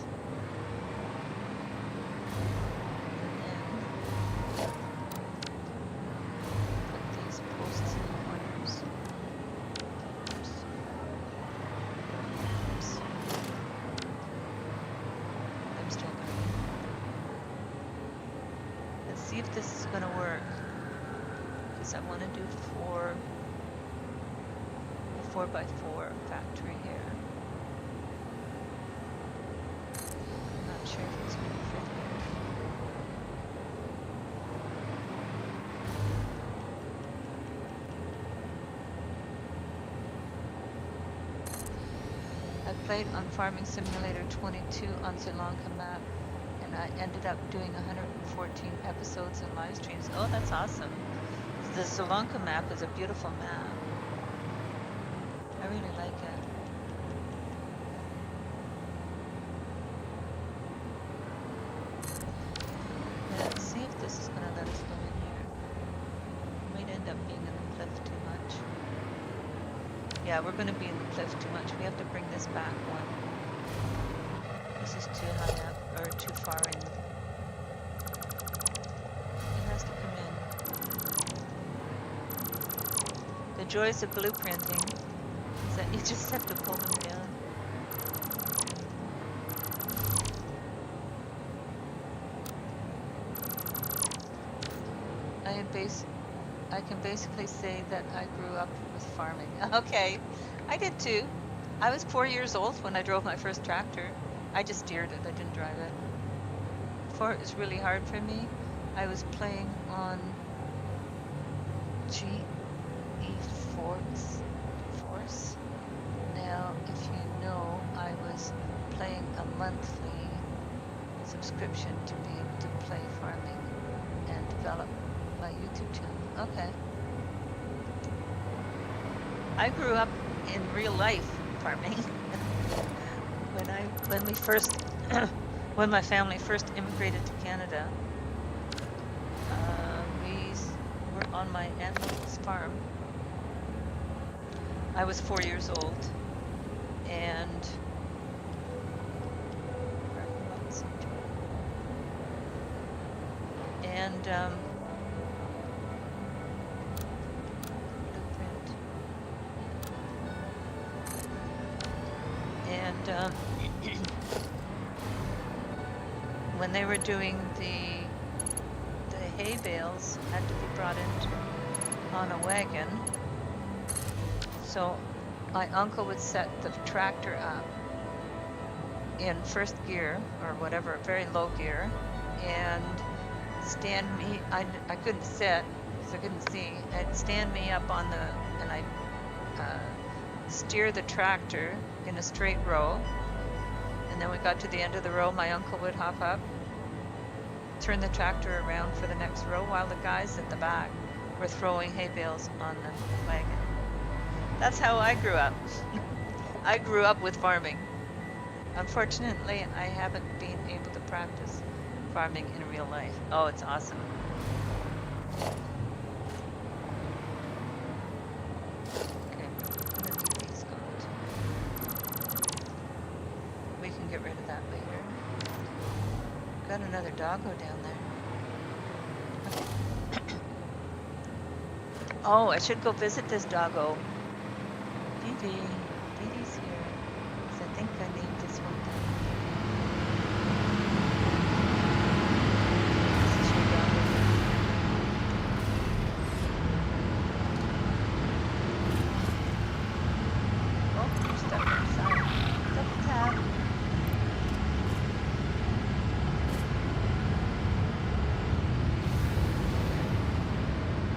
And put these posts in the corners. Oops. Oops. I'm still going. Let's see if this is going to work. Because I want to do a 4x4 factory here. I'm not sure if it's going to fit here. I played on Farming Simulator 22 on Sri Lanka map, and I ended up doing 114 episodes and live streams. Oh, that's awesome. The Sri Lanka map is a beautiful map. I really like it. Let's see if this is going to let us go in here. Might end up being in the cliff too much. Yeah, we're going to be in the cliff too much. We have to bring this back one. This is too high up, or too far in. It has to come in. The joys of blueprinting is that you just have to pull them down. I can basically say that I grew up with farming. Okay, I did too. I was 4 years old when I drove my first tractor. I just steered it, I didn't drive it. Before it was really hard for me, I was playing on GE Force. Now, if you know, I was playing a monthly subscription to be able to play farming and develop my YouTube channel. Okay. I grew up in real life farming. When my family first immigrated to Canada, we were on my Aunt Lily's farm. I was 4 years old, and blueprint. And when they were doing the hay bales, had to be brought in on a wagon. So my uncle would set the tractor up in first gear or whatever, very low gear, and stand me. I couldn't sit because I couldn't see. I'd stand me up on and I'd steer the tractor in a straight row. And then we got to the end of the row, my uncle would hop up, turn the tractor around for the next row while the guys at the back were throwing hay bales on the wagon. That's how I grew up. I grew up with farming. Unfortunately, I haven't been able to practice farming in real life. Oh, it's awesome. Okay, I'm gonna leave these gone. We can get rid of that later. Got another doggo down there. Okay. Oh, I should go visit this doggo. Dee-Dee's here. So I think I named this one down. This is your doggo. Oh, you're stuck inside. Double tap.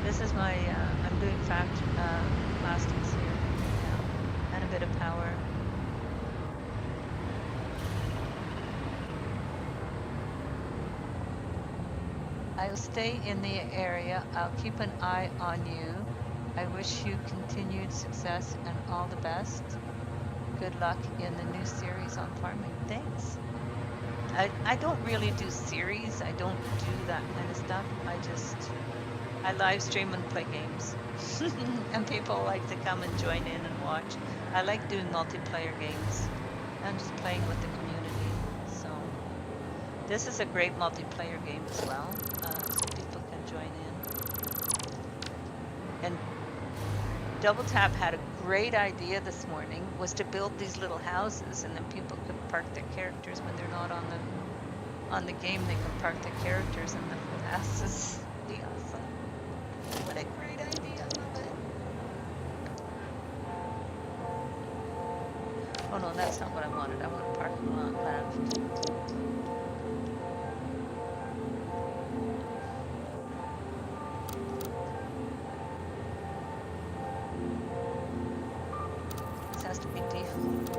This is my, I'm doing plastics here now, and a bit of power. I'll stay in the area. I'll keep an eye on you. I wish you continued success and all the best. Good luck in the new series on farming. Thanks. I don't really do series. I don't do that kind of stuff. I just I live stream and play games. And people like to come and join in and watch. I like doing multiplayer games and just playing with the community. So this is a great multiplayer game as well, so people can join in. And Double Tap had a great idea this morning, was to build these little houses, and then people could park their characters when they're not on the game. They can park their characters in the little houses. Be awesome. What a great idea! I love it. Oh no, that's not what I wanted. I want a parking lot left. This has to be default.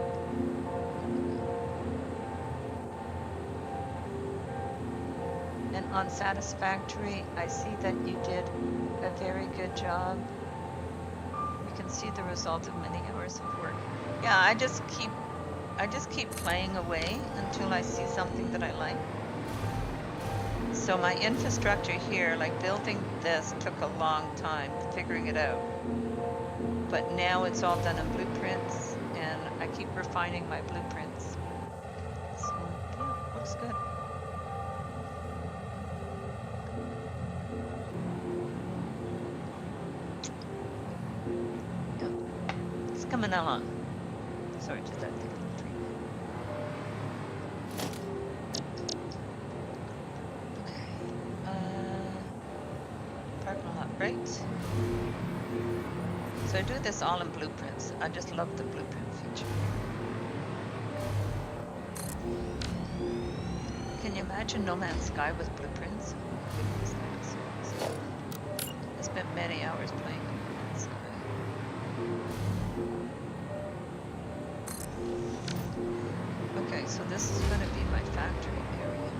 And on Satisfactory, I see that you did a very good job. You can see the result of many hours of work. Yeah, I just keep playing away until I see something that I like. So my infrastructure here, like building this, took a long time figuring it out. But now it's all done in blueprints, and I keep refining my blueprints. So yeah, looks good. It's coming along. Sorry, just that thing. Okay. Parking lot, right? So I do this all in blueprints. I just love the blueprint feature. Can you imagine No Man's Sky with blueprints? Oh, goodness, that is so awesome. I spent many hours playing No Man's Sky. Okay, so this is going to be my factory area.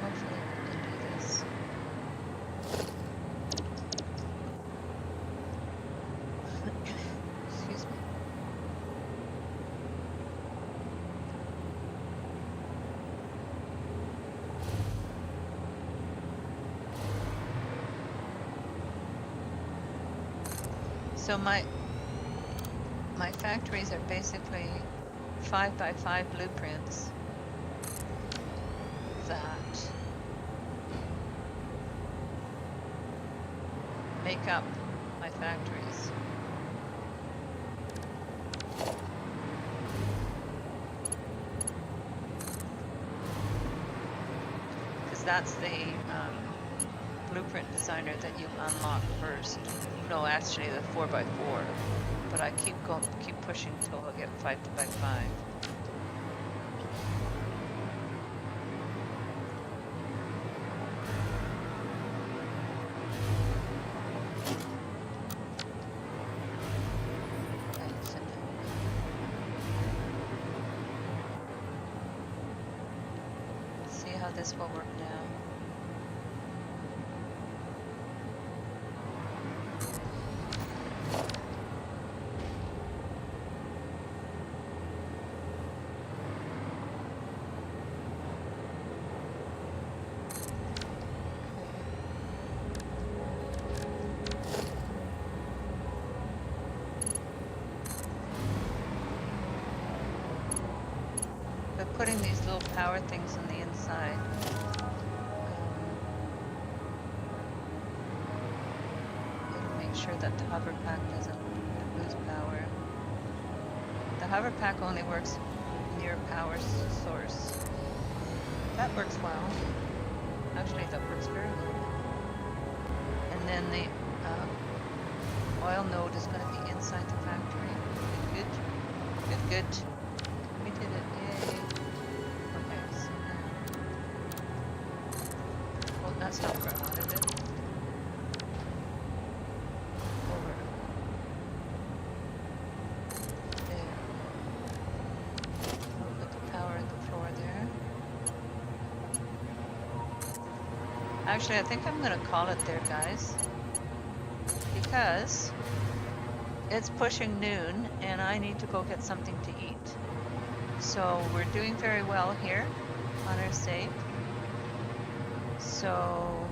Hopefully we can do this. Excuse me. So my factories are basically 5x5 blueprints that make up my factories. Because that's the blueprint designer that you unlock first. No, actually the 4x4. But I keep pushing till I get 5x5. See how this will work now. Putting these little power things on the inside. It'll make sure that the hover pack doesn't lose power. The hover pack only works near a power source. That works well. Actually, that works very well. And then the oil node is going to be inside the factory. Good, good, good, good. We did it. Yay. That's not ground, is it? Over. There. I'll put the power in the floor there. Actually, I think I'm going to call it there, guys. Because it's pushing noon and I need to go get something to eat. So we're doing very well here on our save. So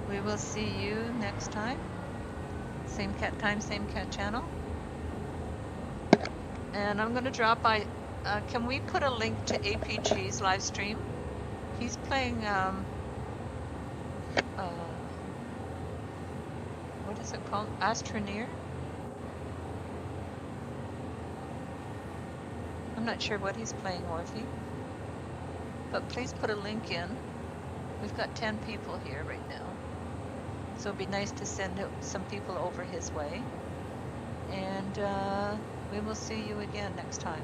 we will see you next time. Same cat time, same cat channel. And I'm gonna drop by. Can we put a link to APG's live stream? He's playing. What is it called? Astroneer? I'm not sure what he's playing, Orphe. But please put a link in. We've got 10 people here right now. So it'd be nice to send some people over his way. And we will see you again next time.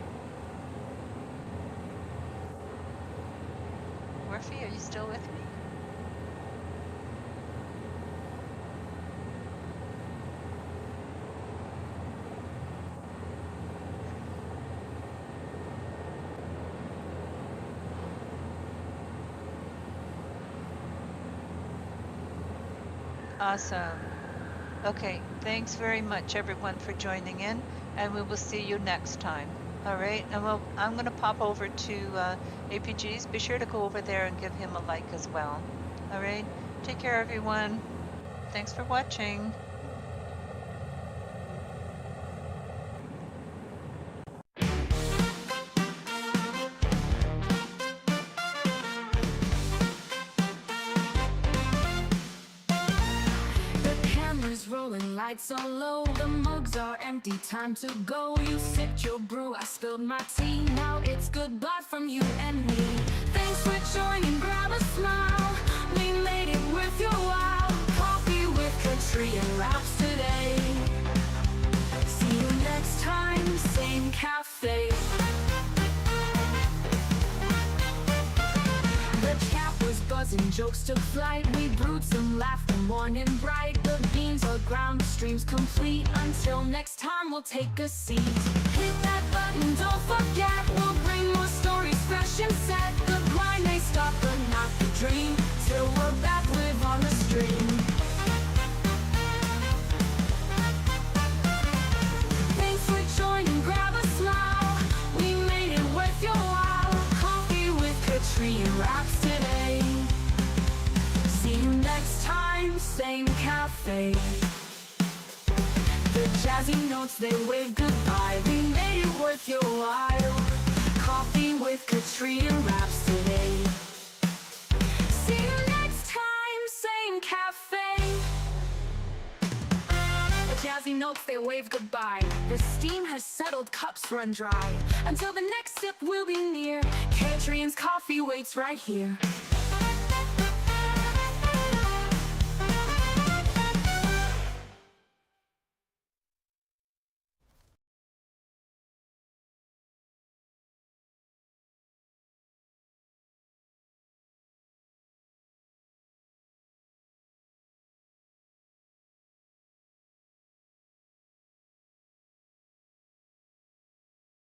Orphe, are you still with me? Awesome. Okay, thanks very much everyone for joining in, and we will see you next time. All right, and I'm going to pop over to APG's. Be sure to go over there and give him a like as well. All right, take care everyone. Thanks for watching. Rolling lights are low, the mugs are empty, time to go. You sipped your brew, I spilled my tea. Now it's goodbye from you and me. Thanks for joining, grab a smile. We made it worth your while. Coffee with Catrien wraps today. See you next time, same cafe. The chat was buzzing, jokes took flight. We brewed some laughter, morning bright. The beans are ground, the stream's complete. Until next time, we'll take a seat. Hit that button, don't forget. We'll bring more stories fresh and set. The grind may stop, but not the dream. Till we're back, live on the stream. Thanks for joining, grab a smile. We made it worth your while. Coffee with Catrien wraps today. See you next time, same cafe. The jazzy notes, they wave goodbye. We made it worth your while. Coffee with Catrien wraps today. See you next time, same cafe. The jazzy notes, they wave goodbye. The steam has settled, cups run dry. Until the next sip will be near, Catrien's coffee waits right here.